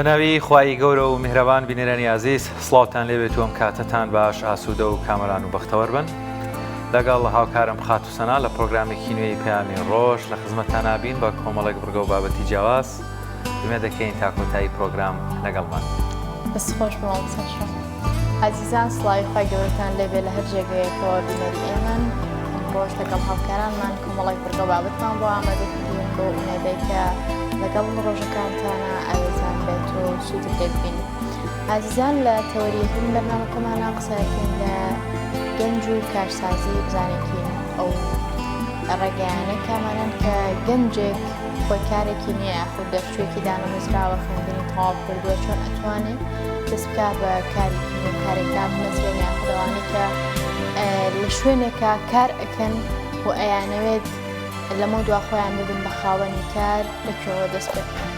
بەناوی خوای گەورە و میهرەبان بینەرانی عزیز، سڵاوتان لێبێت و ئەم کاتەتان باش، ئاسوودە و کامەران و بەختەوەر بن. لەگەڵ هاوکارم خاتوسەنا لە پرۆگرامێکی نوێی پەیامی ڕۆژ لە خزمەتتان نابین بە کۆمەڵێک بڕگە و بابەتی جیاواز. دوێ دەکەین تا کۆتایی پرۆگرام لەگەڵمان. بەسخۆش بڵام سەشە. عزیزان سڵاوی خوای گەورەتان لێبێ لە هەر جێگەیەکەوە بینەری ئێمن. ڕۆژ لەگەڵ هاوکارانمان کۆمەڵێک بڕگە و بابەتمان بۆ ئامادەکردین بۆ ئومێدەیکە لەگەڵ ڕۆژەکانتانە ئاوێزان بێت و سوودی لێبین. عزیزان لە تەوەریەکردن بەرنامەکەمانە قسەکەین لە گەنج و کارسازی بزانێکین ئەو ڕێگەیانە کامانن کە گەنجێک خۆی کارێکی نییە یاخود دەرچوێکی دانەمەزراوە خوێندنی تەواو کردووە چۆن ئەتوانێت دەست بکات بە کارێکی نوێ کارێکدا بمەزرێن یاخود ئەوانەی کە لە شوێنێکە کار ئەکەن و ئەیانەوێت لەمە دوا خۆیان ببن بە خاوەنی کار لەکوێوە دەست بکەن.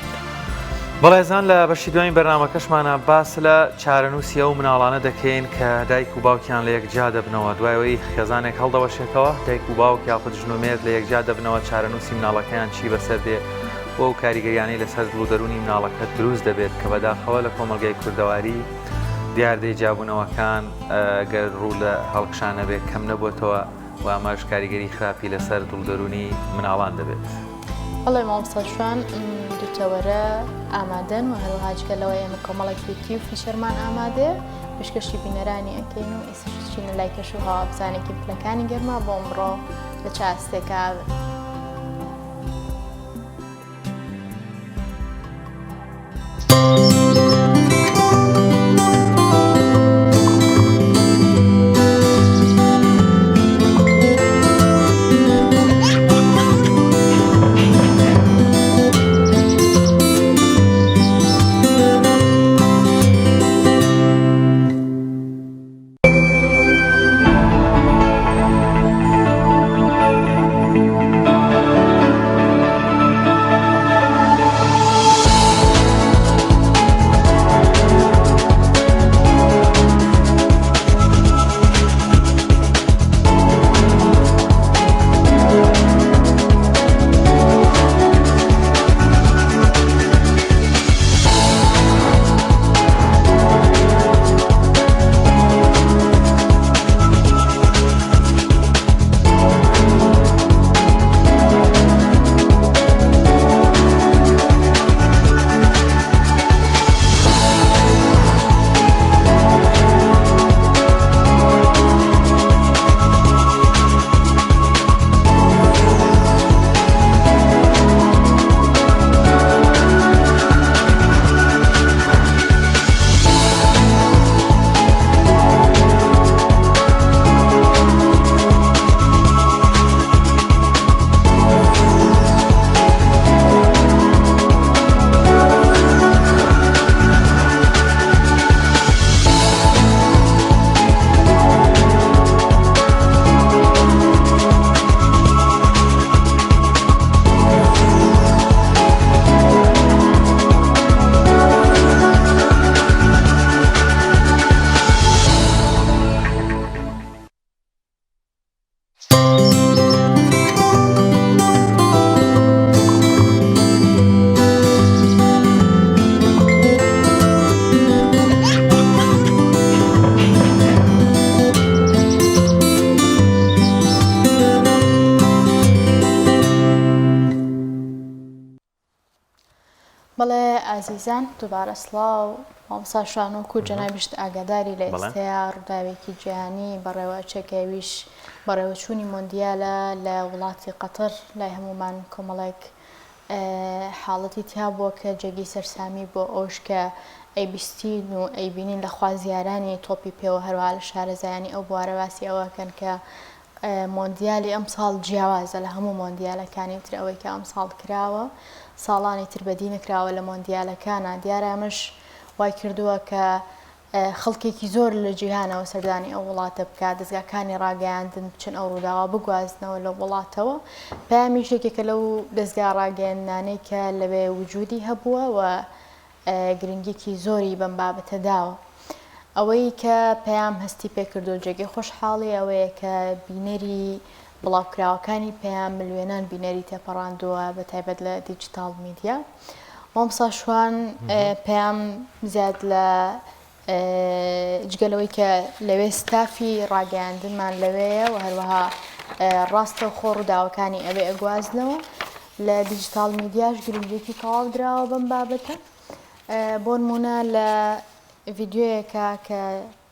بەڵێزان لە بەشی دوایین بەرنامەکەشمانە باس لە چارەنووسی ئەو مناڵانە دەکەین کە دایک و باوکیان لە یەکجا دەبنەوە، دوایەوەی خێزانێک هەڵدەوەشێتەوە دایک و باوک یاخود ژنۆمێت لە یەکجا دەبنەوە، چارەنووسی مناڵەکەیان چی بەسەر دێ بۆ ئەو کاریگەریانەی لەسەر دڵ و دەرونی مناڵەکە دروست دەبێت کە بەداخەوە لە کۆمەلگای کوردەواری دیاردەی جابوونەوەکان گەر ڕوو لە هەڵکشانە بێت کەم نەبووتەوە و ئاماژ کاریگەری خراپی لەسەر دڵ دەرونی مناڵان دەبێت. بەڵێ مامۆستاشوان دوتەوەرە ئامادەن و هەروەهاجگە لەوەی ئێمە کۆمەڵێک بیتی و فیشەرمان ئامادێ پێشکەشی بینەرانی ئەکەین و ئێستاچینە لای کەش و هەوا بزانێکی پلەکانی گەرما بۆ ئەمڕۆ لە چاستێکا بەڵێ ئازیزان دووبارە سڵاو مامۆستاشوانۆکو جەنابیشت ئاگاداری لە ئێستەیە ڕووداوێکی جیهانی بەڕێوە چەکەویش بەڕێوەچوونی مۆندیالە لە وڵاتی قەتەر لای هەمومان کۆمەڵێک حاڵەتی تیا بووە کە جێگی سەرسامی بۆ ئەوش کە ئەیبیستین و ئەیبینین لە خوازیارانی تۆپی پێوە هەروە لە شارەزایانی ئەو بوارەواسی ئەوەکەن کە مۆندیالی ئەم ساڵ جیاوازە لە هەموو مۆندیالەکانی تر ئەوەی کە ئەم ساڵ کراوە ساڵانی تر بەدی نەکراوە لە مۆندیالەکانە دیارە ئەمەش وای کردووە کە خەڵکێکی زۆر لە جیهانەوە سەردانی ئەو وڵاتە بکات دەستگاکانی ڕاگەیاندن بچن ئەو ڕووداوە بگوازنەوە لە وڵاتەوە پامیشێکێکە لەو دەستگا ڕاگەیاندانەی کە لەوێ وجودی هەبووە و گرنگێکی زۆری بەم بابەتە داوە ئەوەی کە پەیام هەستی پێکردو جێگەی خۆشحاڵی ئەوەیە کە بینەری بڵاوکراوەکانی پەیام ملیۆنان بینەری تێپەڕاندووە بە تایبەت لە دیجیتال میدیا مامۆستا شوان پێیان زیاد لە جگەلەوەی کە لەوێ ستافی ڕاگەیاندنمان لەوەیە و هەروەها ڕاستەوخۆ ڕووداوەکانی ئەوێ ئەگوازنەوە لە دیجیتال میدیاش گرنگێکی تەواو درراوە بەم بابەتە بۆ نمونە لە ڤیددیۆیەکە کە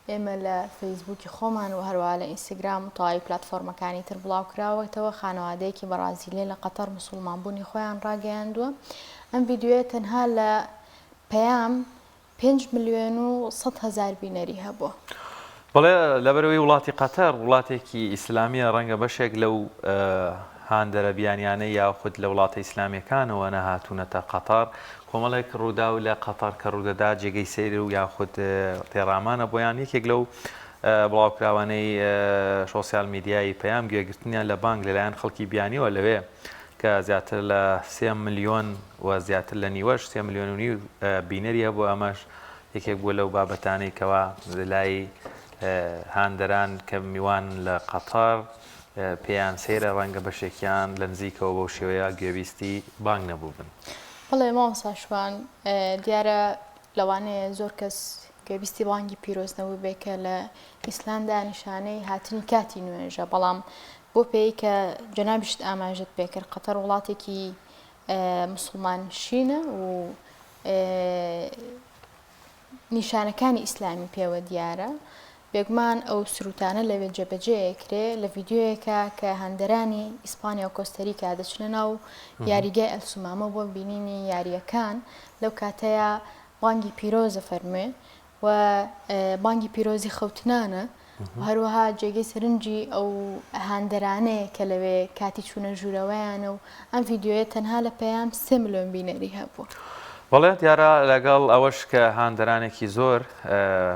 ئێمە لە فەیسبووکی خۆمان و هەروە لە ئینستاگرام و تەواوی پلتفۆرمەکانی تر بڵاو کراوەتەوە خانەوادەیەکی بەرازیلێ لە قەتەر موسڵمانبوونی خۆیان ڕاگەیاندووە ئەم ڤیددیۆیە تەنها لە پەیام 5 ملیۆن و 100,000 بینەری هەبووە. بەڵێ لەبەرەوەی وڵاتی قەتەر وڵاتێکی ئیسلامیە ڕەنگە بەشێک لەو هاندەرە بیانیانەی یاخود لە وڵاتە ئیسلامیەکانەوە نەهاتوونەتە قەتەر کۆمەڵێک ڕوودا و لە قەتەر کە ڕوودەدا جێگەی سەیر و یاخود تێڕامانە بۆیان یەکێک لەو بڵاوکراوانەی سۆسیال میدیایی پەیام گوێگرتنیان لە بانگ لەلایەن خەڵکی بیانیەوە لەوێ کە زیاتر لە 3 ملیۆن و زیاتر لە نیوەش 3 ملیۆن و نیو بینەری هەبوو ئەمەش یەکێک بووە لەو بابەتانەی کەوا لای هاندەران کە میوان لە قەتەر پێیان سەیرە ڕەنگە بەشێکیان لە نزیکەوە بەو شێوەیە گوێویستی بانگ نەبوو بن. بەڵێ مامۆستا شوان دیارە لەوانەیە زۆر کەس گوێویستی بانگی پیرۆزنەوە بێ کە لە ئیسلامدا نیشانەی هاتنی کاتی نوێژە بەڵام بۆ پێی کە جەنابیشت ئاماژت پێکرد قەتەر وڵاتێکی موسڵمانشینە و نیشانەکانی ئیسلامی پێوە دیارە بێگومان ئەو سروتانە لەوێ جێبەجێیەکرێ لە ڤیددیۆیەکە کە هەندەرانی ئیسپانیا و کۆستەریکا دەچنە ناو یاریگای ئەلسومامە بۆ بینینی یاریەکان لەو کاتەیە بانگی پیرۆزە فەرموێ و بانگی پیرۆزی خەوتنانە هەروەها جێگەی سەرنجی ئەو هاندەرانەیە کە لەوێ کاتی چوونە ژوورەوەیانە و ئەم ڤیددیۆیە تەنها لە پەیام 3 ملیۆن بینەری هەبوو. بەڵێ دیارە لەگەڵ ئەوەش کە هاندەرانێکی زۆر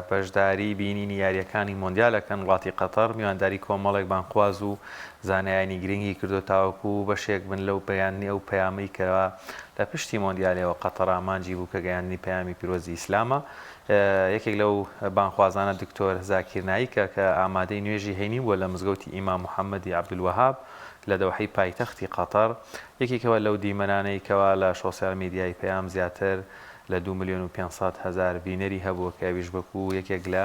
بەشداری بینینی یاریەکانی مۆندیالەکەن وڵاتی قەتەر میوانداری کۆمەڵێک بانخواز و زانایانی گرنگی کردو تاوەکو بەشێک بن لەو بەیانی ئەو پەیامی کەەوە لە پشتی مۆندیالەوە قەتەر ئامانجی بوو کە گەیاندنی پەیامی پیرۆزی ئیسلامە یەکێک لەو بانخوازانە دکتۆر زاکیر نایکە کە ئامادەی نوێژی هەینی بووە لە مزگەوتی ئیمام محەممەدی عەبدولوەهاب لە دەوحەی پایتەختی قەتەر یەکێکەوە لەو دیمەنانەی کەوا لە سۆسیال میدیای پەیام زیاتر لە 2 ملیۆن و 500,000 بینەری هەبووە کە ئەویش بەکو یەکێک لە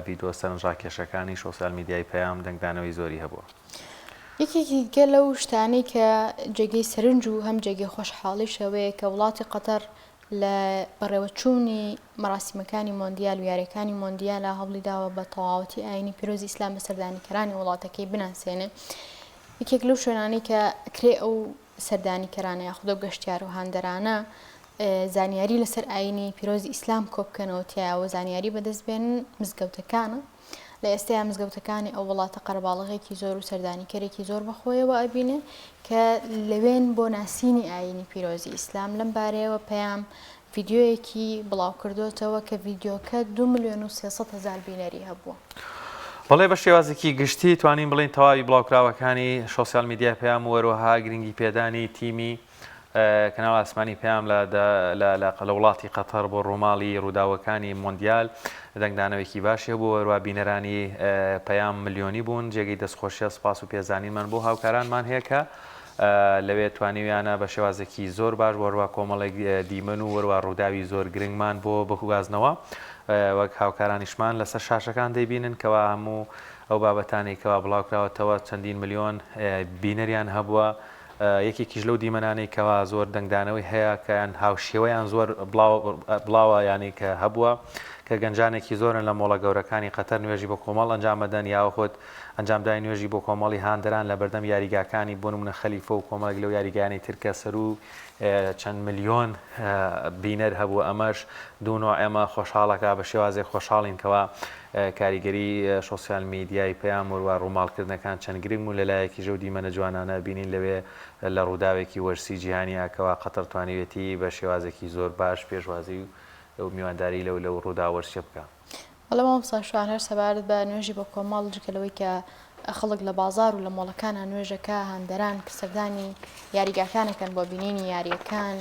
ڤیددیۆ سەرنجڕاکێشەکانی سۆسیال میدیای پەیام دەنگدانەوەی زۆری هەبووە. یەکێکی گە لەو شتانەی کە جێگەی سەرنج و هەم جێگەی خۆشحاڵی شەوەیە کە وڵاتی قەتەر لە بەڕێوەچوونی مەراسیمەکانی مۆندیال و یاریەکانی مۆندیالە هەوڵی داوە بە تەواوەتی ئاینی پیرۆزی ئیسلام بە سەردانیکەرانی وڵاتەکەی بناسێنێ یەکێک لەو شوێنانەی کە کرێ ئەو سەردانیکەرانە یاخودە گەشتیار و هاندەرانە زانیاری لەسەر ئاینی پیرۆزی ئیسلام کۆبکەنەوە تایەوە زانیاری بەدەستبێنن مزگەوتەکانە لە ئێستایا مزگەوتەکانی ئەو وڵاتە قەرەباڵغێکی زۆر و سەردانیکەرێکی زۆر بەخۆیەوە ئەبینێ کە لەوێن بۆ ناسینی ئاینی پیرۆزی ئیسلام لەم بارەیەوە پەیام ڤیددیۆیەکی بڵاو کردوتەوە کە ڤیددیۆکە 2 ملیۆن و 300,000 بینەری هەبووە. بەڵێ بە شێوازێکی گشتی توانین بڵین تەواوی بڵاوکراوەکانی سۆسیال میدیا پەیام وەروەها گرنگی پێدانی تیمی کەناڵ ئاسمانی پەیام لە وڵاتی قەتەر بۆ ڕووماڵی ڕووداوەکانی مۆندیال دەنگدانەوەیکی باشیە بۆ وەروە بینەرانی پەیام ملیۆنی بوون جێگەی دەستخۆشیە سپاس و پێزانینمان بۆ هاوکارانمان هەیە کە لەوێ توانیویانە بە شێوازێکی زۆر باش وەروە کۆمەڵێک دیمەن و وەروە ڕووداوی زۆر گرنگمان بۆ بەخوازنەوە وەک هاوکارانیشمان لەسەر شاشەکان دەیبینن کەوا هەموو ئەو بابەتانی کەوا بڵاوکراوەتەوە چەندین ملیۆن بینەریان هەبووە یەکێکیش لەو دیمەنانەی کەوا زۆر دەنگدانەوەی هەیە کە هاوشێوەیان زۆر بڵاوە یانی کە هەبووە کە گەنجانێکی زۆرن لە مۆڵە گەورەکانی قەتەر نوێژی بۆ کۆمەڵ ئەنجامەدەن یاخۆت ئەنجامدای نوێژی بۆ کۆمەڵی هاندەران لە بەردەم یاریگاکانی بۆ نمونە خەلیفە و کۆمەڵێک لەو یاریگانی ترکە سەر و چەند ملیۆن بینەر هەبوو ئەمەش دوونۆ ئێمە خۆشحاڵەکە بە شێوازێک خۆشحاڵین کەوا کاریگەری سۆسیال میدیای پەیام وەروە ڕووماڵکردنەکان چەند گرنگ و لەلایەکی ژەو دیمەنە جوانانە بینین لەوێ لە ڕووداوێکی وەرسی جیهانیاکەوە قەتەر توانیوێتی بە شێوازێکی زۆر باش پێشوازی و میوانداری لەو ڕوودا وەرشە بکە. بەڵام مامۆستا شوان هەر سەبارەت بە نوێژی بۆ کۆمەڵ جگەلەوەی کە خەڵک لە بازار و لە مۆڵەکانە نوێژەکە هاندەران کە سەردانی یاریگاکانەکەن بۆ بینینی یاریەکان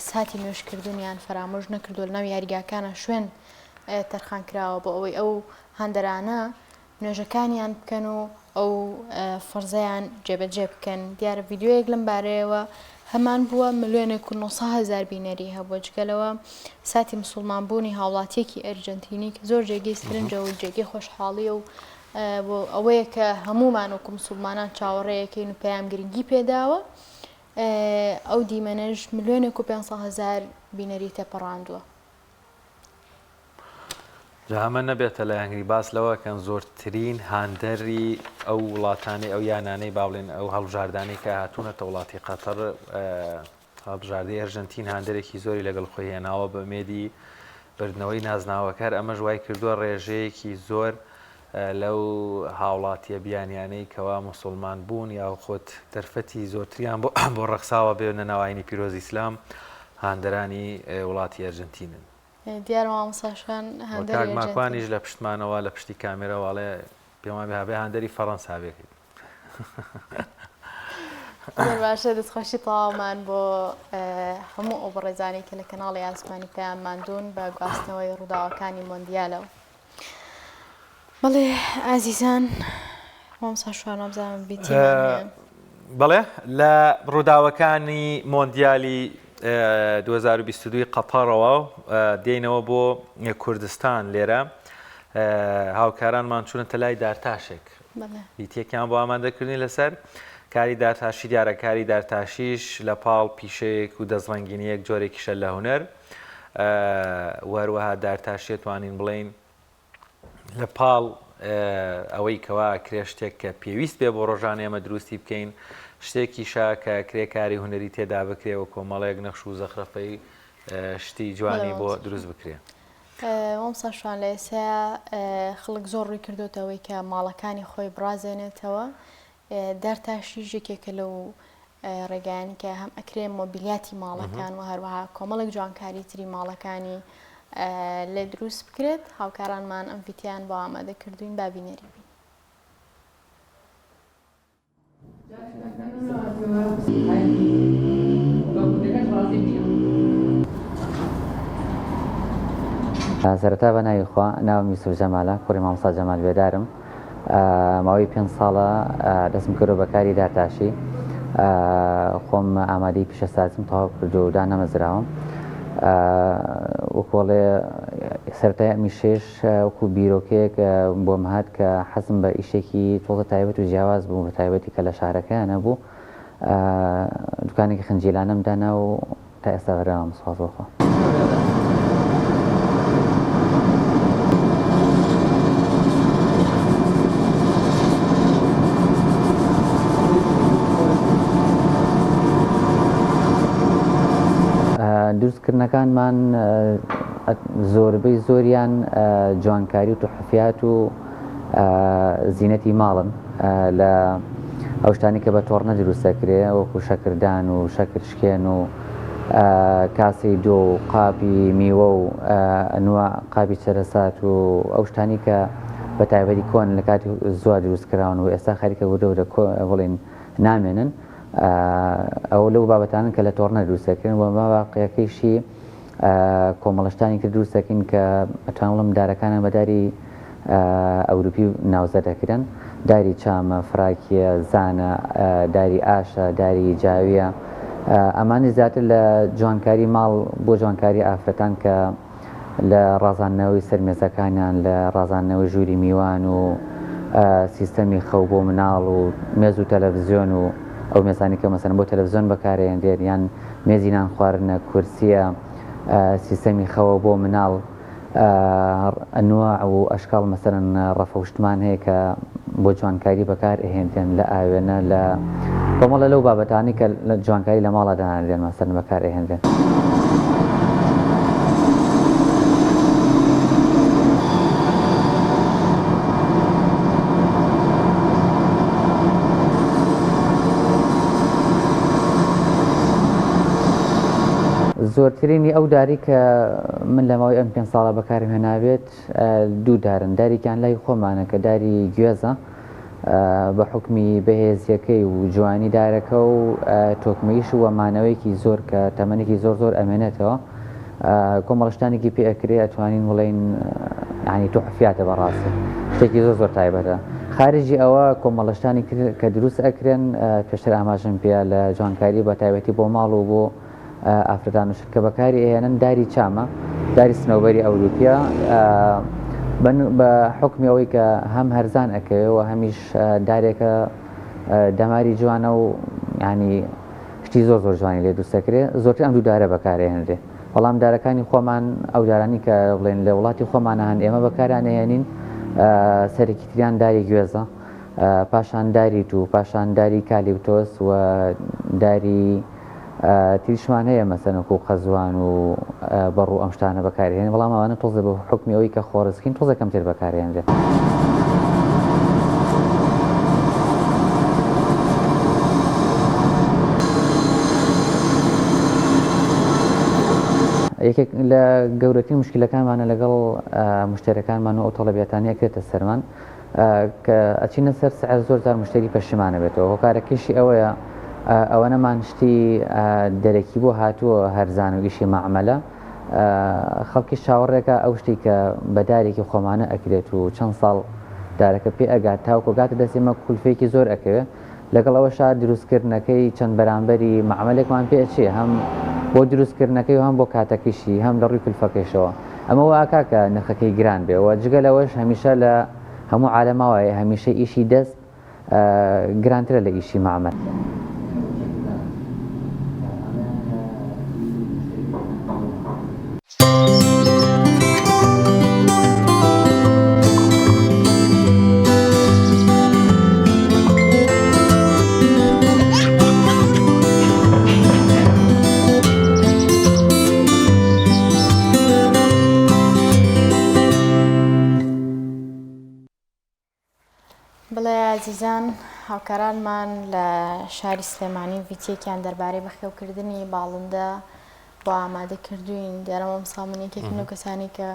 ساتی نوێژکردنیان فەرامۆژ نەکردو لەناو یاریگاکانە شوێن تەرخان کراوە بۆ ئەوەی ئەو هاندەرانە نوێژەکانیان بکەن و ئەو فەرزەیان جێبەجێ بکەن. دیارە ڤیددیۆیەک لەم بارەیەوە هەمان بووە 1,900,000 بینەری هەبووە. جگەلەوە ساتی مسلمانبوونی هاوڵاتیەکی ئەرجنتینی کە زۆر جێگەی سرنجە و جێگەی خۆشحاڵیە و بۆ ئەوەیە کە هەمومان وەکو مسلمانان چاوەڕێیەکەین و پێیان گرنگی پێداوە، ئەو دیمەنەش 1,500,000 بینەری تێپەڕاندووە. ئەمە نەبێتە لە ئەنگری باس لەوە کەن زۆرترین هاندەری ئەو وڵاتانی ئەو یانانەی باڵێن ئەو هەڵبژاردانەی کە هاتوونەتە وڵاتی قەتەر، هەڵبژاردەی ئەرژەنتین هاندێرێکی زۆری لەگەڵ خۆی هێناوە بە مێدی بردنەوەی نازناوەکار. ئەمەش وای کردووە ڕێژەیەکی زۆر لەو هاوڵاتیە بیانیانەی کەوا موسڵمان بوون یا خۆت دەرفەتی زۆرتریان بۆ ڕەخساوە بێنە ناوایانی پیرۆزی ئیسلام هاندەرانی وڵاتی ئەرژەنتینن. دیارە مامۆستاشان ماکوانیش لە پشتمانەوە لە پشتی کامێرەوەڵێ پێمان هەبێ هاندەری فەڕەنسا بێکیت. باشە دەستخۆشی تەواومان بۆ هەموو ئەو بەڕێزانەی کە لە کەناڵی ئاسمانی پێیان ماندوون بە گواستنەوەی ڕووداوەکانی مۆندیالەوە. بەڵێ ئازیزان، مامۆستا شوان بزانم بیتیمان. بەڵێ لە ڕووداوەکانی مۆندیالی 2022 قەتەرەوە دێنەوە بۆ کوردستان. لێرە هاوکارانمان چوونەتە لای دارتاشێک، دیتێکیان بۆ ئامادەکردنی لەسەر کاری دارتاشی. دیارە کاری دارتاشیش لە پاڵ پیشەیەک و دەستڕەنگینیەک جۆرێکیشە لە هونەر، وەروەها دارتاشیە توانین بڵین لە پاڵ ئەوەی کەوا کرێشتێک کە پێویست بێ بۆ ڕۆژانە ئێمە دروستی بکەین، شتێکیشە کە کرێکاری هونەری تێدا بکرێەوە کۆمەڵەیەک نەخش و زەخرەفەی شتی جوانی بۆ دروست بکرێ. مامۆستا شوان لە ئێستا خەڵک زۆر ڕووی کردوتەوەی کە ماڵەکانی خۆی برازێنێتەوە. دارتاشی یەکێکە لەو ڕێگایانی کە هەم ئەکرێ مۆبیلیاتی ماڵەکان و هەروەها کۆمەڵێک جوانکاری تری ماڵەکانی لێ دروست بکرێت. هاوکارانمان ئەم ڤیدیۆیان بۆ ئامادەکردوین با بینەری بین. سەرەتا بە ناوی خوا، ناوم یوسف جەمالە، کوڕی مامۆستا جەمال بێدارم. ماوەی 5 ساڵە دەستم کردو بە کاری دارتاشی. خۆم ئامادەی پیشەسازیم تەواو کردو و دانەمەزراوم. وەکوڵێ سەرەتای ئەمیشێش وەکو بیرۆکەیەک بۆم هات کە حەزم بە ئیشێکی تۆڵە تایبەت و جیاواز بوو، بە تایبەتی کە لە شارەکەیانە بوو. دوکانێکی خنجیلانەم دانا و تا ئێستا بەراوام سوپاس بۆخوا. دروستکردنەکانمان زۆربەی زۆریان جوانکاری و توحفیات و زینەتی ماڵن لە ئەو شتانی کە بە تۆڕنە دروستەکرێ، وەکو شەکردان و شەکرشکێن و کاسی دۆ و قاپی میوە و ئەنواع قاپی چەرەسات و ئەو شتانی کە بە تایبەتی کۆن لە کاتی زۆر دروستکراون و ئێستا خەریکە بۆ دەورە بڵین نامێنن. ئەو لەو بابەتانن کە لە تۆڕنە دروستەکردن و باقیەکەیشی کۆمەڵشتانی کرد دروستەکەین کە ئەتوان بڵم دارەکانە بەداری ئەوروپی ناوزە دەکرن. داری چامە، فراکیە، زانە، داری ئاشە، داری جاویە. ئەمانی زیاتر لە جوانکاری ماڵ بۆ جوانکاری ئافرەتان کە لە ڕازاندنەوەی سەرمێزەکانیان، لە ڕازاندنەوەی ژووری میوان و سیستەمی خەو بۆ مناڵ و مێز و تەلەڤیزیۆن و ئەو مێزانی کە مەسەن بۆ تەلەڤیزیۆن بەکارهێنرێن یان مێزی نان خواردنە، کورسیە، سیستەمی خەوە بۆ مناڵ، ئەنواع و ئەشکاڵ مەسەرەن ڕەفەوشتمان هەیە کە بۆ جوانکاری بەکارهێنرێن لە ئاوێنە، لە کۆمەڵە لەو بابەتانی کە جوانکاری لە ماڵە دەهێنرێن مەسەرەن بەکارهێنرێن. زۆرترینی ئەو داری کە من لە ماوەی ئەم 5 ساڵە بەکارم هێناوێت دوو دارن. داریکیان لای خۆمانە کە داری گوێزە بە حکمی بەهێزیەکەی و جوانی دارەکە و تۆکمەیش و وەمانەوەیەکی زۆر کە تەمەنێکی زۆر ئەمێنێتەوە. کۆمەڵشتانێکی پێ ئەکرێ ئەتوانین بڵێن ینی توحفیاتە بەڕاستی. شتێکی زۆر تایبەتە. خارجی ئەوە کۆمەڵشتانی کە دروست ئەکرێن پێشتر ئاماژم پێ لە جوانکاری بە تایبەتی بۆ ماڵ و بۆ ئافرەتان و شت کە بەکاری ئێنن داری چامە، داری سنەوبەری ئەوروپیا بە حکمی ئەوەی کە هەم هەرزان ئەکەوێت و هەمیش دارێکە دەماری جوانە و ینی شتی زۆر جوانی لێ دووسەکرێت زۆرتر ئەم دوودارە بەکارهێنرێ. بەڵام دارەکانی خۆمان ئەو دارانی کە بڵێن لە وڵاتی خۆمانە هەن ئێمە بەکارانهێنین سەرەکی تریان داری گوێزە، پاشان داری تو، پاشان داری کالیپتۆس و داری تریشمان هەیە مەسەنەکو قەزوان و بەڕوو ئەم شتانە بەکارهێن، بەڵام ئەوانە تۆزە بە حکمی ئەوەی کە خۆڕزکین تۆزە کەمتر بەکارهێنرێت. یەکێک لە گەورەترین مشکلەکانمانە لەگەڵ مشتەرەکانمان و ئەو تەڵەبیاتانەیە کرێتە سەرمان کە ئەچینە سەر سعر زۆر جار مشتری پەشیمانە بێتەوە. هۆکارەکەشی ئەوەیە ئەوە نەمان شتی دەرەکی بۆ هاتووە هەرزان و ئیشی مەعمەلە، خەڵکی چاوەڕێکە ئەو شتی کە بەدارێکی خۆمانە ئەکرێت و چەند ساڵ دارەکە پێ ئەگات تاوکۆ گاتە دەستێمە کولفێکی زۆر ئەکەوێت، لەگەڵ ئەوەشا دروستکردنەکەی چەند بەرامبەری مەعمەلێکمان پێچێ هەم بۆ دروستکردنەکەی و هەم بۆ کاتەکەیشی هەم لە ڕووی کولفەکەیشەوە. ئەمە واکا کە نرخەکەی گران بێەوە جگە لەوەش هەمیشە لە هەموو عالەماوایە هەمیشە ئیشی دەست گرانترە لە ئیشی مەعمەل. بڵێ ئازیزان هاوکارانمان لە شاری سلێمانی ڤیدیۆکیان دەربارەی بەخێوکردنی باڵندە بۆ ئامادەکردوین. دیارەمە مسامنێکێکی نەو کەسانی کە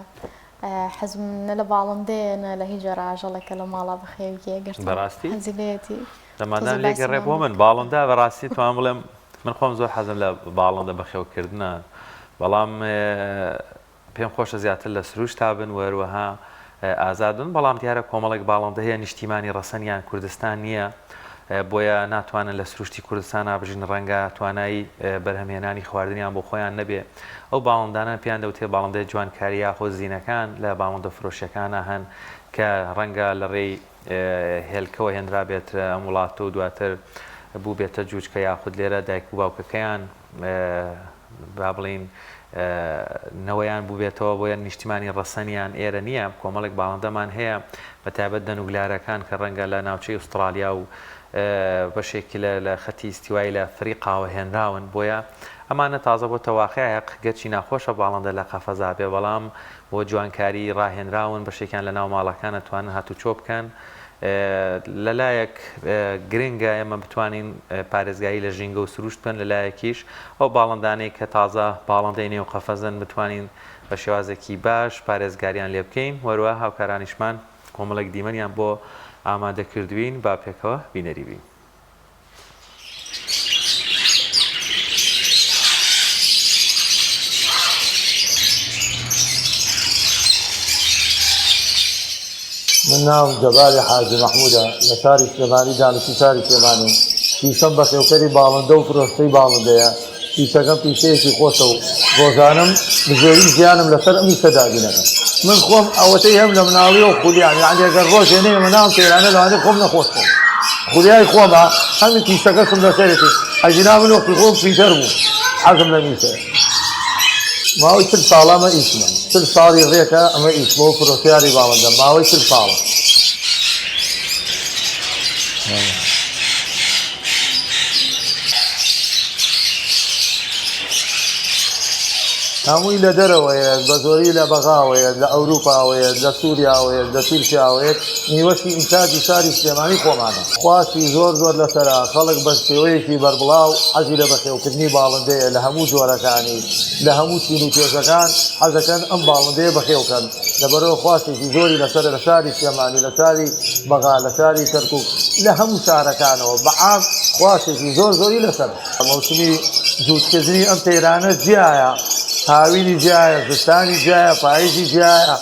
حەزم نە لە باڵندەیە نە لە هیچ ڕاژەڵەکە لە ماڵا بەخێوکی ئەگەرت بەڕاستی هەزیلێتی دەمادان لێگەڕێ بۆ من باڵندە بەڕاستی توان بڵێم من خۆم زۆر حەزم لە باڵندە بەخێوکردنە، بەڵام پێم خۆشە زیاتر لە سروش تا بن وەروەها ئازادن، بەڵام دیارە کۆمەڵێک باڵندە هەیە نیشتیمانی ڕەسەنیان کوردستان نییە بۆیە ناتوانن لە سروشتی کوردستان نابژین، ڕەنگە توانایی بەرهەمهێنانی خواردنیان بۆ خۆیان نەبێ. ئەو باڵندانە پێیان دەوتێ باڵندەی جوانکاری یاخۆ زیینەکان لە باڵندە فرۆشیەکانە هەن کە ڕەنگە لە ڕێی هێلکەوە هێنرا بێترە ئەم وڵاتە و دواتر بوو بێتە جووچکە یاخود لێرە دایک و باوکەکەیان با بڵین نەوەیان بوو بێتەوە بۆیە نیشتیمانی ڕەسەنیان ئێرە نییە. کۆمەڵێک باڵندەمان هەیە بە تایبەت دەنوگلارەکان کە ڕەنگە لە ناوچەی ئوسترالیا و بەشێکی لە خەتی ئیستیوایی لە فریقاوە هێنراون، بۆیە ئەمانە تازە بۆ تەواقعەیە گەرچی ناخۆشە باڵندە لە قەفەزا بێ، بەڵام بۆ جوانکاری ڕاهێنراون بەشێکیان لە ناو ماڵەکان دەتوانن هاتوچۆ بکەن. لەلایەک گرنگە ئێمە بتوانین پارێزگایی لە ژینگە و سروشت بکەن، لەلایەکیش ئەو باڵندانەی کە تازە باڵندەی نێو قەفەزن بتوانین بە شێوازێکی باش پارێزگاریان لێ بکەین. وەروە هاوکارانیشمان کۆمەڵێک دیمەنیان بۆ ئامادەکردوین با پێکەوە بینەری بین. من ناوم جەباری حاجی مەحموودە لە شاری سلێمانی دانشی شاری سلێمانی. پیشەم بەخێوکەری باڵندە و فرۆشتەی باڵندەیە. پیشەکەم پیشەیەکی خۆشە و ڕۆژانم بزۆری ژیانم لەسەر ئەمی سەداگینەکە. من خۆم ئەوەتەی هەم لە مناڵی و خولیان یعنی ئەگەر ڕۆژێ نەیەمە ناوم تێرانە لەوانەیە خۆم نەخۆش بووم. خولیای خۆمە هەمی پیشەکەشم لەسەرێتی ئەژینا من وەختی خۆم پیتەر بوو حەزم لە میسە. ماوەی 30 ساڵە ئەمە ئیشمە، 30 ساڵی ڕێکە ئەمە ئیش بۆ فرۆشیاری باڵندە ماوەی 30 ساڵە. هەمووی لە دەرەوەیە، بە زۆری لە بەغاوەیە، لە ئەوروپاوەیە، لە سووریاوەیە، لە تورکیاوەیە، نیوەشی ئینتاجی شاری سلێمانی خۆمانە. خواستی زۆر لەسەرا خەڵک بە شێوەیەکی بەربڵاو حەزی لە بەخێوکردنی باڵندەیە لە هەموو جۆرەکانی، لە هەموو چین و کێشەکان حەزەکەن ئەم باڵندەیە بەخێوکەن. لەبەرەوە خواستێکی زۆری لەسەر لە شاری سلێمانی، لە شاری بەغا، لە شاری کەرکووک، لە هەموو شارەکانەوە بەعام خواستێکی زۆری لەسەر. مەوسمی جووتکردنی ئەم تەیرانە جیایە، هاوینی جیایە، زستانی جیایە، پاییزی جیایە.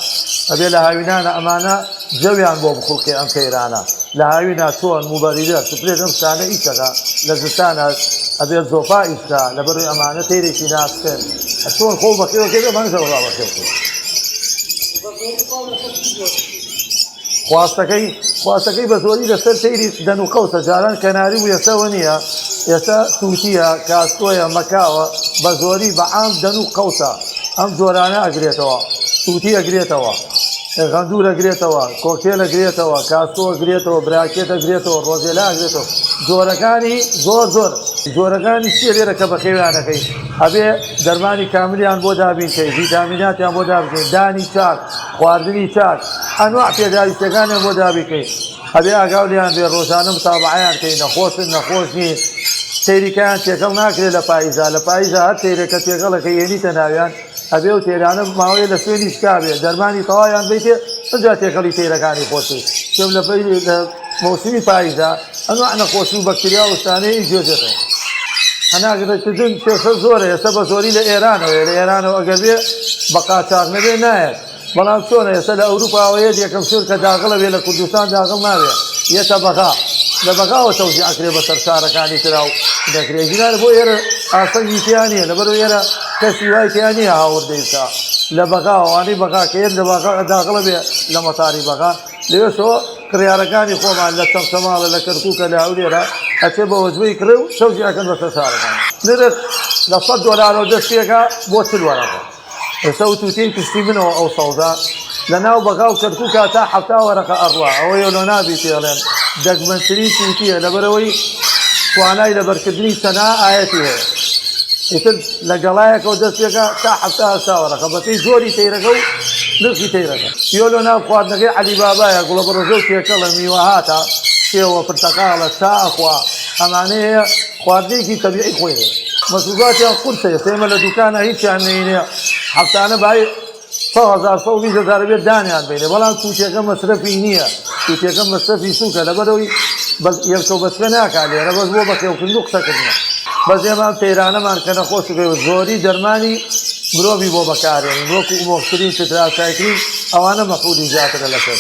ئەبێ لە هاوینانە ئەمانە جەویان بۆ بخڵقی ئەم تەیرانە لە هاوینا چۆن موبەریدە سپرێت ئەم شتانە ئیچەکە لە زستانە ئەبێت زۆپا ئیسکا لەبەروی ئەمانە تەیرێکی ناسکرد چۆن خۆ بەخێوەکەی ئەمانەوە بەخێوکە خواستەکەی بە زۆری لەسەر تەیری دەن و قەوسە جاران کەناری و ئێستاوە نییە ئێستا تووتیە کاسکۆیە مەکاوە بە زۆری بە عام دەن و قەوسە ئەم جۆرانە ئەگرێتەوە تووتی ئەگرێتەوە غەندور ئەگرێتەوە کۆکتێل ئەگرێتەوە کاسکۆ ئەگرێتەوە براکێت ئەگرێتەوە ڕۆژێلا ئەگرێتەوە جۆرەکانی زۆر جۆرەکانی چیە لێرە کە بەخێویانەکەی ئەبێ دەرمانی کاملیان بۆ دابینکەی ڤیتامیناتیان بۆ دابکەی دانی چاک خواردنی چاک ئەنواع پێداویستەکانیان بۆ دابیکەی ئەبێ ئاگاو لیان بێ ڕۆژانە متابعەیان کەی نەخۆشن نەخۆش نی سەیریکەیان تێکەڵ ناکرێت لە پاییزا هەر تێرێکە تێکەڵەکە یێنیتە ناویان ئەبێ و تێرانە ماوەیە لە سوێنی شکابێ دەرمانی تەواویان بیتێ ئەجا تێکەڵی تێرەکانی خۆشی شێم لە مۆسمی پاییزا ئەنواع نەخۆشی و بەکتریا و شتانەی جێژێتەوە هەناگرێتکردن پێشە زۆرە ئێستا بە زۆری لە ئێرانەوە لە ئێرانەوە ئەگەر بێ بە قاچاق نەبێ نایەت بەڵام چۆنە ئێستا لە ئەوروپاوەیە یەکەم سوور کە داغڵە بێ لە کوردستان داغڵ نابێ یەتە بەغا لە بەغاوە تەوزی ئەکرێ بە سەر شارەکانی ترا و دەکرێت ژینان بۆ ئێرە ئاسەنگی تیان نیە لەبەرەوە ئێرە کەسی وای تیان نیە هاوردەیسا لە بەغاوانەی بەغا کە هێن لە بەغا داغڵە بێ لە مەتاری بەغا لەوێشەوە کڕیارەکانی خۆمان لە چەمچەماڵە لە کەرکووکە لە هەولێرە ئەچێ بە وەجبەی کرێ و تەوزی ئەکەن بەسەر شارەکان نرخ لە $100 دەستێکە بۆ 40 وەرەقە ئێستا و تووتەی پشتی منەوە ئەو سەوزا لە ناو بەغا و کەرکووکە تا 7 وەرەقە ئەڕوا ئەوەیە لۆ نابی پێڵێن دەگمەنترین تووتیە لەبەرەوەی توانای لەبەرکردنی سەنا ئاەتی هەیە ئیتر لە گەڵایەکەوە دەستێکە تا 7 وەرەقە بەپێی زۆری تەیرەکە و نرخی تەیرەکە یۆ لۆ ناو خواردنەکەی عەلی بابایە گوڵە بەڕۆژە و تێکەڵە میوە هاتە شێوە پرتەقاڵە چاخوا ئەمانەیە خواردنێکی تەبیعی خۆی هەیە مەسوولاتیان قورسە ئێمە لە دوکانە هیچیان نەینێ هەفتانە بای 100,000 بێت دانیان بینێ بەڵام تووتێکە مەسرەفی نییە تووتێکە مەسرەفی سووکە لەبەرەوەی یەکتەو بەچکە ناکا لێرە بەس بۆ بەخێوکردن و قسەکردنە بەس ئێمە تەیرانەمان کە نەخۆشەکەی زۆری دەرمانی مرۆڤی بۆ بەکارێنین وەکو ئۆمۆکسرین تتراسایکلین ئەوانە مەخولی زیاترە لەسەر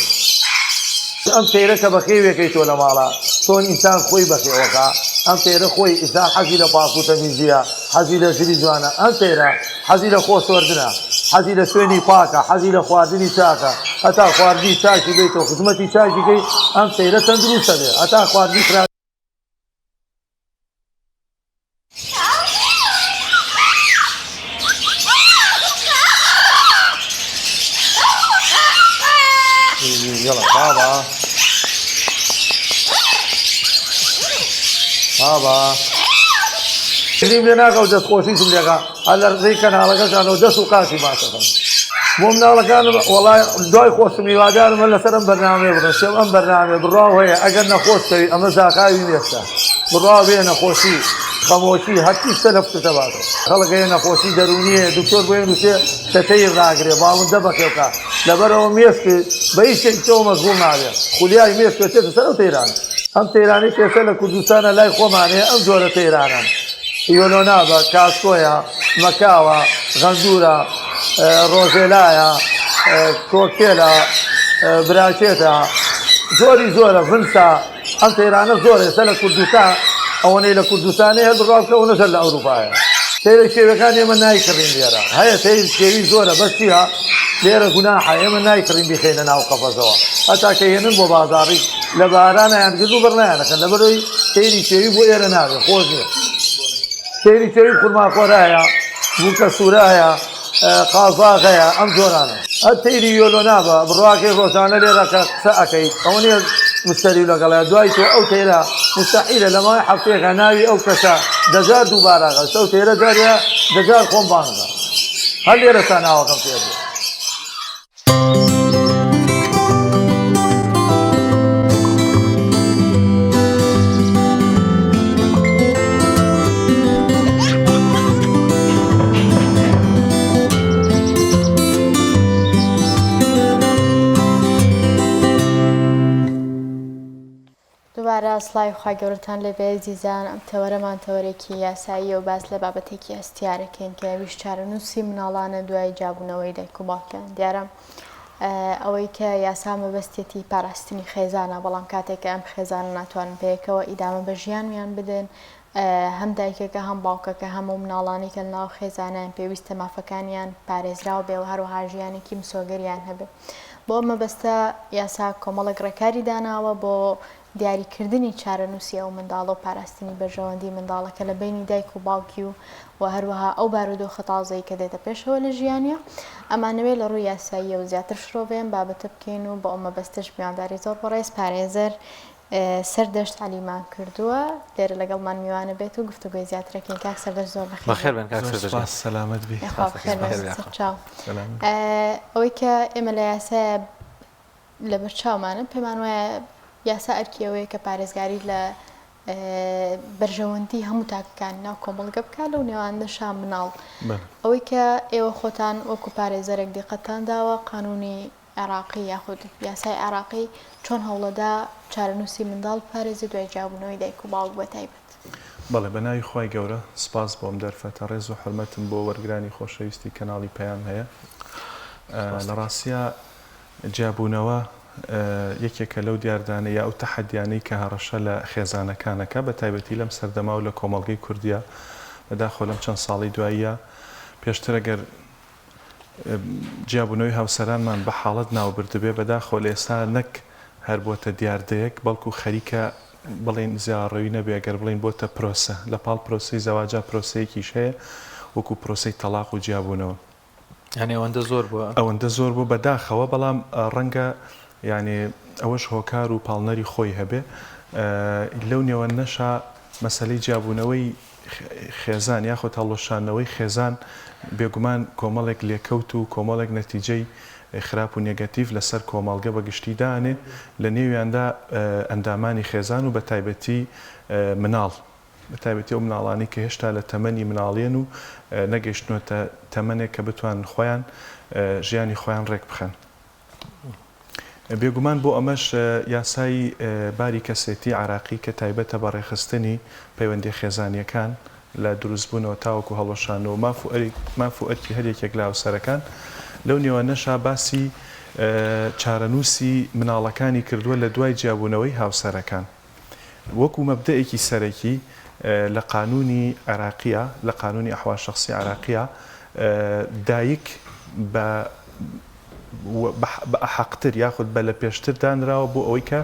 ئەم تەیرە کە بەخێوێکەی تۆ لە ماڵە چۆن ئینسان خۆی بەخێوەکە ئەم تەیرە خۆی ئینسان حەزی لە پاک و تەمیزیە حەزی لە ژری جوانە ئەم تەیرە حەزی لە خۆ سۆردنە حەزی لە شوێنی پاکە حەزی لە خواردنی چاکە هەتا خواردنی چاکی بیتەوە خزمەتی چاکیکەی ئەم تەیرە تەندروستە بێ هەتا خواردنی فرا بابا کلیم لێ ناکە و دەستخۆشیشم لێکە هەر لە ڕێی کەناڵەکەشانەوە دەست و قاچی باشەکەم بۆ مناڵەکانم وەڵای دوای خۆشم هیوادارم هەر لەسەر ئەم بەرنامەیە بڕن شێم ئەم بەرنامێ بڕاو هەیە ئەگەر نەخۆشکەوی ئەمە زاکاوی مێشتە بڕاو بێ نەخۆشی خەمۆکی هەرچی شتە لە پشتە باتەوە خەڵک هەیە نەخۆشی دەرونیە دکتۆر بۆ نووسێ کە تەیر ناگرێ باڵندە بەخێوکە لەبەرەوە مێشت بە هیچ شتێکی تۆ مەزبوڵ نابێت خولیای مێشت پێچێتە سەر ئەو تەیران ئەم تەیرانەی پێشە لە کوردستانە لای خۆمانەیە ئەم جۆرە تەیرانن یۆلۆنابە کاسکۆیە مەکاوە غەندورە ڕۆژێلایە کۆکتێلە براکێتە زۆری زۆرە ڤنسا ئەم تەیرانە زۆر ئێستا لە کوردستان ئەوەنەی لە کوردستانی هەر بڕاوکەوە نەسەر لە ئەوروپایە تەیرە شێوەکان ئێمە نایکڕین لێرە هەیە تەیر شێوی زۆرە بەسیە لێرە گوناحە ئێمە نایکڕین بخێنە ناو قەفەزەوە هەتا کە هێنن بۆ بازاڕی لە بارانیان کرد و بڕنایانەکەن لەبەرەوەی تەیری شێوی بۆ ئێرە نابێت خۆش نیە تەیری شێوی خورماخۆرایە بووکە سوورایە قازاغەیە ئەم جۆرانە ئەم تەیری یۆلۆنابە بڕواکەی ڕۆژانە لێرە کە قسە ئەەکەیت ئەوە نیە مشتری لەگەڵایە دوای تۆ ئەو تەیرە مستەحیلە لە ماوەی هەفتەیەکە ناوی ئەو کەسە دەجار دووبارە ئەگەست ئەو تەیرە جارە دەجار خۆم بانگە هەر لێرە تا ناوەکەم پێ بێت دووبارە سڵای خوا گەورەتان لەبێ زیزان ئەم تەوەرەمان تەوەرێکی یاساییە و باس لە بابەتێکی هەستیارەکەین کە ویش چارەنووسی مناڵانە دوای جابوونەوەی دایک و باوکیان دیارە ئەوەی کە یاسا مەبەستێتی پاراستنی خێزانە بەڵام کاتێک ئەم خێزانە ناتوانن پێیەکەوە ئیدامە بە ژیانیان بدەن هەم دایکەکە هەم باوکەکە هەموو مناڵانی کە ناو خێزانیان پێویستە مافەکانیان پارێزراو بێ و هەروەها ژیانێکی مسۆگەریان هەبێ بۆ مەبەستە یاسا کۆمەڵێک ڕێکاری داناوە بۆ دیاریکردنی چارەنووسی ئەو منداڵە و پاراستنی بەرژەوەندی منداڵەکە لە بینی دایک و باوکی و هەروەها ئەو بارودۆخە تازەی کە دێتە پێشەوە لە ژیانە ئەمانەوێ لە ڕووی یاساییە و زیاتر شرۆڤێن بابەتە بکەین و بە ئەو مەبەستەش میوانداری زۆر بەڕێز پارێزەر سەردەشت علیمان کردووە لێرە لەگەڵمان میوانە بێت و گفتوگوی زیاترەکەین کاک سەردەشت زۆر بەخێر بن کاک سەردەشت سەلامەت بی ئەوەی کە ئێمە لە یاسایە لە بەرچاومانە پێمان وایە یاسا ئەرکیەوەیە کە پارێزگاری لە بەرژەوەندی هەموو تاکەکان ناو کۆمەڵگە بکە لەو نێوانەشان مناڵ ئەوەی کە ئێوە خۆتان وەکو پارێزەرێک دیقەتان داوە قانونی عێراقی یاخود یاسای عێراقی چۆن هەوڵەدا چارەنووسی منداڵ پارێزی دوای جیابوونەوەی دایک و باوک بە تایبەت بەڵێ بەناوی خۆی گەورە سپاس بۆم دەرفەتە ڕێز و حرمەتم بۆ وەرگرانی خۆشەویستی کەناڵی پەیام هەیە لە ڕاستیە جیابوونەوە یەکێکە لەو دیاردانە یا ئەو تەحەدیانەی کە هەڕەشە لە خێزانەکانەکە بە تایبەتی لەم سەردەما و لە کۆمەڵگەی کوردیا بەداخۆ لەم چەند ساڵی دواییە پێشتر ئەگەر جیابوونەوەی هاوسەرانمان بە حاڵەت ناوبردبێ بەداخۆ لە ئێستا نەک هەر بۆتە دیاردەیەک بەڵکو خەریکە بڵین زیاڕەوی نەبێ ئەگەر بڵین بۆتە پرۆسە لە پاڵ پرۆسی زەواجا پرۆسەیەکیش هەیە وەکو پرۆسەی تەلاق و جیابوونەوە ئەوەندە زۆر بووە ئەوەندە زۆر بوو بەداخەوە بەڵام ڕەنگە یعنی ئەوەش هۆکار و پاڵنەری خۆی هەبێ لەو نێوە نەشا مەسەلەی جیابوونەوەی خێزان یاخۆ هەڵۆشانەوەی خێزان بێگومان کۆمەڵێک لێکەوت و کۆمەڵێک نەتیجەی خراپ و نێگەتیڤ لەسەر کۆمەڵگە بەگشتی دانێ لە نێویاندا ئەندامانی خێزان و بە تایبەتی مناڵ بە تایبەتی ئەو مناڵانی کە هێشتا لە تەمەنی مناڵێن و نەگەیشتنۆتە تەمەنێک کە بتوان خۆیان ژیانی خۆیان ڕێک بخەن بێگومان بۆ ئەمەش یاسایی باری کەسێتی عراقی کە تایبەتە بە ڕێخستنی پەیوەندی خێزانیەکان لە دروستبوونەوە تاوەکو هەڵۆشانەوە ماف و ئەرکی هەرێکێک لە هاوسەرەکان لەو نێوە نەشا باسی چارەنووسی مناڵەکانی کردووە لە دوای جیابوونەوەی هاوسەرەکان وەکو مەبدەیەکی سەرەکی لە قانونی عراقیە لە قانونی ئەحوال شەخسی عراقیە دایک بە حەقتر یاخود بە لە پێشتر دانراوە بۆ ئەوەی کە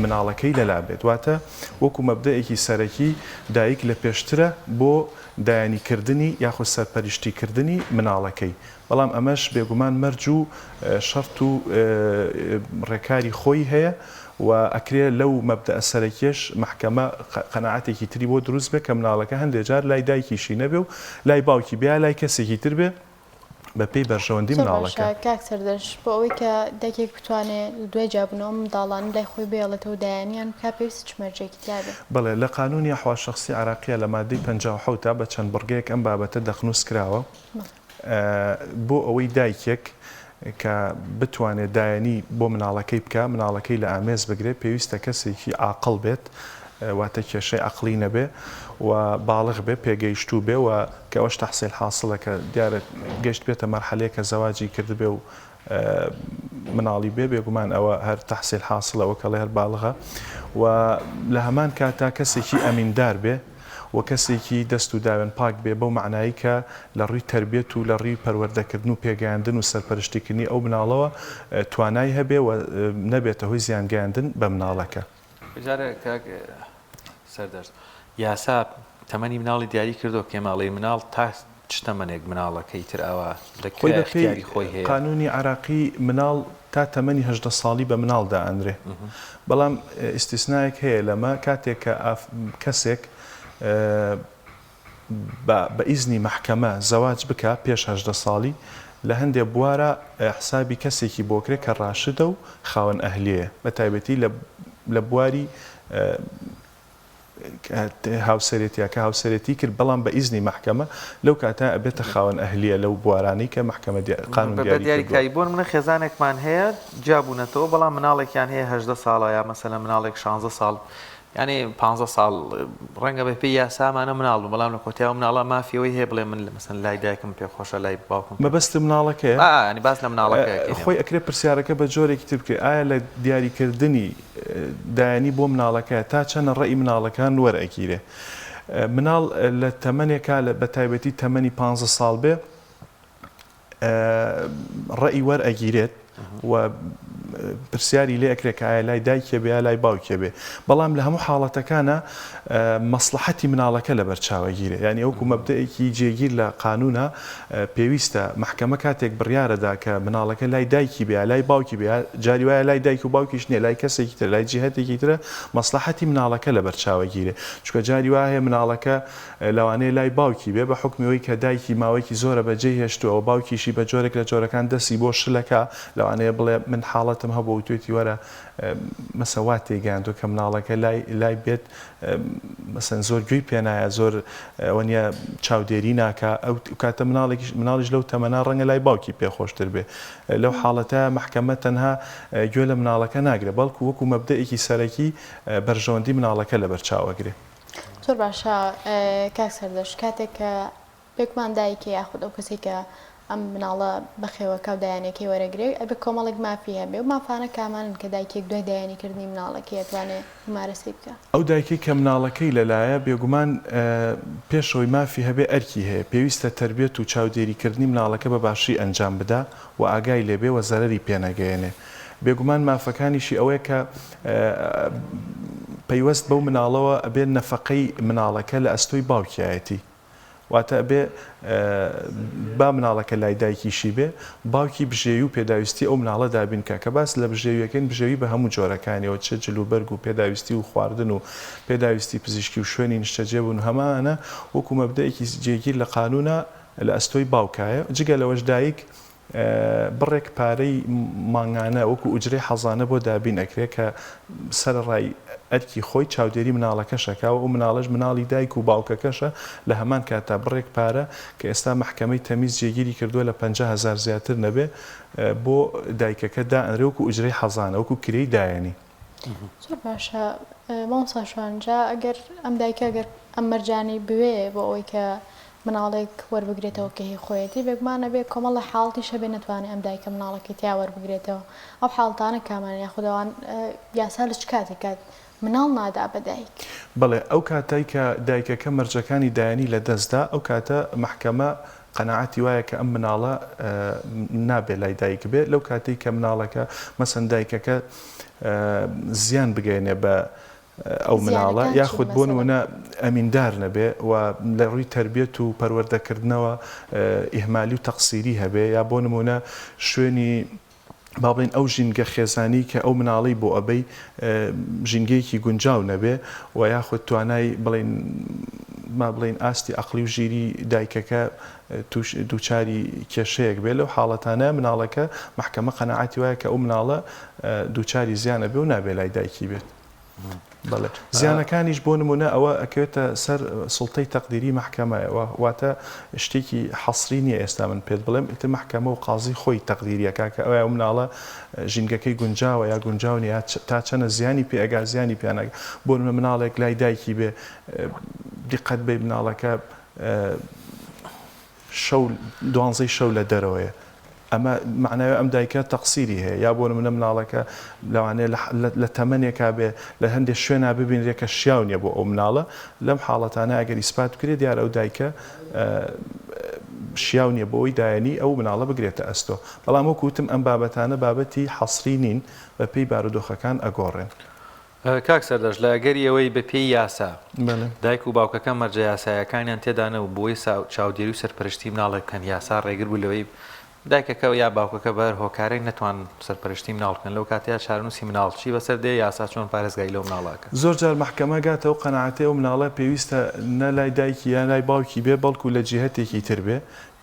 مناڵەکەی لەلا بێت واتە وەکو مەبدەیەکی سەرەکی دایک لە پێشترە بۆ دایانیکردنی یاخود سەرپەرشتیکردنی مناڵەکەی بەڵام ئەمەش بێگومان مەرج و شەرت و ڕێکاری خۆی هەیە و ئەکرێ لەو مەبدە سەرەکیش محکەمە قەناعەتێکی تری بۆ دروست بێ کە مناڵەکە هەندێک جار لای دایکیشی نەبێ و لای باوکی بیا لای کەسێکی تر بێ بە پێی بەرژەوەندی مناڵەکە کاک سەردەشت بۆ ئەوەی کە دایکێک بتوانێت دوای جیابوونەوە منداڵانی لای خۆی بێڵێتەوە دایانیان کا پێویست چمەرجێکی تیاابێت بڵێ لە قانونی ئەحوال شەخسی عراقیە لە مادەی 57 تا بە چەند بڕگەیەک ئەم بابەتە دەخنووس کراوە بۆ ئەوەی دایکێک کە بتوانێت دایانی بۆ مناڵەکەی بکە مناڵەکەی لە ئامێز بگرێت پێویستە کەسێکی عاقڵ بێت واتە کێشەی عەقڵی نەبێ و باڵغ بێ پێگەیشتوو بێ و کە ئەوەش تەحسیل حاصلەکە دیارە گەشت بێتە مەرحەلەیە کە زەواجی کرد بێ و مناڵی بێ بێگومان ئەوە هەر تەحسیل حاصلەوە کەڵێ هەر باڵغە و لە هەمان کاتا کەسێکی ئەمیندار بێ و کەسێکی دەست و داوێن پاک بێ بەو معنایی کە لە ڕووی تربێت و لە ڕووی پەروەردەکردن و پێگەیاندن و سەرپەرشتیکردنی ئەو مناڵەوە توانای هەبێ و نەبێتە هۆی زیانگەیاندن بە مناڵەکە سەردەشت یاسا تەمەنی مناڵی دیاری کردو کێماڵی مناڵ تا چ تەمەنێک مناڵەکەی تر ئەوە اختیاری خۆی هەیە قانونی عراقی مناڵ تا تەمەنی 18 ساڵی بە مناڵدا ئەنرێ بەڵام ئیستیسنایەک هەیە لەمە کاتێک کە کەسێک بە ئیزنی محکەمە زەواج بکە پێش 18 ساڵی لە هەندێک بوارە حسابی کەسێکی بۆکرێت کە ڕاشدە و خاوەن ئەهلیەیە بە تایبەتی لە بواری هاوسەرێتیە کە هاوسەرێتی کرد بەڵام بە ئیزنی محکەمە لەو کاتە ئەبێتە خاوەن ئەهلیە لەو بوارانەی کە محکەمە قانون دیاریکاری بۆن منە خێزانێکمان هەیە جیابوونەتەوە بەڵام مناڵێکیان هەیە 18 ساڵە یا مەسەلەن مناڵێک 16 ساڵ ینی 15 ساڵ ڕەنگە بە پێی یاسامانە مناڵ بوو بەڵام لە کۆتیاوە مناڵە مافیەوەی هەیە بڵێ من مەسەن لای دایکم پێخۆشە لای باوکم مەبەست مناڵەکەیە ینی باس لە مناڵەکە خۆی ئەکرێت پرسیارەکە بە جۆرێکی تر بکرێت ئایا لە دیاریکردنی دایانی بۆ مناڵەکە تا چەند ڕێی مناڵەکان وەرئەگیرێ مناڵ لە تەمەنێکا بە تایبەتی تەمەنی 15 ساڵ بێ ڕێی وەرئەگیرێت و پرسیاری لێ ئەکرێت کە ئایا لای دایکێ بێ یا لای باوکێ بێ بەڵام لە هەموو حاڵەتەکانە مەسلحەتی مناڵەکە لە بەرچاوەگیرێ ینی ئەوکو مەبدەیەکی جێگیر لە قانونە پێویستە محکەمە کاتێک بڕیارەدا کە مناڵەکە لای دایکی بێ لای باوکی بێ جاری وایە لای دایک و باوکیش نییە لای کەسێکی تر لای جیهەتێکی ترە مەسلحەتی مناڵەکە لە بەرچاوەگیرێ چونکە جاری وایە مناڵەکە لەوانەیە لای باوکی بێ بە حکمیەوەی کە دایکی ماوەیەکی زۆرە بەجێ هێشتووە باوکیشی بە جۆرێک لە جۆرەکان دەستی بۆ شلەکە لەوانەیە بڵێ من حاڵەتم هەبوو توێتی وەرە مەسەوات تێگەیاندوە کە مناڵەکە لای بێت مەسەن زۆر گوێی پێنایە زۆر ئەوەنیە چاودێری ناکە ئەو کاتە مناڵیش لەو تەمەنا ڕەنگە لای باوکی پێخۆشتر بێ لەو حاڵەتە محکەمە تەنها گوێ لە مناڵەکە ناگرێت بەڵکو وەکو مەبدەیەکی سەرەکی بەرژەوەندی مناڵەکە لە بەرچاوەگرێ زۆر باشە کاک سەردەش کاتێک کە پێکمان دایکی یاخود ئەو کەسێک کە ئەم مناڵە بەخێوەکە و دایانێکی وەرەگرێ ئەبێ کۆمەڵێک مافی هەبێ و مافانە کامانن کە دایکێک دوای دایانیکردنی مناڵەکە ئەتوانێت مارەسی بکە ئەو دایکی کە مناڵەکەی لەلایە بێگومان پێشەوەی مافی هەبێ ئەرکی هەیە پێویستە تربێت و چاودێریکردنی مناڵەکە بە باشی ئەنجام بدا و ئاگای لێبێ و زەرەری پێنەگەیەنێ بێگومان مافەکانیشی ئەوەیە کە پەیوەست بەو مناڵەوە ئەبێ نەفەقەی مناڵەکە لە ئەستۆی باوکیایەتی واتە ئەبێ با مناڵەکە لای دایکیشی بێ باوکی بژێوی و پێداویستی ئەو مناڵە دابینکە کە باس لە بژێویەکەین بژێوی بە هەموو جۆرەکانیەوە چه جلوبەرگ و پێداویستی و خواردن و پێداویستی پزیشکی و شوێنی نیشتەجێبوون هەمانە وەکو مەبدەیەکی جێگیر لە قانونە لە ئەستۆی باوکایە جگە لەوەش دایک بڕێک پارەی ماڭانە وەکو ئوجرەی حەزانە بۆ دابین ئەکرێت کە سەرڕای ئەرکی خۆی چاودێری مناڵەکەشەکەوە و مناڵەش مناڵی دایک و باوکەکەشە لە هەمان کاتا بڕێک پارە کە ئێستا محکەمەی تەمیز جێگیری کردووە لە 50,000 زیاتر نەبێ بۆ دایکەکە دائەنرێ وەکو ئوجرەی حەزانە وەکو کرێی دایانی زۆر باشە مامۆستا شوانجا ئەگەر ئەم دایکە ئەگەر ئەم مەرجانی بوێ بۆ ئەوەی کە مناڵێک وەربگرێتەوە کە هی خۆیەتی بێگومانە بێ کۆمەڵ لە حاڵتی شەبێ نتوانێت ئەم دایکە مناڵەکەی تیا وەربگرێتەوە ئەو حاڵتانە کامان یاخودەوان یاسا لە چ کاتێک کات مناڵ نادا بە دایک بڵێ ئەو کاتای کە دایکەکە مەرجەکانی دایانی لە دەستدا ئەو کاتە محکەمە قەنەعەتی وایە کە ئەم مناڵە نابێ لای دایک بێ لەو کاتێک کە مناڵەکە مەسەن دایکەکە زیان بگەێنێ بە ئەو مناڵە یاخود بۆ نمونە ئەمیندار نەبێ و لە ڕووی تربێت و پەروەردەکردنەوە ئیهمالی و تەقسیری هەبێ یا بۆ نمونە شوێنی با بڵین ئەو ژینگە خێزانی کە ئەو مناڵی بۆ ئەبەی ژینگەیەکی گونجاو نەبێ و یاخود توانای بڵین ما بڵین ئاستی عەقلی و ژیری دایکەکە دووچاری کێشەیەک بێ لەو حاڵەتانە مناڵەکە محکەمە قەنەعەتی وایە کە ئەو مناڵە دووچاری زیانە بێ و نابێ لای دایکی بێت بەڵێ زیانەکانیش بۆ نمونە ئەوە ئەکەوێتە سەر سڵتەی تەقدیری محکەمەوە واتە شتێکی حەسری نییە ئێستا من پێت بڵێم ئیتر محکەمە و قازی خۆی تەقدیریەکە کە ئەو مناڵە ژینگەکەی گونجاوە یا گونجاونی تا چەنە زیانی پێئەگا زیانی پیانەکە بۆ مناڵێک لای دایکی بێ دیقەت بێ مناڵەکە 12 شەو لە دەرەوەیە ئەمە معناوی ئەم دایکە تەقسیری هەیە یا بۆ نمونە مناڵەکە لەوانەیە لە تەمەنێکا بێ لە هەندێک شوێنە ببینرێت کە شیاو نییە بۆ ئەو مناڵە لەم حاڵەتانە ئەگەر ئیسپات بکرێت دیارە ئەو دایکە شیاو نییە بۆ ئەوی دایانی ئەو مناڵە بگرێتە ئەستۆ بەڵام وەکوتم ئەم بابەتانە بابەتی حەسری نین بە پێی بارودۆخەکان ئەگۆڕێن کاک سەردەش لە ئەگەری ئەوەی بە پێی یاسا دایک و باوکەکە مەرجە یاسایەکانیان تێدانە و بۆی چاودێری و سەرپەرشتی مناڵەکەن یاسا ڕێگر بوو لەوەی دایکەکە یا باوکەکە بەر هۆکارێک نەتوان سەرپەرشتی مناڵکەن لەو کاتەیە چارنووسی مناڵچی بەسەر دێ یاسا چۆن پارێزگای لەو مناڵەکە زۆر جار محکەمە گاتەوە قەنەعەتێ و مناڵە پێویستە نە لای دایکی یان لای باوکی بێ بەڵکو لە جیهەتێکی تر بێ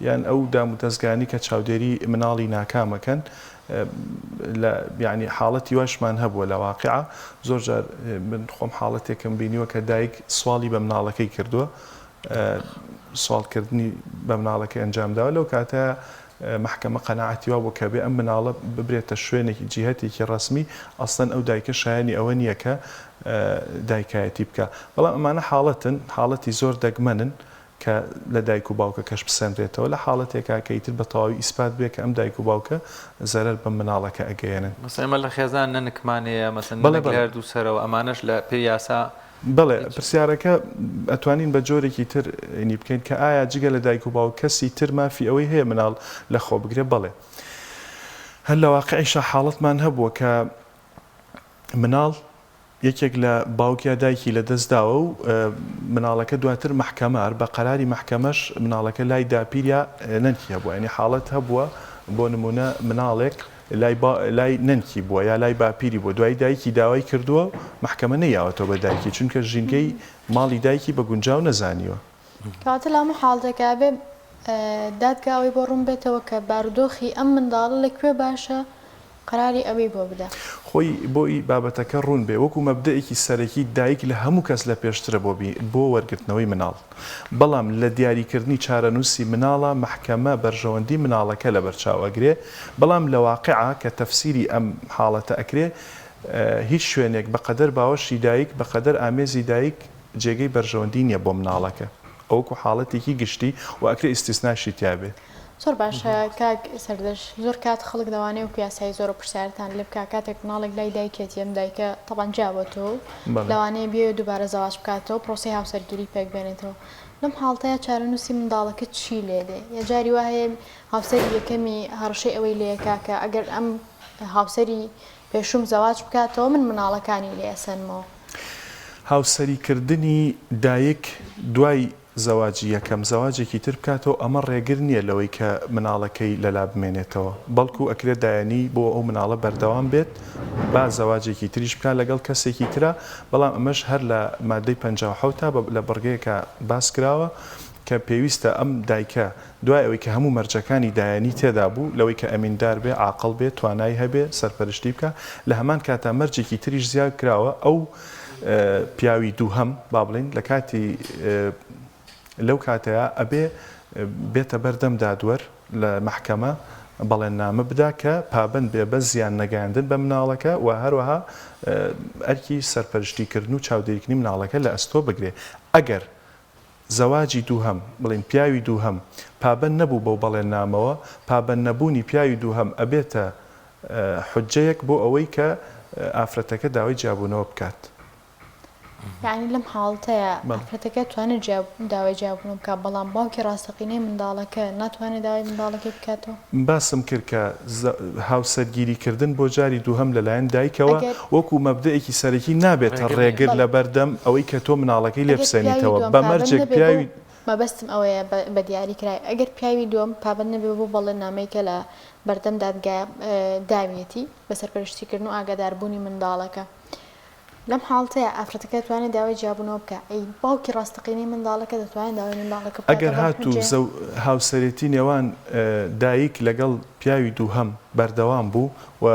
یان ئەو دامودەستگانی کە چاودێری مناڵی ناکامەکەن یعنی حاڵەتی واشمان هەبووە لە واقعە زۆر جار من خۆم حاڵەتێکم بینیوە کە دایک سوالی بە مناڵەکەی کردووە سوالکردنی بە مناڵەکەی ئەنجامداوە لەو کاتە محکەمە قەنەعەتی وا بۆ کە بێ ئەم مناڵە ببرێتە شوێنێکی جیهەتێکی ڕسمی ئەسڵەن ئەو دایکە شایانی ئەوە نییە کە دایکایەتی بکە بەڵام ئەمانە حاڵەتی زۆر دەگمەنن کە لە دایک و باوکە کەش بسەندرێتەوە لە حاڵەتێکا کەیتر بە تەواوی ئیسپات بێ کە ئەم دایک و باوکە زەرەر بە مناڵەکە ئەگەیەنن مەسەڵەن لە خێزان نەنکمانەیە مەسەن لەرد و سەرەوە ئەمانەش لە پێی یاسا بڵێ پرسیارەکە ئەتوانین بە جۆرێکی تر نی بکەین کە ئایا جگە لە دایک و باوک کەسی تر مافی ئەوەی هەیە مناڵ لە خۆ بگرێ بڵێ هەر لە واقعیشە حاڵەتمان هەبووە کە مناڵ یەکێک لە باوکیا دایکی لە دەستداوە و مناڵەکە دواتر محکەمە بە قەراری محکەمەش مناڵەکە لای داپیریا نەنکی هەبووە ینی حاڵەت هەبووە بۆ نمونە مناڵێک لای نەنکی بووە یا لای باپیری بووە دوای دایکی داوای کردووە محکەمە نەیاوەتەوە بە دایکی چونکە ژینگەی ماڵی دایکی بە گونجاو نەزانیوە کاتە لەمە حاڵەکە بێ دادگاوی بۆ ڕوون بێتەوە کە بارودۆخی ئەم منداڵە لەکوێ باشە قەراری ئەوەی بۆ بدە خۆی بۆی بابەتەکە ڕوون بێ وەکو مەبدەیەکی سەرەکی دایک لە هەموو کەس لە پێشترە بۆ وەرگرتنەوەی مناڵ بەڵام لە دیاریکردنی چارەنووسی مناڵە محکەمە بەرژەوەندی مناڵەکە لە بەرچاوەگرێ بەڵام لە واقعا کە تەفسیری ئەم حاڵەتە ئەکرێ هیچ شوێنێک بەقەدەر باوەشی دایک بەقەدەر ئامێزی دایک جێگەی بەرژەوەندی نییە بۆ مناڵەکە ئەوکو حاڵەتێکی گشتی و ئەکرێ ئیستیسناشی تیابێ زۆر باشە کاک سەردەش زۆر کات خەڵک دەوانێت و پیاسایی زۆر پرسیارتان لێ بکە کاتێک مناڵێک لای دایکێتی ئەم دایکە تەبان جیاوەتەوە لەوانەیە بێ دووبارە زەواج بکاتەوە پرۆسی هاوسەرگیری پێک بێنێتەوە لەم حاڵتەیە چارەنووسی منداڵەکە چی لێدێ یا جاری وا هەیە هاوسەری یەکەمی هەڕشەی ئەوەی لێکا کە ئەگەر ئەم هاوسەری پێشوم زەواج بکاتەوە من مناڵەکانی لێسەنمەوە هاوسەریکردنی دایک دوای زەواجی یەکەم زەواجێکی تر بکاتەوە ئەمە ڕێگر نییە لەوەی کە مناڵەکەی لەلا بمێنێتەوە بەڵکو ئەکرێت دایانی بۆ ئەو مناڵە بەردەوام بێت با زەواجێکی تریش بکات لەگەڵ کەسێکی ترە بەڵام ئەمەش هەر لە مادەی 57 تا لە بڕگەیەکە باس کراوە کە پێویستە ئەم دایکە دوای ئەوەی کە هەموو مەرجەکانی دایانی تێدا بوو لەوەی کە ئەمیندار بێ عاقڵ بێ توانایی هەبێ سەرپەرشتی بکە لە هەمان کاتا مەرجێکی تریش زیاد کراوە ئەو پیاوی دووهەم با بڵین لە کاتی لەو کاتەیە ئەبێ بێتە بەردەم دادوەر لە محکەمە بەڵێننامە بدا کە پابند بێ بە زیان نەگەاندن بە مناڵەکە و هەروەها ئەرکی سەرپەرشتیکردن و چاودێریکردنی مناڵەکە لە ئەستۆ بگرێ ئەگەر زەواجی دووهەم بڵین پیاوی دووهەم پابند نەبوو بەو بەڵێننامەوە پابند نەبوونی پیاوی دووهەم ئەبێتە حجەیەک بۆ ئەوەی کە ئافرەتەکە داوای جیابوونەوە بکات یعنی لەم حاڵتەیە ئافرەتەکە توانێت داوای جیابوون بکات بەڵام باوکی ڕاستەقینەی منداڵەکە ناتوانێت داوای منداڵەکەی بکاتەوە باسم کرد کە هاوسەرگیریکردن بۆ جاری دووهەم لەلایەن دایکەوە وەکو مەبدەیەکی سەرەکی نابێتە ڕێگر لە بەردەم ئەوەی کە تۆ مناڵەکەی لێ بسەنیتەوە بە مەرجێک پیاوی مەبەستم ئەوەیە بە دیاری کرای ئەگەر پیاوی دووەم پابند نەبێ بۆ بەڵێننامەیەکە لە بەردەم داویەتی بە سەرپەرشتیکردن و ئاگاداربوونی منداڵەکە لەم حاڵتەیە ئافرەتەکە دەتوانێت داوای جیابوونەوە بکە ئەی باوکی ڕاستەقینەی منداڵەکە دەتوانێت داوای منداڵەکە ئەگەر هاتوو هاوسەرێتی نێوان دایک لەگەڵ پیاوی دووهەم بەردەوام بوو و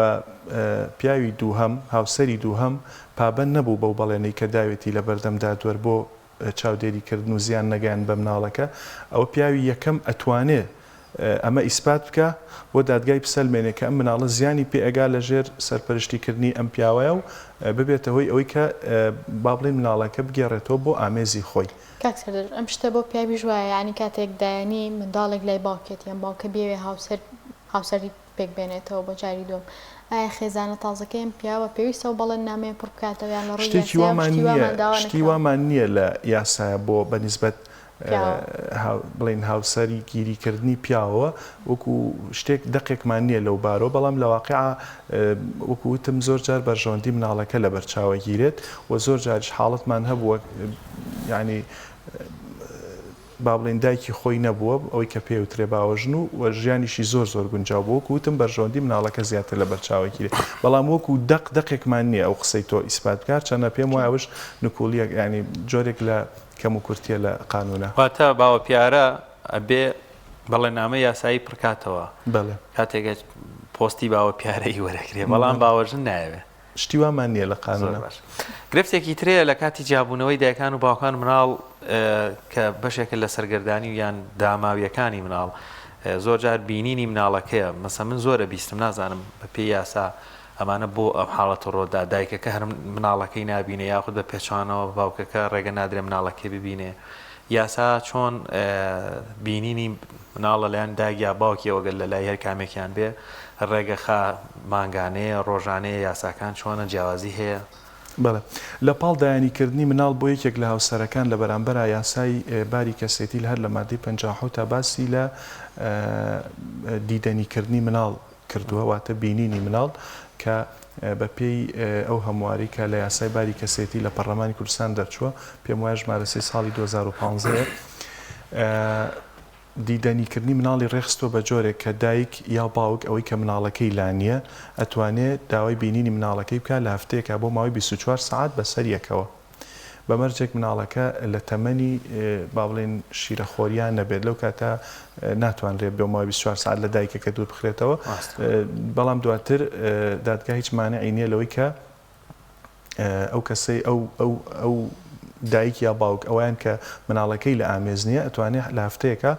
پیاوی دووهەم هاوسەری دووهەم پابند نەبوو بەو بەڵێنەی کە داوێتی لە بەردەم دادوەر بۆ چاودێریکردن و زیان نەگەیان بە مناڵەکە ئەوە پیاوی یەکەم ئەتوانێت ئەمە ئیسپات بکە بۆ دادگای بسەلمێنێ کە ئەم مناڵە زیانی پێئگا لە ژێر سەرپەرشتیکردنی ئەم پیاوەیە و ببێتە هۆی ئەوەی کە با بڵێن مناڵەکە بگێڕێتەوە بۆ ئامێزی خۆی ئەم شتە بۆ پیاوی ژوایە ینی کاتێک دایانی منداڵێک لای باوکێت یان باوکە بێوێ هاوسەری پێک بێنێتەوە بۆ جاری دوم ئایا خێزانە تازەکەیان پیاوە پێویستە و بەڵێن نامێ پڕ بکاتەوە یان لە ڕووی شتی وامان نییە لە یاسایە بۆ بەنسبەت بڵین هاوسەری گیریکردنی پیاوە وەکو شتێک دقێکمان نییە لەو بارۆ بەڵام لە واقعا وەکوتم زۆر جار بەرژەوەندی مناڵەکە لە بەرچاوە گیرێت و زۆر جارش حاڵەتمان هەبووە ینی با بڵێن دایکی خۆی نەبووە ئەوەی کە پێوترێ باوەژن و ژیانیشی زۆر گونجاو بوو وەکوتم بەرژەوەندی مناڵەکە زیاتر لە بەرچاوە گیرێت بەڵام وەکو دقێکمان نییە ئەو قسەی تۆ ئیسپات بکات چەنە پێم وایە ئەوش نکولیە ینی جۆرێک لە کەم و کورتیە لە قانونە واتە باوە پیارە ئەبێ بەڵێنامە یاسایی پڕکاتەوە کاتێکە پۆستی باوە پیارەی وەرەگرێ بەڵام باوەژن نایەوێ شتی وامان نییە لە قانونە گرفتێکی ترەیە لە کاتی جیابوونەوەی دایکان و باوکان مناڵ کە بەشێکە لە سەرگەردانی یان داماویەکانی مناڵ زۆر جار بینینی مناڵەکەیە مەسە من زۆرە بیستم نازانم بە پێی یاسا ئەمانە بۆ ئەم حاڵەتە ڕۆدا دایکەکە هەر مناڵەکەی نابینێ یاخود بە پێچوانەوە باوکەکە ڕێگە نادرێ مناڵەکەی ببینێ یاسا چۆن بینینی مناڵە لایەن داگیا باوکیەوە گەل لە لای هەر کامێکیان بێ ڕێگەخا مانگانەیە ڕۆژانەیە یاساکان چۆنە جیاوازی هەیە بەڵێ لە پاڵ دایانیکردنی مناڵ بۆ یەکێک لە هاوسەرەکان لە بەرامبەر یاسای باری کەسێتی هەر لە مادەی 57 تا باسی لە دیدەنیکردنی مناڵ کردووە واتە بینینی مناڵ کە بە پێی ئەو هەمواری کە لە یاسای باری کەسێتی لە پەرلەمانی کوردستان دەرچووە پێم وایە ژمارە 3 ساڵی 2015 دیدەنیکردنی مناڵی ڕێخستۆ بە جۆرێک کە دایک یا باوک ئەوەی کە مناڵەکەی لانیە ئەتوانێت داوای بینینی مناڵەکەی بکە لە هەفتەیەکە بۆ ماوەی 24 سعات بەسەر یەکەوە بەمەرجێک مناڵەکە لە تەمەنی با بڵێن شیرەخۆریان نەبێت لەو کاتە ناتوانرێت بێ ماوەی 24 سعات لە دایکەکە دوور بخرێتەوە بەڵام دواتر دادگا هیچ مانعی نییە لەوەی کە ئەو کەسەی ئەو دایک یا باوک ئەویان کە مناڵەکەی لە ئامێزنیە ئەتوانێت لە هەفتەیەکە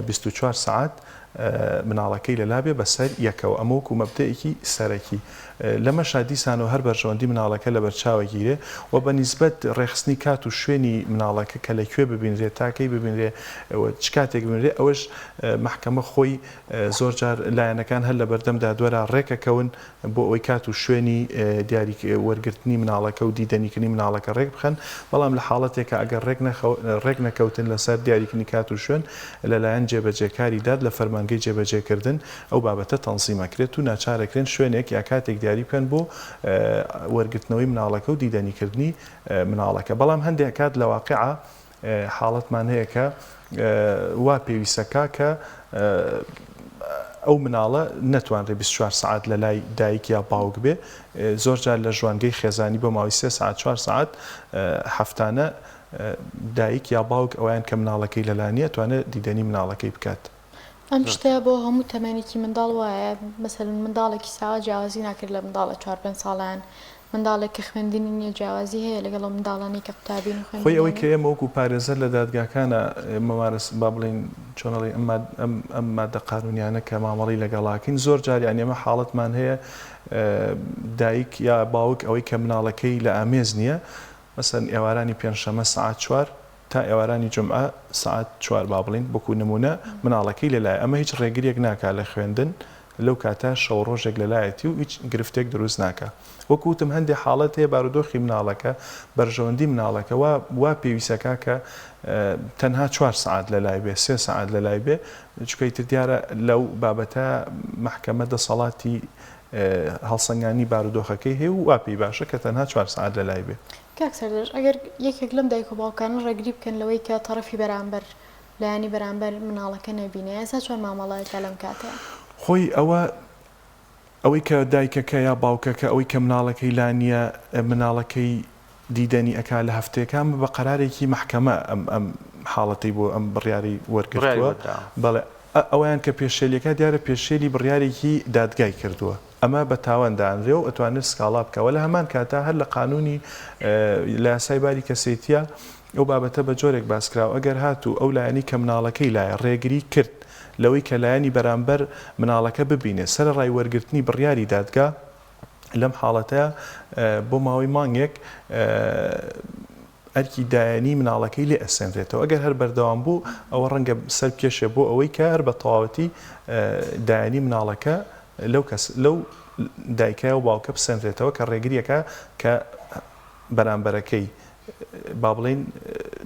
24 سعات مناڵەکەی لەلابێ بەسەر یەکەوە ئەمەوەکو مەبدەیەکی سەرەکی لەمە شادیسانەوە هەر بەرژەوەندی مناڵەکە لە بەرچاوەگیرێ و بە نیسبەت ڕێخستنی کات و شوێنی مناڵەکە کە لەکوێ ببینرێت تاکەی ببینرێ چ کاتێک ببینرێ ئەوەش محکەمە خۆی زۆر جار لایەنەکان هەر لە بەردەمدا دووەرە ڕێکەکەون بۆ ئەوەی کات و شوێنی دیاری وەرگرتنی مناڵەکە و دیدەنیکردنی مناڵەکە ڕێک بخەن بەڵام لە حاڵەتێکە ئەگەر ڕێک نەکەوتن لەسەر دیاریکردنی کات و شوێن لەلایەن جێبەجێکاری داد لە فەرمانگەی جێبەجێکردن ئەو بابەتە تەنزیمەکرێت و ناچارەکرێن شوێنێک یا کاتێک دیاری بکەن بۆ وەرگرتنەوەی مناڵەکە و دیدەنیکردنی مناڵەکە بەڵام هەندێک کات لە واقعە حاڵەتمان هەیە کە وا پێویستەکە کە ئەو مناڵە نەتوانرێت 24 سعات لە لای دایک یا باوک بێ زۆر جار لە ژوانگەی خێزانی بۆ ماوەی 3 سعات 4 سعات هەفتانە دایک یا باوک ئەویان کە مناڵەکەی لەلانیە توانێت دیدەنی مناڵەکەی بکات ئەم شتەیە بۆ هەموو تەمەێکی منداڵ وایە مەسەلەن منداڵێکی ساوە جیاوازی ناکرد لە منداڵە 4-5 ساڵیان منداڵێک کە خوێندنی نییە جیاوازی هەیە لەگەڵ منداڵانی کە قوتابین و خوێندنی خۆی ئەوەی کە ئێمە وەکو پارێزەر لە دادگاکانە مەمارەس با بڵێن چۆنەڵی ئەم مادە قانونیانە کە مامەڵی لەگەڵاکەین زۆر جاریان ئێمە حاڵەتمان هەیە دایک یا باوک ئەوەی کە مناڵەکەی لە ئامێز نییە مەسەن ئێوارانی پێنجشەمە سعات 4 تا ئێوارانی جمعە سعات 4 با بڵین بۆکو نمونە مناڵەکەی لەلای ئەمە هیچ ڕێگریەک ناکات لە خوێندن لەو کاتە شەو ڕۆژێک لەلایەتی و هیچ گرفتێک دروست ناکە وەکوتم هەندێک حاڵەت هەیە بارودۆخی مناڵەکە بەرژەوەندی مناڵەکە وا پێویستەکە کە تەنها 4 سعات لەلای بێ 3 سعات لەلای بێ چکەیتر دیارە لەو بابەتە محکەمە دەسەڵاتی هەڵسەنگانی بارودۆخەکەی هەیە و وا پێی باشە کە تەنها 4 سعات لەلای بێ کاک سەردەش ئەگەر یەکێک لەم دایک و باوکانە ڕێگری بکەن لەوەی کە تەرەفی بەرامبەر لایەنی بەرامبەر مناڵەکە نەبینێ ئێستا چۆن مامەڵەیەکە لەم کاتەیە خۆی ئەوەی کە دایکەکە یا باوکەکە ئەوەی کە مناڵەکەی لانیە مناڵەکەی دیدەنی ئەکا لە هەفتەیەکان بە قەرارێکی محکەمە ئەم حاڵەتی بۆ ئەم بڕیاری وەرگرتووە بەڵێ ئەویان کە پێشێلیەکە دیارە پێشێلی بڕیارێکی دادگای کردووە ئەمە بە تاوەندانرێ و ئەتوانێت سکاڵا بکەوە لە هەمان کاتا هەر لە قانونی لە یاسای باری کەسێتیە ئەو بابەتە بە جۆرێک باسکراوە ئەگەر هاتوو ئەو لایەنی کە مناڵەکەی لایە ڕێگری کرد لەوەی کە لایەنی بەرامبەر مناڵەکە ببینێ سەر ڕای وەرگرتنی بڕیاری دادگا لەم حاڵەتەیە بۆ ماوەی مانگێک ئەرکی دایانی مناڵەکەی لێ ئەسێنرێتەوە ئەگەر هەر بەردەوام بوو ئەوە ڕەنگە سەر کێشێ بۆ ئەوەی کە هەر بە تەواوەتی دایانی مناڵەکە لەو دایکە و باوکە بسێنرێتەوە کە ڕێگریەکە کە بەرامبەرەکەی با بڵێن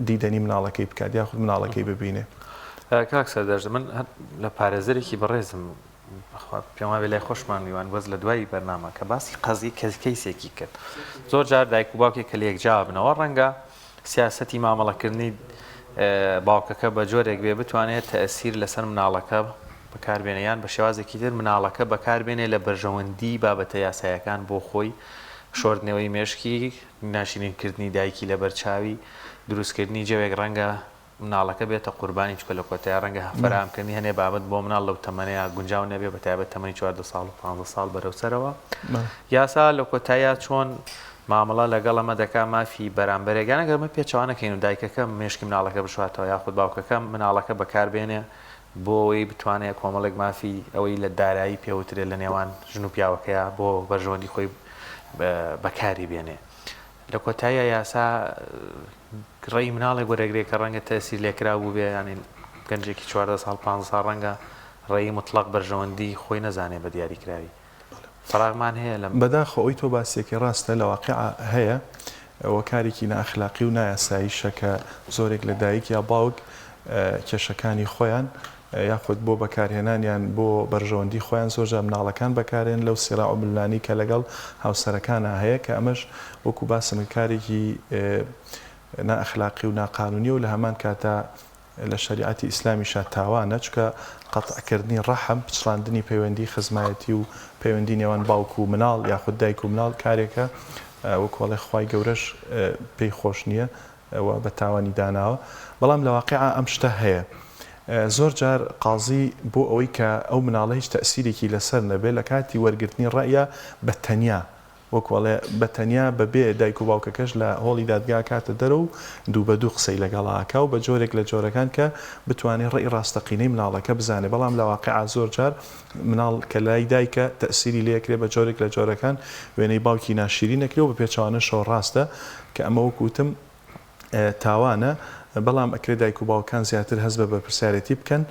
دیدەنی مناڵەکەی بکات یاخود مناڵەکەی ببینێ کاک سەردەژ من لە پارێزەرێکی بەڕێزم پێم وایە لای خۆشمان میوان وەز لە دوای بەرنامە کە باسی قەزی کەیسێکی کرد زۆر جار دایک و باوکێک کە لە یەکجا بنەوە ڕەنگە سیاسەتی مامەڵەکردنی باوکەکە بە جۆرێک بێ بتوانێت تەئسیر لەسەر مناڵەکە بەکاربێنیان بە شێوازێکی تر مناڵەکە بەکاربێنێ لە بەرژەوەندی بابەتە یاسایەکان بۆ خۆی شۆردنەوەی مێشکی ناشرینکردنی دایکی لە بەرچاوی دروستکردنی جەوێک ڕەنگە مناڵەکە بێتە قوربانی چکە لە کۆتای ڕەنگە فەرهەمکردنی هەنێ بابەت بۆ مناڵ لەو تەمەنەیە گونجاو نەبێ بە تایبەت تەمەنی 14 ساڵ و 15 ساڵ بەرەوسەرەوە یاسا لە کۆتایە چۆن مامەڵە لەگەڵ ئەمە دەکا مافی بەرامبەرێکیان ئەگەر مە پێچەوانەکەین و دایکەکە مێشکی مناڵەکە بشواتەوە یاخود باوکەکە مناڵەکە بەکاربێنێ بۆ ئەوەی بتوانێت کۆمەڵێک مافی ئەوەی لە دارایی پێوترێت لە نێوان ژن و پیاوەکەیە بۆ بەرژەوەندی خۆی بەکاری بێنێ. لە کۆتاییە یاسا ڕێی مناڵێک وەرەگرێت کە ڕەنگە تەسیر لێکرا بوو بێ ینی گەنجێکی 14 ساڵ 15 ساڵ ڕەنگە ڕێی مطلق بەرژەوەندی خۆی نەزانێ بە دیاریکراوی. فراغمان هەیە لە بەداخۆ ئەوی تۆ باسیێکی ڕاستە لە واقع هەیە ئەوە کارێکی نائەخلاقی و نایاساییشە کە زۆرێک لە دایک یا باوک کێشەکانی خۆیان یاخود بۆ بەکارهێنانیان بۆ بەرژەوەندی خۆیان زۆرجار مناڵەکان بەکارێن لەو سێرا و ملانی کە لەگەڵ هاوسەرەکانە هەیە کە ئەمەش وەکو باسم کارێکی نائەخلاقی و ناقانونی و لە هەمان کاتە لە شریعەتی ئیسلامیشا تاوانە چکە قەتعکردنی ڕەحم پچڕاندنی پەیوەندی خزمایەتی و پەیوەندی نێوان باوک و مناڵ یاخود دایک و مناڵ کارێکە وەکوڵێ خوای گەورەش پێی خۆش نییە ئەوە بە تاوانی داناوە. بەڵام لە واقعا ئەم شتە هەیە. زۆر جار قازی بۆ ئەوەی کە ئەو مناڵە هیچ تەسیرێکی لەسەر نەبێت لە کاتی وەرگرتنی ڕەیە بە تەنیا وەکوڵێ بە تەنیا بەبێ دایک و باوکەکەش لە هۆڵی دادگا کاتە دەرە و دوو بە دوو قسەی لەگەڵاکە و بە جۆرێک لە جۆرەکان کە بتوانێت ڕێی ڕاستەقینەی مناڵەکە بزانێ. بەڵام لە واقعا زۆر جار مناڵ کە لای دایکە تەسیری لێکرێ بە جۆرێک لە جۆرەکان وێنەی باوکی ناشیری نەکرێ و بە پێچوانە شەو ڕاستە کە ئەمە وەکوتم تاوانە. بەڵام ئەکرێ دایک و باوکان زیاتر هەست بە بەرپرسیارەتی بکەن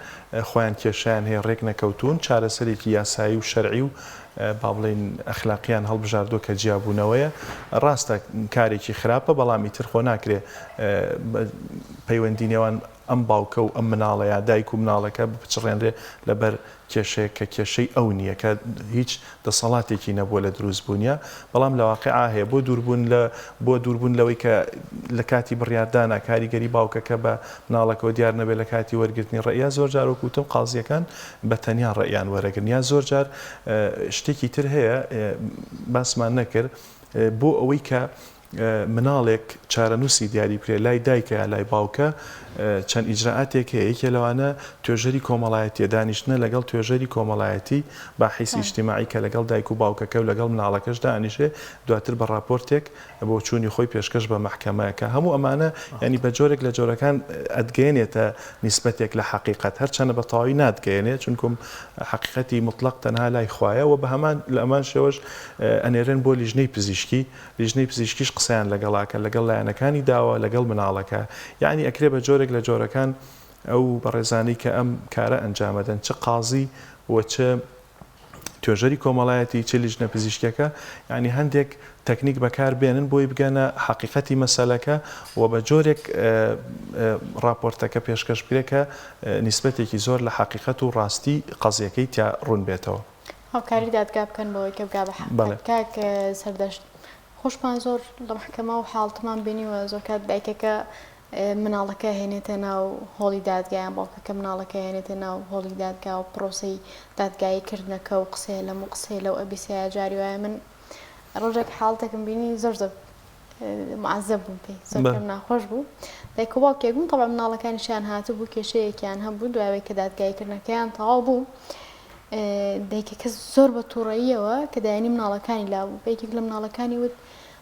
خۆیان کێشیان هەیە ڕێک نەکەوتون چارەسەرێکی یاسایی و شەرعی و با بڵێن ئەخلاقیان هەڵبژاردۆ کە جیابوونەوەیە. ڕاستە کارێکی خراپە بەڵامی تر خۆ ناکرێ پەیوەندی نێوان ئەم باوکە و ئەم مناڵە یا دایک و مناڵەکە بچڕێنرێ لەبەر کێشەیە کە کێشەی ئەو نییە کە هیچ دەسەڵاتێکی نەبووە لە دروستبوونیە. بەڵام لە واقعا هەیە بۆ دووربوون لەوەی کە لە کاتی بڕیاردانە کاریگەری باوکەکە بە مناڵەکەەوە دیار نەبێت لە کاتی وەرگرتنی ڕێیا زۆر جار وەکوتم قازیەکان بە تەنیا ڕێیان وەرەگرن یا زۆر جار شتێکی تر هەیە باسمان نەکرد بۆ ئەوەی کە مناڵێک چارەنووسی دیاری کرێ لای دایکە یا لای باوکە چەند ئیجرعاتێک هەیە یەکێ لەوانە توێژەری کۆمەڵایەتیە دانیشتنە لەگەڵ توێژەری کۆمەڵایەتی باحیسی اجتماعی کە لەگەڵ دایک و باوکەکە و لەگەڵ مناڵەکەش دانیشێ دواتر بە راپۆرتێک بۆ چوونی خۆی پێشکەش بە مەحکەمەکە هەموو ئەمانە ینی بە جۆرێک لە جۆرەکان ئەدگەێنێتە نیسبەتێک لە حقیقت هەرچەنە بە تەواوی نادگەێنێت چونکم حقیقەتی مطلق تەنها لای خوایە و بە هەمان لە ئەمان شێوەش ئەنێرن بۆ لیژنەی پزیشکیش قسەیان لەگەڵاکە لەگەڵ لایەنەکانی داوە لەگەڵ مناڵەکە یعنی ئەکرێ بە جۆرێک لە جۆرەکان ئەو بەڕێزانەی کە ئەم کارە ئەنجامەدەن چه قازی و چه توێژەری کۆمەڵایەتی چه لیژنە پزیشکەکە ینی هەندێک تەکنیک بەکار بێنن بۆی بگەنە حقیقەتی مەسەلەکە و بە جۆرێک راپۆرتەکە پێشکەش بکرێت کە نیسبەتێکی زۆر لە حقیقەت و ڕاستی قەزیەکەی تیا ڕوون بێتەوە. هاوکاری دادگا بکەن بەوەی کە بگا بە حقیقەت سەردەشت خۆشمان زۆر لە محکەمە و حاڵتمان بینیوە زۆر کات دایکەکە مناڵەکە هێنێتە ناو هۆڵی دادگایان باوکەکە مناڵەکە هێنێتە ناو هۆڵی دادگا و پرۆسەی دادگاییکردنەکە و قسەیە لەم و قسەی لەو ئەبیسەیە جاری وایە من ڕۆژێک حاڵتێکم بینی زۆر معەزەب بووم پێی زۆر ناخۆش بوو دایک و باوکێک بوون تەڵا مناڵەکانیشیان هاتوو بوو کێشەیەکیان هەبوو دوایەوەی کە دادگاییکردنەکەیان تەواو بوو دایکەکە زۆر بە تووڕەییەوە کە دایانی مناڵەکانی لابوو بەیەکێک لە مناڵەکانی وت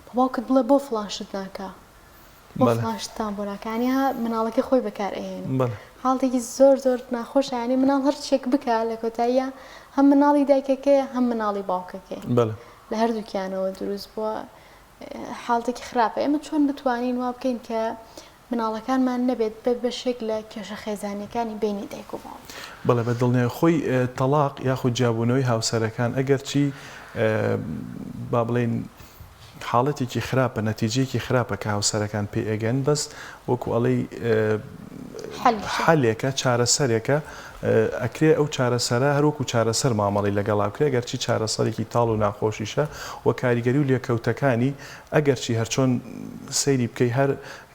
بە باوکت بڵێ بۆ فڵان شت ناکە بۆ فڵان شتان بۆ ناکانی ها مناڵەکەی خۆی بەکار ئەهێنێ حاڵێکی زۆر ناخۆشیانی مناڵ هەر شتێک بکە لە کۆتاییە هەم مناڵی دایکەکەیە هەم مناڵی باوکەکەی لە هەردووکیانەوە دروست بووە حاڵێکی خراپە. ئێمە چۆن بتوانین وا بکەین کە مناڵەکانمان نەبێت بە شێک لە کێشە خێزانیەکانی بینی دایک و باوک. بەڵێ بە دڵنیای خۆی تەلاق یاخود جیابوونەوەی هاوسەرەکان ئەگەرچی با بڵێن حاڵەتێکی خراپە نەتیجەیەکی خراپە کە هاوسەرەکان پێ ئەگەن بەس وەکو ئەڵەی حەلێکە چارەسەرێکە ئەکرێ ئەو چارەسەرە هەروەکو چارەسەر مامەڵی لەگەڵاوکرێ گەرچی چارەسەرێکی تاڵ و ناخۆشیشە و کاریگەری و لێکەوتەکانی ئەگەرچی هەرچۆن سەیری بکەی هەر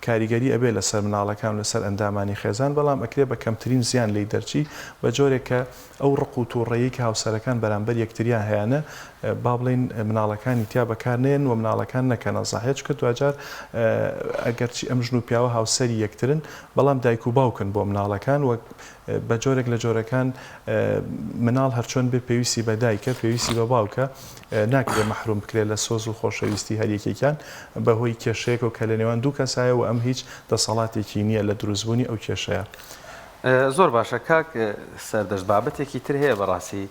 کاریگەری ئەبێ لەسەر مناڵەکان لەسەر ئەندامانی خێزان بەڵام ئەکرێ بە کەمترین زیان لی دەرچی بە جۆرێکە ئەو ڕق و تووڕێیی کە هاوسەرەکان بەرامبەر یەکتریان هەیەە با بڵێن مناڵەکانی تیا بەکارنێن و مناڵەکان نەکەنە زاهێچ کە دوجار ئەگەرچی ئەم ژن و پیاوە هاوسەری یەکترن بەڵام دایک و باوکن بۆ مناڵەکان و بە جۆرێک لە جۆرەکان مناڵ هەرچۆن بێ پێویستی بە دایکە پێویستی بە باوکە ناکرێ مەحروم بکرێت لە سۆز و خۆشەویستی هەریەکێکیان بەهۆی کێشەیەک و کە لە نێوان دوو کەسایە و ئەم هیچ دەسەڵاتێکی نییە لە دروستبوونی ئەو کێشەیە. زۆر باشە کاک سەردەست بابەتێکی تر هەیە بەڕاستی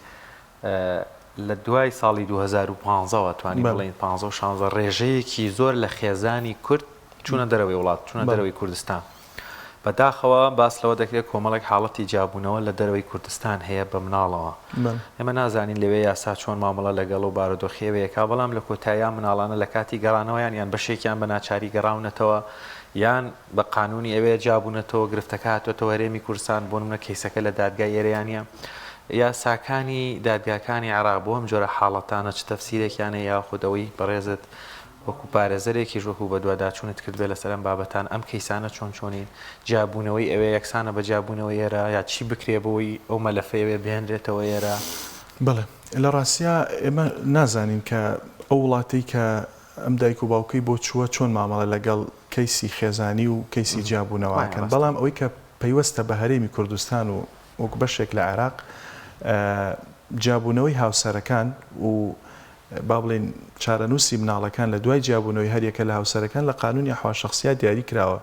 لە دوای ساڵی 2015 توانی بڵین 15 ڕێژەیەکی زۆر لە خێزانی کورد چوونە دەرەوەی وڵات چوونە دەرەوەی کوردستان بەداخەوە باس لەوە دەکرێت کۆمەڵێک حاڵەتی جیابوونەوە لە دەرەوەی کوردستان هەیە بە مناڵەوە ئێمە نازانین لەوێ یاسا چۆن مامەڵە لەگەڵ و بارودۆخیەوەیەکا بەڵام لە کۆتاییان مناڵانە لە کاتی گەڕانەوەیان یان بەشێکیان بە ناچاری گەڕاونەتەوە یان بە قانونی ئەوەیە جیابوونەتەوە گرفتەکە هاتوێتەوە هەرێمی کوردستان بۆ نمونە کەیسەکە لە دادگای ئێرەیانە یا ساکانی دادگاکانی عێراق بۆ ئەم جۆرە حاڵەتانە چ تەفسیرێکیانە یاخودەوەی بەڕێزت وەکو پارێزەرێکی ژوەکو بە دوواداچوونت کرد بێ لەسەر ئەم بابەتان ئەم کەیسانە چۆن چۆنین جیابوونەوەی ئەوێ یەکسانە بە جیابوونەوەی ئێرە یا چی بکرێ بەوەی ئەو مەلەفەیەوێ بهێنرێتەوە ئێرە بڵێ لە ڕاستیا ئێمە نازانین کە ئەو وڵاتی کە ئەم دایک و باوکەی بۆ چووە چۆن مامەڵە لەگەڵ کەیسی خێزانی و کەیسی جیابوونەوەکەن بەڵام ئەوەی کە پەیوەستە بە هەرێمی کوردستان و وەکو بەشێک لە عێراق جیابوونەوەی هاوسەرەکان و با بڵێن چارەنووسی مناڵەکان لە دوای جیابوونەوەی هەریەکە لە هاوسەرەکان لە قانونی ئەحوال شەخسیە دیاری کراوە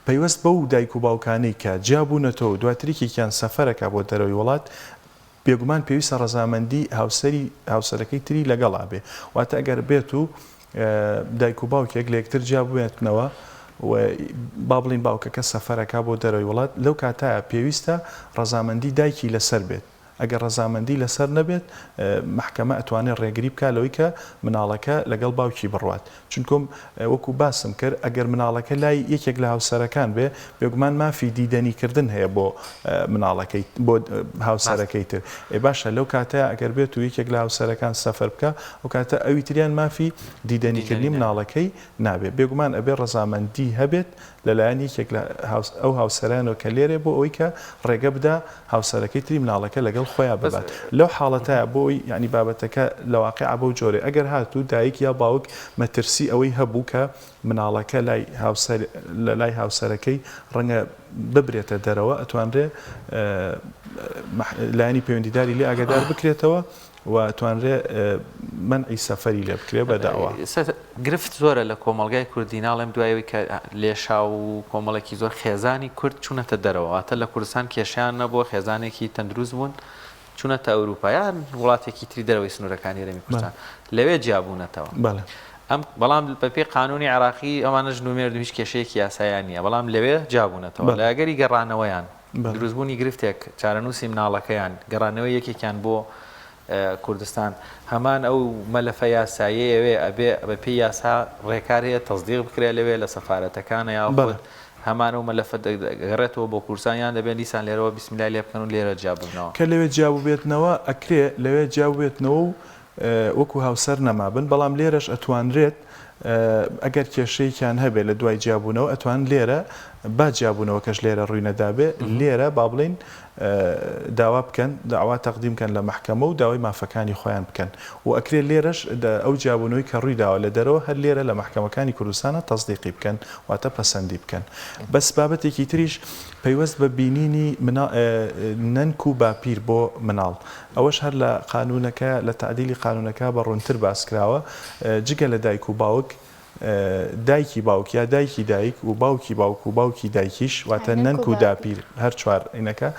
پەیوەست بەو دایک و باوکانەی کە جیابوونەتەوە دواتریکێکیان سەفەرەکە بۆ دەرەوەی وڵات بێگومان پێویستە ڕەزامەندی هاوسەرەکەی تری لەگەڵا بێ واتە ئەگەر بێت و دایک و باوکێک لە یەکتر جیابوێتنەوە و با بڵین باوکەکە سەفەرەکە بۆ دەرەوەی وڵات لەو کاتایە پێویستە ڕەزامەندی دایکی لەسەر بێت ئەگەر ڕەزامەندی لەسەر نەبێت محکەمە ئەتوانێت ڕێگری بکە لەوەی کە مناڵەکە لەگەڵ باوکی بڕوات چونکۆم وەکو باسم کرد ئەگەر مناڵەکە لای یەکێک لە هاوسەرەکان بێ بێگومان مافی دیدەنیکردن هەیە بۆ مناڵەکەی بۆ هاوسەرەکەی تر باشە لەو کاتەیە ئەگەر بێت و یەکێک لە هاوسەرەکان سەفەر بکە ئەو کاتە ئەوی تریان مافی دیدەنیکردنی مناڵەکەی نابێت بێگومان ئەبێ ڕەزامەندی هەبێت لەلایەن یەکێک لە ئەو هاوسەرانەوە کە لێرێ بۆ ئەوەی کە ڕێگە بدا هاوسەرەکەی تری مناڵەکە لەگەڵ خۆیان ببات لەو حاڵەتایە بۆی ینی بابەتەکە لە واقع بۆ جۆرێ ئەگەر هاتوو دایک یا باوک مەترسی ئەوەی هەبوو کە مناڵەکە لە لای هاوسەرەکەی ڕەنگە ببرێتە دەرەوە ئەتوانرێ لایەنی پەیوەندیداری لێ ئاگادار بکرێتەوە و توانرێ منعی سەفەری لێ بکرێ بە داوا گرفت زۆرە لە کۆمەلگای کوردی ناڵێم دوایەوەی کە لێشا و کۆمەڵێکی زۆر خێزانی کورد چوونەتە دەرەوەواتە لە کوردستان کێشیان نەبووە خێزانێکی تەندروست بوون چوونەتە ئەوروپایان وڵاتێکی تری دەرەوەی سنوورەکانی هەرێمی کوردستان لەوێ جیابوونەتەوە ئەم بەڵام بەپێی قانونی عێراقی ئەوانە ژنومێردن هیچ کێشەیەکی یاسایان نییە بەڵام لەوێ جیابوونەتەوە لە ئەگەری گەڕانەوەیان دروستبوونی گرفتێک چارەنووسی مناڵەکەیان گەڕانەوەی یەکێکیان بۆ کوردستان هەمان ئەو مەلەفە یاساییەوێ ئەبێ بەپێی یاسا ڕێکار هەیە تەصدیق بکرێت لەوێ لە سەفارەتەکانە یاخود هەمان و مەلەفە گەڕێتەوە بۆ کوردستانیان دەبێت دیسان لێرەوە بیسمیلای لێ بکەن و لێرە جیاببنەوە کە لەوێ جیاببێتنەوە ئەکرێ لەوێ جیاببێتنەوە و وەکو هاوسەر نەمابن بەڵام لێرەش ئەتوانرێت ئەگەر کێشەیەکیان هەبێت لە دوای جیاببوونەوە ئەتوان لێرە با جیاببوونەوە کەش لێرە ڕووی نەدابێ لێرە با بڵین داوا بکەن داوا تەقدیم بکەن لە محکەمە و داوای مافەکانی خۆیان بکەن و ئەکرێت لێرەش ئەو جیاببوونەوەی کە ڕووی داوە لە دەرەوە هەر لێرە لە محکەمەکانی کوردستانە تەصدیقی بکەن واتە پەسەندی بکەن بەس بابەتێکی تریش پەیوەست بە بینینی نەنک و باپیر بۆ مناڵ ئەوەش هەر لە قانونەکە لە تعدیلی قانونەکە بە ڕوونتر باسکراوە جگە لە دایک و باوک دایکی باوک یا دایکی دایک و باوکی باوک و باوکی دایکیش واتە نەنک و داپیر هەر چوار عینەکە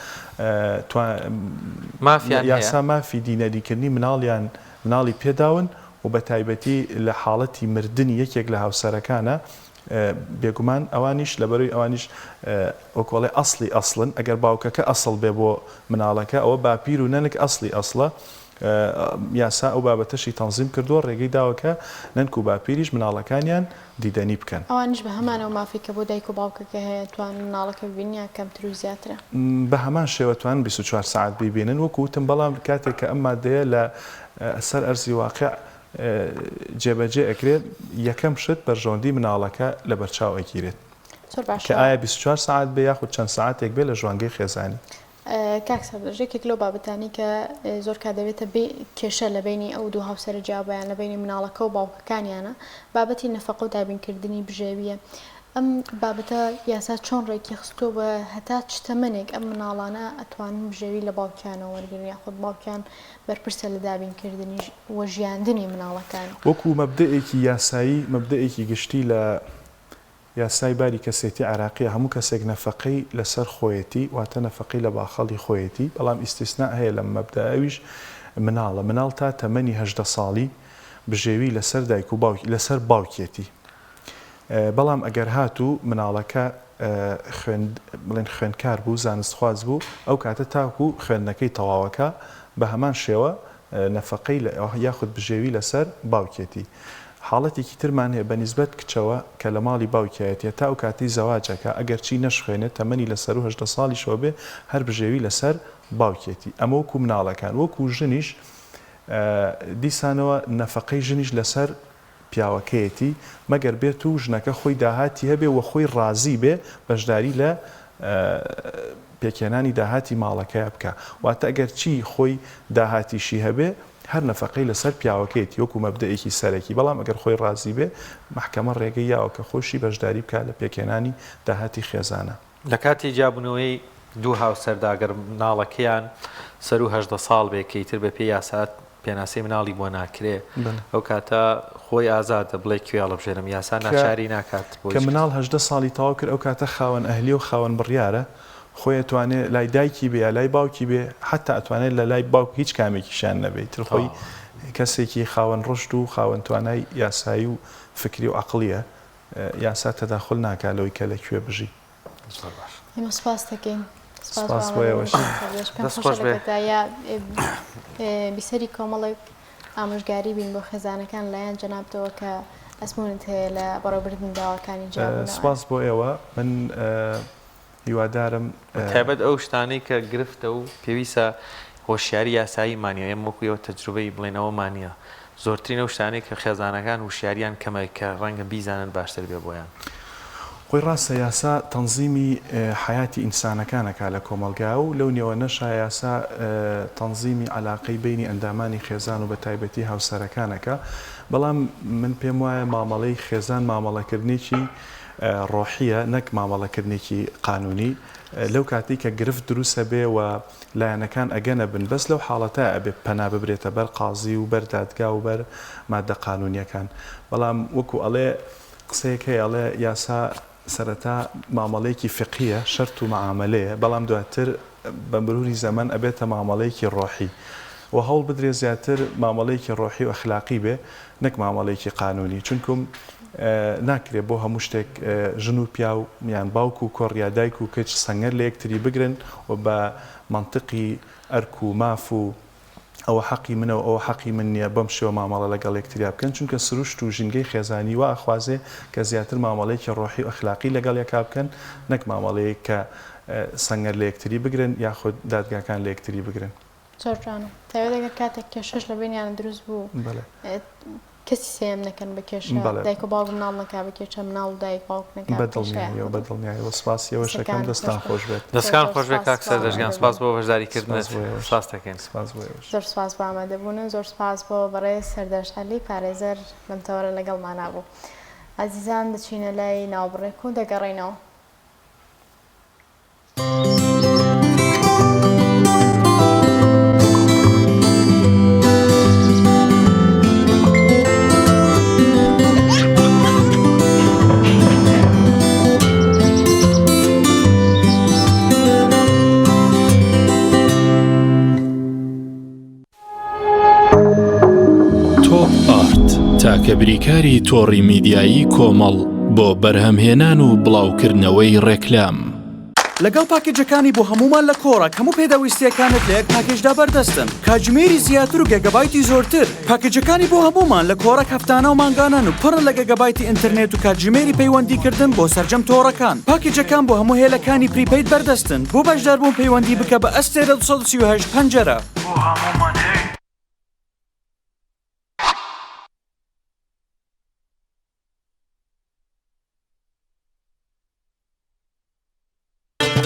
یاسا مافی دینەریکردنی مناڵی پێداون و بە تایبەتی لە حاڵەتی مردنی یەکێک لە هاوسەرەکانە بێگومان ئەوانیش لەبەروی ئەوانیش وەکۆڵێ ئەسڵی ئەسڵن ئەگەر باوکەکە ئەسڵ بێ بۆ مناڵەکە ئەوە باپیر و نەنک ئەسڵی ئەسڵە یاسا ئەو بابەتەشی تەنزیم کردووە ڕێگەی داوەکە نەنک و باپیریش مناڵەکانیان دیدەنی بکەن ئەوانش بە هەمانەوە مافیکە بۆ دایک و باوکەکە هەیە توان مناڵەکە ببینیا کەمتر و زیاترە بە هەمان شێوەتوان 24 ساعت ببینن وەکوتم بەڵام کاتێک کە ئەم مادەیە لە سەر ئەرزی واقع جێبەجێ ئەکرێت یەکەم شت بەرژەوەندی مناڵەکە لە بەرچاو ئەگیرێت کە ئایا 24 ساعت بێ یاخود چەند ساعتێک بێ لە ژوانگەی خێزانی کاکسەرژێکێک لەو بابەتانی کە زۆر کا دەبێتە کێشە لە بینی ئەو دوو هاوسەر جیابیان لە بینی مناڵەکە و باوکەکانیانە بابەتی نەفەقە و دابینکردنی بژێویە ئەم بابەتە یاسا چۆن ڕێکی خستۆ بە هەتا چ تەمەنێک ئەم مناڵانە ئەتوانن بژێوی لە باوکیانەوە وەرگن یاخود باوکیان بەرپرسە لە دابینکردنی وە ژیاندنی مناڵەکان وەکو مەبدەئێکی یاسایی مەبدەئێکی گشتی لە یاسای باری کەسێتی عراقیە هەموو کەسێک نەفەقەی لەسەر خۆیەتی واتە نەفەقەی لە باخەڵی خۆیەتی بەڵام ئیستیسنا هەیە لە مەبدەئەویش مناڵ تا تەمەنی 18 ساڵی بژێوی لەسەر دایک و باوکی لەسەر باوکێتی بەڵام ئەگەر هاتوو مناڵەکە بڵێن خوێندکار بوو زانستخواز بوو ئەو کاتە تاکو خوێندنەکەی تەواوەکە بە هەمان شێوە نەفەقەی یاخود بژێوی لەسەر باوکێتی حاڵەتێکی ترمان هەیە بەنسبەت کچەوە کە لە ماڵی باوکایەتە تا ئەو کاتی زەواجەکە ئەگەر چی نەشخوێنێت تەمەنی لەسەر و 18 ساڵیشەوە بێ هەر بژێوی لەسەر باوکێتی ئەمە وەکو مناڵەکان وەکو ژنیش دیسانەوە نەفەقەی ژنیش لەسەر پیاوەکەیەتی مەگەر بێت و ژنەکە خۆی داهاتی هەبێ و خۆی ڕازی بێ بەشداری لە پێکێنانی داهاتی ماڵەکەی بکە واتە ئەگەر چی خۆی داهاتیشی هەبێ هەر نەفەقەی لەسەر پیاوەکەیەتی وەکو مەبدەیەکی سەرەکی بەڵام ئەگەر خۆی ڕازی بێ محکەمە ڕێگەی یاوە کە خۆشی بەشداری بکە لە پێکێنانی داهاتی خێزانە لە کاتی جابوونەوەی دوو هاوسەرداگەر مناڵەکەیان سەر و 18 ساڵ بێکەیتر بە پێی یاسات پێناسی مناڵی بۆ ناکرێ ئەو کاتە خۆی ئازادە بڵێ کوێ هەڵبژێرم یاسا ناچاری ناکات کە مناڵ 18 ساڵی تەواو کرد ئەو کاتە خاوەن ئەهلی و خاوەن بڕیارە خۆی ئەتوانێت لای دایکی بێ لای باوکی بێ حتا ئەتوانێت لە لای باوک هیچ کامێکیشان نەبێت تر خۆی کەسێکی خاوەن ڕشت و خاوەن توانای یاسایی و فکری و عقلیە یاسا تەداخل ناکات لەوەی کە لەکوێ بژی ئێمە سوپاس دەکەین بیسەری کۆمەڵێک ئامۆژگاری بین بۆ خێزانەکان لایەن جەنابتەوە کە ئەسمونت هەیە لە بەڕێوەبردنی داواکانی جواب سپاس بۆ ئێوە من هیوادارم تایبەت ئەو شتانەی کە گرفتە و پێویستە هۆشیاری یاسایی مانیە ئێمە وەکویەوە تەجروبەی بڵێنەوە مانیە زۆرترین ئەو شتانەی کە خێزانەکان وشیاریان کەمە کە ڕەنگە بیزانن باشتر بێ بۆیان خۆی ڕاستە یاسا تەنزیمی حیاتی ئینسانەکانەکە لە کۆمەلگا و لەو نێوە نەشا یاسا تەنزیمی علاقەی بینی ئەندامانی خێزان و بە تایبەتی هاوسەرەکانەکە بەڵام من پێم وایە مامەڵەی خێزان مامەڵەکردنێکی ڕۆحیە نەک مامەڵەکردنێکی قانونی لەو کاتی کە گرفت دروستە بێ و لایەنەکان ئەگەنە بن بەس لەو حاڵەتە ئەبێ پەنا ببرێتە بەر قازی و بەر دادگا و بەر مادە قانونیەکان بەڵام وەکو ئەڵێ قسەیەک هەیە ئەڵێ یاسا سەرەتا مامەڵەیەکی فقهیە شەرت و معاملەیە بەڵام دواتر بە مروری زەمان ئەبێتە مامەڵەیەکی ڕۆحی و هەوڵ بدرێ زیاتر مامەڵەیەکی ڕۆحی و ئەخلاقی بێ نەک مامەڵەیەکی قانونی چونکم ناکرێت بۆ هەموو شتێک ژن و پیا و میان باوک و کۆڕیا دایک و کچ سەنگەر لە یەکتری بگرن و بە منطقی ئەرک و ماف و ئەوە حەقی منەوە ئەوە حەقی من نییە بەم شێوە مامەڵە لەگەڵ یەکتریا بکەن چونکە سروشت و ژینگەی خێزانی و ئەخوازێ کە زیاتر مامەڵەیەکی ڕۆحی و ئەخلاقی لەگەڵ یەکا بکەن نەک مامەڵەیەک کە سەنگەر لە یەکتری بگرن یاخود دادگاکان لە یەکتری بگرن زۆرجانە تاوێت ئەگەر کاتێک کێشەش لە بینیان دروست بوو کەسی سێم نەکەن بە کێشە دایک و باوک مناڵ نەکا بە کێشە مناڵ و دایک باوک نەکا بەدڵنیایەوە بەدڵنیایەوە سپاسیەوە شەکەم دەستان خۆش بێت دەستکان خۆش بێت کاک سەردەشگیان سپاس بۆ بەشداریکردنت سپاس دەکەین زۆر سپاس بۆ ئامادەبوونن زۆر سپاس بۆ بەڕێز سەردەش عەلی پارێزەر لەم تەوەرە لەگەڵمان بوو عەزیزان دەچینە لای ناوبڕێک و دەگەڕێنەوە تاکە بریکاری تۆڕی میدیایی کۆمەڵ بۆ بەرهەمهێنان و بڵاوکردنەوەی ڕێکلام لەگەڵ پاکێجەکانی بۆ هەمومان لە کۆڕک هەموو پێداویستیەکانت لە یەک پاکێجدا بەردەستن کاتژمێری زیاتر و گەگەبایتی زۆرتر پاکێجەکانی بۆ هەمومان لە کۆڕک هەفتانە و مانگانان و پڕن لە گەگەبایتی ئینتەرنێت و کاتژمێری پەیوەندیکردن بۆ سەرجەم تۆڕەکان پاکێجەکان بۆ هەموو هێلەکانی پریپەید بەردەستن بۆ بەشداربوون پەیوەندی بکە بە ئەستێرە 238 پەنجەرە بۆ هەمومان هەیە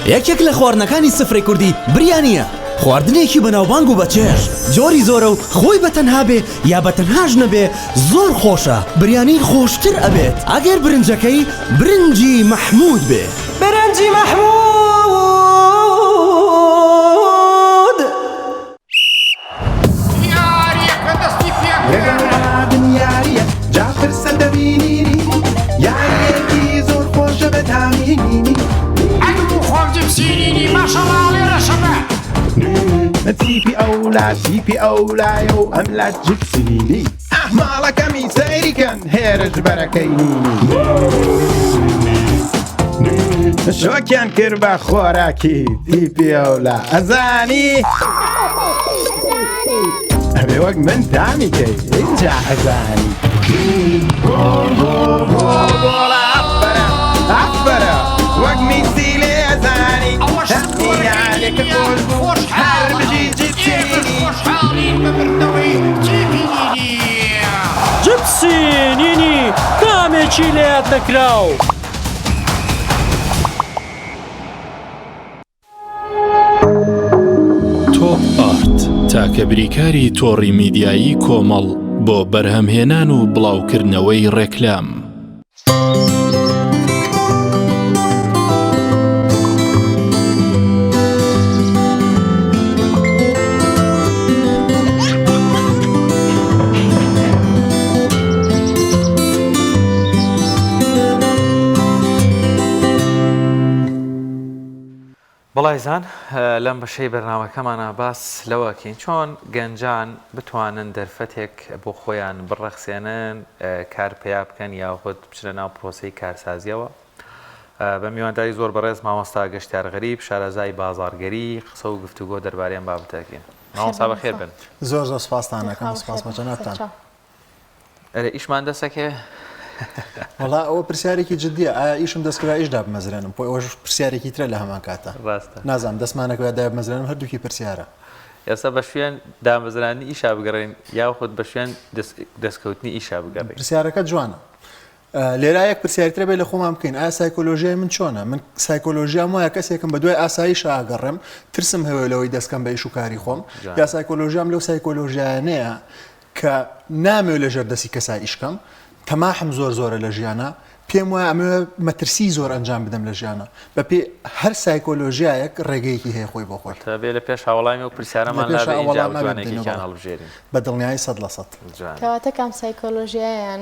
یەکێک لە خواردنەکانی سفرەی کوردی بریانیە خواردنێکی بەناوبانگ و بەچێژ جۆری زۆرە و خۆی بەتەنها بێ یا بەتەنهاش نەبێ زۆر خۆشە بریانی خۆشتر ئەبێت ئەگەر برنجەکەی برنجی مەحموود بێ برنجی مەحموود یاریەکە دەستی پێ یاریە جافر سەدەبینینی یاریەکی زۆر خۆش تیپی ئەولایە و ئەم لات جپسیلی ئەحماڵەکەمی سەیریکەن هێرش بەرەکەینی شۆکیان کرد بە خۆراکی تیپی ئەولا ئەزانی ئەبێ وەک من تامیکەی اینجا ئەزانی ئەفبەرە وەک میسی لێ ئەزانی هەستیانێکە خۆش بوو هەر بژی جپسینی جپسینینی کامێکی لێت نەکراو تۆپ ئارت تاکە بریکاری تۆڕی میدیایی کۆمەڵ بۆ بەرهەمهێنان و بڵاوکردنەوەی ڕێکلام. بەڵایزان لەم بەشەی بەرنامەکەمانە باس لەوەکەین چۆن گەنجان بتوانن دەرفەتێک بۆ خۆیان بڕەخسێنن کار پێیا بکەن یاخود بچنە ناو پرۆسەی کارسازیەوە بە میوانداری زۆر بەڕێز مامۆستا گەشتیار غەریب شارەزای بازاڕگەری قسە و گفتوگۆ دەربارەیان بابەتەکەین مامۆستا بەخێر بن زۆر سوپاستان دەکەم سوپاس بە جەنابتان ئەرێ ئیشمان دەسەکێ وڵا ئەوە پرسیارێکی جددیە ئایا ئیشم دەستکرا ئیشدا بمەزرێنم بۆی ئەوەش پرسیارێکی ترە لە هەمان کاتە نازانم دەستمانەکەوێت دا بمەزرێنم هەردووکی پرسیارە ئێستا بە شوێن دامەزرانی ئیشا بگەڕین یاخود بە شوێن دەستکەوتنی ئیشا بگەڕین پرسیارەکە جوانە لێرا یەک پرسیارترە بێ لە خۆمان بکەین ئایا سایکۆلۆژیای من چۆنە من سایکۆلۆژیام وایە کەسێکم بە دوای ئاساییش ئاگەڕێم ترسم هەوێ لەوەی دەستکەم بە ئیش و کاری خۆم یا سایکۆلۆژیام لەو سایکۆلۆژیانەیە کە نامێ لەژێر دەستی کەسای ئیشکەم تەماحم زۆرە لە ژیانە پێم وایە ئەمە مەترسی زۆر ئەنجام بدەم لە ژیانە بە پێ هەر سایکۆلۆژیایەک ڕێگەیەکی هەیە خۆی بۆ خۆی بێ لە پێش هاوڵامی و پرسیارەمان لەوانێکیان هەڵبژێرین بە دڵنیایی 100% کەواتە کام سایکۆلۆژیایان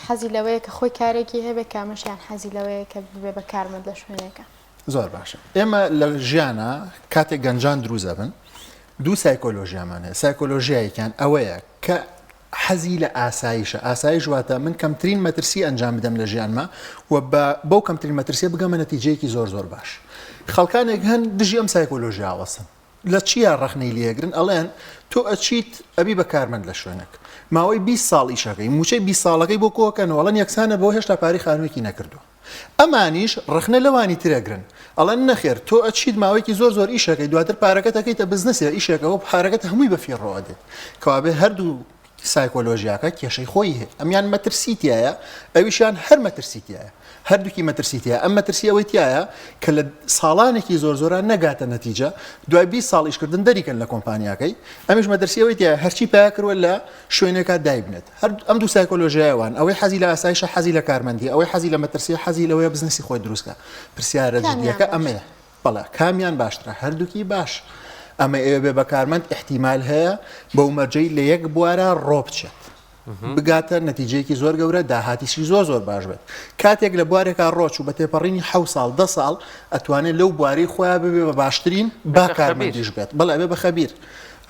حەزی لەوەیە کە خۆی کارێکی هەبێ کامەشیان حەزی لەوەیە کە ببێ بە کارمەند لە شوێنێکە زۆر باشە ئێمە لە ژیانە کاتێک گەنجان دروزە بن دوو سایکۆلۆژیامان هەیە سایکۆلۆژیایەکیان ئەوەیە کە حەزی لە ئاساییشە ئاسایش واتە من کەمترین مەترسی ئەنجام بدەم لە ژیانمە و بەو کەمترین مەترسیە بگەمە نەتیجەیەکی زۆر باش خەڵکانێک هەن دژی ئەم سایکۆلۆژیاوەسن لە چیە ڕەخنەی لێگرن ئەڵێن تۆ ئەچیت ئەبی بە کارمەند لە شوێنێک ماوەی 20 ساڵ ئیشەکەی موچەی 20 ساڵەکەی بۆ کۆکەنەوەڵەن یەکسانە بۆ هێشتا پاری خانوویەکی نەکردو ئەمانیش ڕخنە لەوانی ترەگرن ئەڵەن نەخێر تۆ ئەچیت ماوەیەکی زۆر ئیشەکەی دواتر پارەکەت دەکەیتە بزنسێ ئیشێکەوە پارەکەت هەمووی بە فێڕەوە دێت کەوابێ هەردوو سایکۆلۆژیاکە کێشەی خۆی هەیە ئەمیان مەترسیتیایە ئەویشیان هەر مەترسیتیایە هەردووکی مەترسیتیە ئەم مەترسی ئەوەی تایە کە لە ساڵانێکی زۆران نەگاتە نەتیجە دوای 20 ساڵ ئیشکردن دەریکەن لە کۆمپانیاکەی ئەمیش مەترسی ئەوەی تایە هەرچی پیا کردوە لە شوێنێکە دایبنێت هەر ئەم دوو سایکۆلۆژیایەوان ئەوەی حەزی لە ئاسایشە حەزی لە کارمەندی ئەوەی حەزی لە مەترسی حەزی لەوەیە بزنسی خۆی دروستکە پرسیارە جدیەکە ئەمەیە بەڵێ کامیان باشترە هەردووکی باش ئەمە ئێوە بێ بە کارمەند احتیمال هەیە بە ومەرجەی لە یەک بوارە ڕۆ بچێت بگاتە نەتیجەیەکی زۆر گەورە داهاتیشی زۆر باش بێت کاتێک لە بوارێکا ڕۆچ و بە تێپەڕینی 7 ساڵ 10 ساڵ ئەتوانێت لەو بواری خۆیان ببێ بە باشترین با کارمەندیش بێت بەڵێ بێ بە خەبیر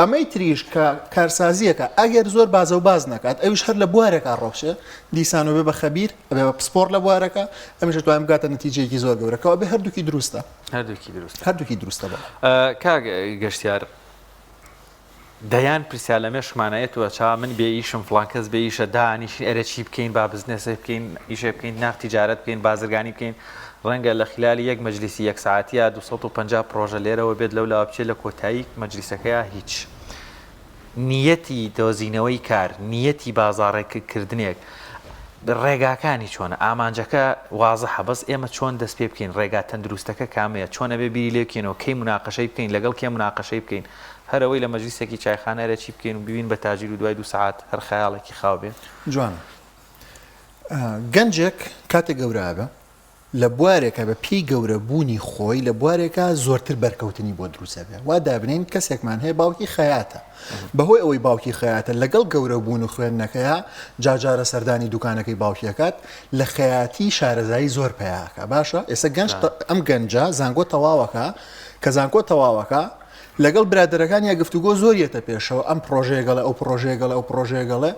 ئەمەی تریش کە کارسازیەکە ئەگەر زۆر بازە و باز نکات ئەویش هەر لە بوارێکا ڕۆشێ دیسانەوە بێ بە خەبیر بێ بە پسپۆر لە بوارەکە ئەمیش توانم بگاتە نەتیجەیەکی زۆر گەورەکەەوە بێ هەردووکی دروستە هەردووکی دروستە بە کاک گەشتیار دەیان پرسیار لە مێشمانایەتەوە چا من بێ ئیشم فڵانکەس بێ ئیشە دانیشین ئەرە چی بکەین با بزنسە بکەین ئیشە بکەین ناخ تیجارەت بکەین بازرگانی بکەین ڕەنگە لە خلالی یەک مەجلیسی یەک ساعتیە 250 پرۆژە لێرەوە بێت لەولا بچێت لە کۆتایی مەجلیسەکەیە هیچ نیەتی دۆزینەوەی کار نیەتی بازاڕێکردنێک ڕێگاکانی چۆنە ئامانجەکە وازەحە بەس ئێمە چۆن دەست پێ بکەین ڕێگا تەندروستەکە کامەیە چۆنە بێ بیری لێ بکەینەوە کەی مناقەشەی بکەین لەگەڵ کێ مناقەشەی بکەین هەرەوەی لە مەجلیسێکی چایخانەرە چی بکەین و ببین بە تاجیر و دوای 2 ساعت هەر خەیاڵێکی خاو بێ جوانە گەنجێک کاتێک گەورە لە بوارێکە بە پێی گەورە بوونی خۆی لە بوارێکە زۆرتر بەرکەوتنی بۆ دروستە بێ وا دابنین کەسێکمان هەیە باوکی خەیاتە بەهۆی ئەوەی باوکی خەیاتە لەگەڵ گەورە بوون و خوێندنەکەیە جاجارە سەردانی دوکانەکەی باوکیەکەت لە خەیاتی شارەزایی زۆر پیاکە باشە ئێستا گەنج ئەم گەنجە زانگۆ تەواوەکە کە زانکۆ تەواوەکە لەگەڵ برادەرەکانی گفتوگۆ زۆریەتە پێشەوە ئەم پرۆژێگەڵە ئەو پرۆژێگەڵە ئەو پرۆژێگەڵە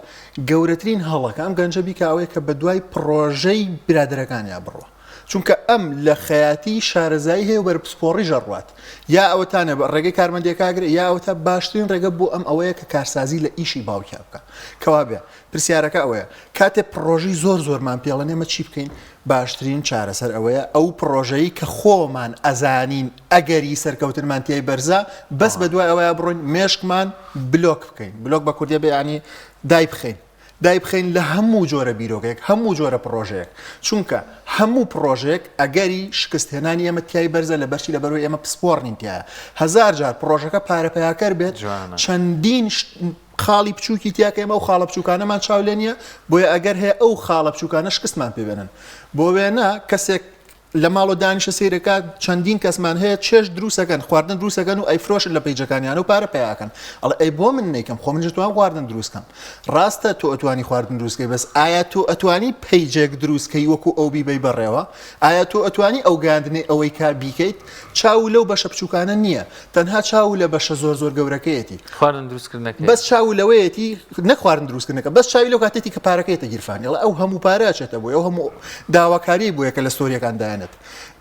گەورەترین هەڵەکە ئەم گەنجە بیکاوەیە کە بە دوای پرۆژەی برادەرەکانیان بڕوە چونکە ئەم لە خەیاتی شارەزایی هەیە وەرپسپۆڕی ژەڕوات یا ئەوەتانە بە ڕێگەی کارمەندێکاگرێ یا ئەوتە باشترین ڕێگە بۆ ئەم ئەوەیە کە کارسازی لە ئیشی باوکیا بکە کەوا بێ پرسیارەکە ئەوەیە کاتێ پرۆژی زۆرمان پێڵە نێمە چی بکەین باشترین چارەسەر ئەوەیە ئەو پرۆژەی کە خۆمان ئەزانین ئەگەری سەرکەوتنمان تیای بەرزە بەس بە دوای ئەوەیە بڕۆین مێشکمان بلۆک بکەین بلۆک بە کوردی بێ دای بخەین لە هەموو جۆرە بیرۆکێک هەموو جۆرە پرۆژەیەک چونکە هەموو پرۆژێک ئەگەری شکستهێنانی ئەمە تیای بەرزە لە بەرچی لە بەرەوەی ئەمە پسپۆڕنین تایە هەزار جار پرۆژەکە پارەپەیاکەر بێت چەندین خاڵی بچووکی تیاکە ئێمە ئەو خاڵە بچووکانەمان چاولێ نیە بۆیە ئەگەر هەیە ئەو خاڵە بچووکانە شکستمان پێبێنن بۆ وێنە کەسێک لە ماڵ و دانیشە سیرەکە چەندین کەسمان هەیە چێش دروستەکەن خواردن دروستەکەن و ئەیفرۆشن لە پەیجەکانیان و پارە پێیاکەن ئەڵ ئەی بۆ من نیکەم خۆ من توان خواردن دروستکەم ڕاستە تۆ ئەتوانی خواردن دروستکەی بەس ئایا تۆ ئەتوانی پەیجێک دروستکەی وەکو ئەو بیبەی بەڕێوە ئایا تۆ ئەتوانی ئەو گاندنی ئەوەی کا بیکەیت چاو لەو بەشە بچووکانە نییە تەنها چاو لە بەشە زۆر گەورەکەیەتی خواردن دروستکردنەکە بەس چاو لەوەیەتی نەخواردن دروستکردنەکە بەس چاوی لەو کاتێتی کە پارەکەیتە گیرفانی ئەو هەموو پارەچێتە بۆ ئەو هەموو داواکاری بووە کە لە ستۆریەکان دایانێت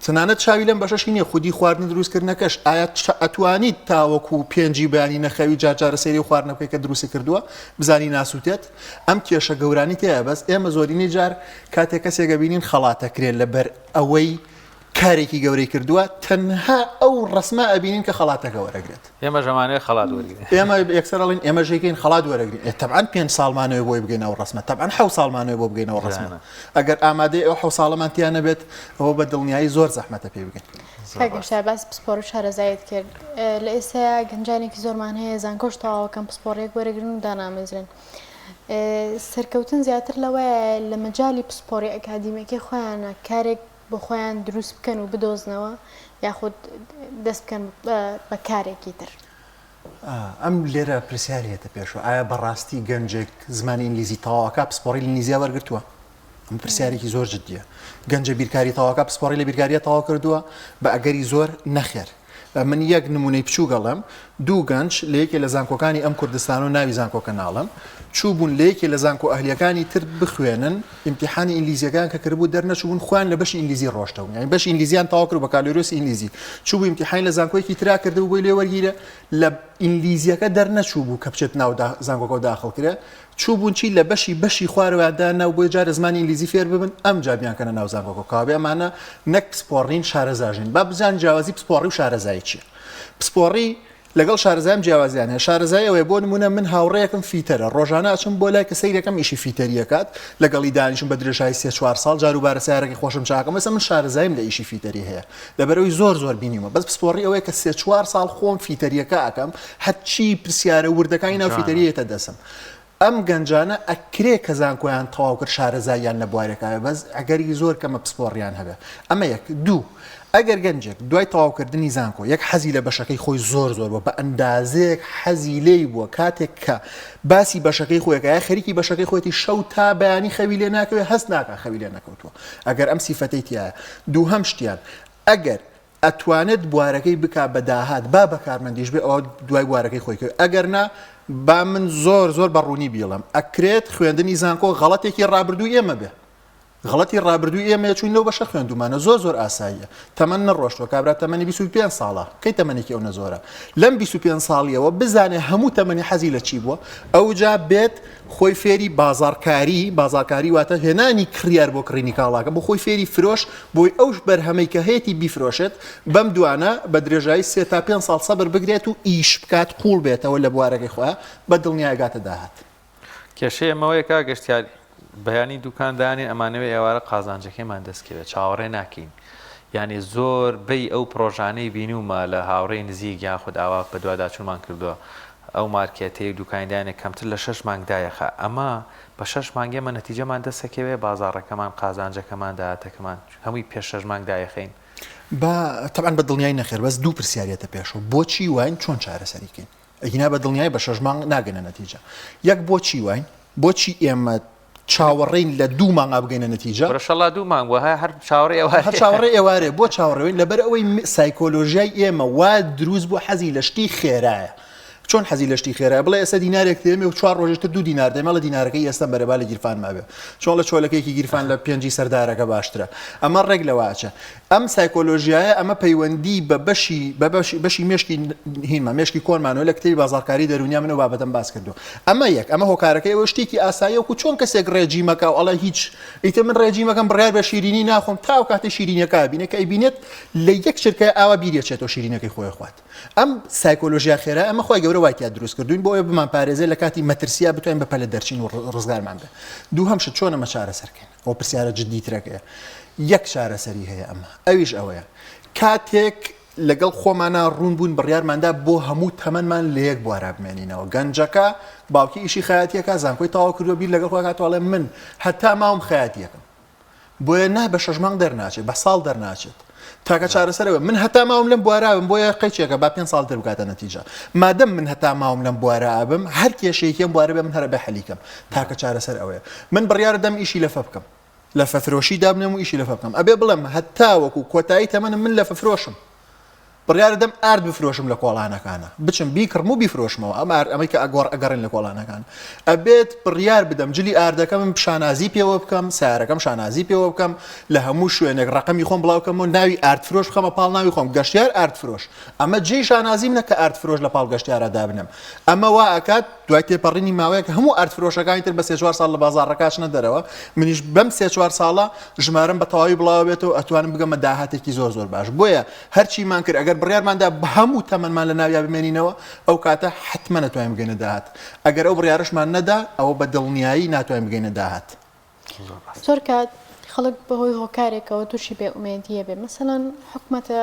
تەنانەت چاوی لەم بەشەشی نییە خودی خواردن دروستکردنەکەش ئایا ئەتوانیت تاوەکو پێنجی بەیانی نەخەوی جارجارە سەیری خواردنەکەی کە دروستی کردووە بزانی ناسووتێت ئەم کێشە گەورانی تەیە بەس ئێمە زۆرینی جار کاتێک کەسێکە بینین خەڵاتەکرێت لەبەر ئەوەی کارێکی گەورەی کردووە تەنها ئەو ڕسمە ئەبینین کە خەڵاتەکە وەرەگرێت ئێمە ژەمانەیە خەڵات وەرگین ئێمە یەکسەرڵین ئێمە ژێکین خەڵات وەرەگرین تەبعاً 5 ساڵمانەوە بۆی بگەینەوە ڕسمە تەبعاً 7 ساڵمانەوە بۆ بگەینەوە ڕسمە ئەگەر ئامادەی ئەو 7 ساڵەمان تیانە بێت ئەوە بە دڵنیایی زۆر زەحمەتە پێ بگەین کاگەشتا باس پسپۆڕ و شارەزایت کرد لە ئێستا گەنجانێکی زۆرمان هەیە زانکۆش تەواوەکەم پسپۆڕێک وەرەگرن و دانامێزرن سەرکەوتن زیاتر لەوەیە لە مەجای پسپۆڕی ئەکادیمەکەی خۆیانە کارێک بۆ خۆیان دروست بکەن و بدۆزنەوە یاخود دەست بکەن بە کارێکی تر ئەم لێرە پرسیارێتە پێشەوە ئایا بەڕاستی گەنجێک زمانی ئینگلیزی تەواوەکە پسپۆڕی ئینگلیزیە وەرگرتووە ئەم پرسیارێکی زۆر جددیە گەنجە بیرکاری تەواوەکە پسپۆڕی لە بیرکاریە تەواو کردووە بە ئەگەری زۆر نەخێر من یەک نمونەی بچوو گەڵم دوو گەنج لە یەکێ لە زانکۆکانی ئەم کوردستان و ناوی زانکۆکە ناڵم چوو بوون لە یەکێ لە زانکۆ ئەهلیەکانی تر بخوێنن ئیمتیحانی ئینگلیزیەکان کە کردبوو دەرنەچوون خوان لە بەشی ئینگلیزی ڕۆشتەون یعنی بەشی ئینگلیزیان تەواو کرد بە کالۆریۆسی ئینگلیزی چوو بوو ئیمتیحانی لە زانکۆیەکی ترا کردبوو بۆی لێ وەرگیرە لە ئینگلیزیەکە دەرنەچوو بوو کە بچێت ناو زانکۆکە داخڵ کرێ چوو بوون چی لە بەشی خوارەوەدا ناو بۆی جارە زمانی ئینگلیزی فێر ببن ئەم جابیانکەنە ناو زانکۆکە کاوێ ئەمانە نەک پسپۆڕین شارەزاژین با بزان جیاوازی پسپۆڕی و شارەزایی چییە پسپۆڕی لەگەڵ شارەزایم جیاوازیان هەیە شارەزای ئەوەیە بۆ نمونە من هاوڕێیەکم فیتەرە ڕۆژانە ئەچم بۆ لای کە سەیرەکەم ئیشی فیتەریەکات لەگەڵی دانیشم بە درێژایی 3-4 ساڵ جاروبارە سیارەکەی خۆشم چاکەم مەسە من شارەزایم لە ئیشی فیتەری هەیە لەبەرەوەی زۆر بینیمە بەس پسپۆڕی ئەوەیە کە 3-4 ساڵ خۆم فیتەریەکە ئەکەم هەرچی پرسیارە وردەکانی ناو فیتەریەتە دەسم ئەم گەنجانە ئەکرێ کە زانکۆیان تەواو کرد شارەزاییان لە بوارێکایە بەس ئەگەری زۆر کەمە پسپۆڕیان هەبێ ئەمە یەک دوو ئەگەر گەنجێک دوای تەواوکردنی زانکۆ یەک حەزی لە بەشەکەی خۆی زۆر بووە بە ئەندازەیەک حەزی لێی بووە کاتێک کە باسی بەشەکەی خۆیەکە یا خەریکی بەشەکەی خۆیەتی شەو تا بەیانی خەوی لێ ناکەوێت هەست ناکە خەوی لێ نەکەوتووە ئەگەر ئەم سیفەتەی تایە دووهەم شتیان ئەگەر ئەتوانێت بوارەکەی بکا بە داهات با بە کارمەندیش بێ ئەوە دوای بوارەکەی خۆی کرد ئەگەر نا با من زۆر بەڕوونی بیڵم ئەکرێت خوێندنی زانکۆ غەڵەتێکی ڕابردوو ئێمە بێ غەڵەتی ڕابردووی ئێمە چوین لەو بەشە خوێندومانە زۆر ئاساییە تەمەن نەڕۆشتوە کابرا تەمەنی 25 ساڵە کەی تەمەنێکی ئەو نەزۆرە لەم 25 ساڵیەوە بزانێ هەموو تەمەنی حەزی لە چی بووە ئەوجا بێت خۆی فێری بازارکاری واتە هێنانی کڕیار بۆ کڕینی کاڵاکە بۆ خۆی فێری فرۆش بۆی ئەوش بەرهەمەی کە هەیەی بیفرۆشێت بەم دوانە بە درێژایی 3 تا 5 ساڵ سەبر بگرێت و ئیش بکات قوڵ بێتەوە لە بوارەکەی خۆیان بە دڵنیایگاتە داهات کێشەیە ئەمەوەیە کا گەشتیاری بەیانی دوکاندانی ئەمانەوەی ئێوارە قازانجەکەیمان دەستکەوێت چاوەڕێ ناکەین یعنی زۆر بەی ئەو پرۆژانەی بینومە لە هاوڕێی نزیک یاخود ئاوا بە دوواداچوونمان کردووە ئەو مارکێتەی دوکاندانێک کەمتر لە 6 مانگدایەخە ئەمە بە 6 مانگێمە نەتیجەمان دەستەکەوێ بازاڕەکەمان قازانجەکەمان داهاتەکەمان هەمووی پێش 6 مانگدایەخەین تەبعاً بە دڵنیایی نەخێر بەس دوو پرسیارەتە پێشەوە بۆچی واین چۆن چارەسەریکەین ئەگینا بە دڵنیایی بە 6 مانگ ناگەنە نەتیجە یەک بۆچی واین بۆچی ئێمە چاوەڕێین لە 2 مانگا بگەینە نەتیجە بەشەڵا 2 مانگ وە هەر چاوەڕێ ئەوە هەر چاوەڕێ ئێوارێ بۆ چاوەڕێوین لەبەر ئەوەی سایکۆلۆژیای ئێمە وا دروست بوو حەزی لە شتی خێرایە چۆن حەزی لە شتی خێرا بڵێ ئێستا دینارێک دێمێ و 4 ڕۆژێتر 2 دینار دێمە لە دینارەکەی ئێستا بەرەبا لە گیرفان مابێ چۆن لە چۆلەکەیکی گیرفان لە 5 سەردارەکە باشترە ئەمە ڕێک لەواچە ئەم سایکۆلۆژیایە ئەمە پەیوەندی بە بەشی مێشکی هینمە مێشکی کۆنمانەوە لە کتێبی بازاڕکاری دەرونیا منەوە بابەتەم باس کردو ئەمە یەک ئەمە هۆکارەکەی ئەوە شتێکی ئاساییەوە و چۆن کەسێک ڕێجیمەکە و ئەڵە هیچ ئیتر من ڕێجیمەکەم بڕیار بە شیرینی ناخۆم تاو کاتێ شیرینەکە بینێ کە ئەیبینێت لە یەک چرکە ئاوا بیرێچێتەوە شیرینەکەی خۆی خوات ئەم سایکۆلۆژیا خێرا ئەمە خۆی گەورە وایتیا دروست کردوین بۆ بمان پارێزە لە کاتی مەترسیا بتوانین بەپەلە دەرچین و ڕزگارمان بێ دووهەم شت چۆن ئەمە چارەسەرکەین ئەو پرسیارە جددیترەکەیە یەک چارەسەری هەیە ئەمە ئەویش ئەوەیە کاتێک لەگەڵ خۆمانە ڕوون بوون بڕیارماندا بۆ هەموو تەمەنمان لە یەک بوارە بمێنینەوە گەنجەکە باوکی ئیشی خەیاتیەکە زانکۆی تاوا کردووە بیر لەگەڵ خۆی هاتووەڵێ من هەتا ماوم خەیاتیەکەم بۆیە نا بە 6 مانگ دەرناچێت بە ساڵ دەرناچێت تاکە چارەسەرەوە من هەتا ماوم لەم بوارەوەم بۆیە قەیچێکە با 5 ساڵ دەربکاتە نەتیجە مادەم من هەتا ماوم لەم بوارە ئابم هەر کێشەیەکێم بوارە بێ من هەرە بە حەلیکەم تاکە چارەسەر ئەوەیە من بڕیارە دەم ئیشی لەفە بکەم لە فەفرۆشی دابنێم و ئیشی لەفە بکەم ئەبێ بڵێم هەتا وەکو کۆتایی تەمەنم من لە فەفرۆشم بڕیارە دەم ئارد بفرۆشم لە کۆڵانەکانە بچم بیکڕم و بیفرۆشمەوە ئەمەی کە ئەگەڕێن لە کۆڵانەکان ئەبێت بڕیار بدەم جلی ئاردەکەم شانازی پێوە بکەم سیارەکەم شانازی پێوە بکەم لە هەموو شوێنێک ڕقمی خۆم بڵاوکەم و ناوی ئاردفرۆش بخەمە پاڵ ناوی خۆم گەشتیار ئاردفرۆش ئەمە جێی شانازیم نە کە ئاردفرۆش لە پاڵ گەشتیارە دابنم ئەمە وا ئەکات دوای تێپەڕینی ماوەیە کە هەموو ئاردفرۆشەکانی تر بە 3-4 ساڵ لە بازاڕەکە چنە دەرەوە منیش بەم 3-4 ساڵە ژمارەم بە تەواوی بڵاو بێتەوە ئەتوانم بگەمە داهاتێکی زۆر باش بۆیە هەرچیمان کرد ئەگەر بڕیارماندا هەموو تەمەنمان لە ناویا بمێنینەوە ئەو کاتە حتممە ناتوانین بگەینە داهات ئەگەر ئەو بڕیارشمان نەدا ئەوە بە دڵنیایی ناتوانین بگەینە داهات زۆر کات خەڵک بەهۆی هۆکارێکەوە تووشی بێ ئومێدیە بێ مەسەڵەن حکومەتە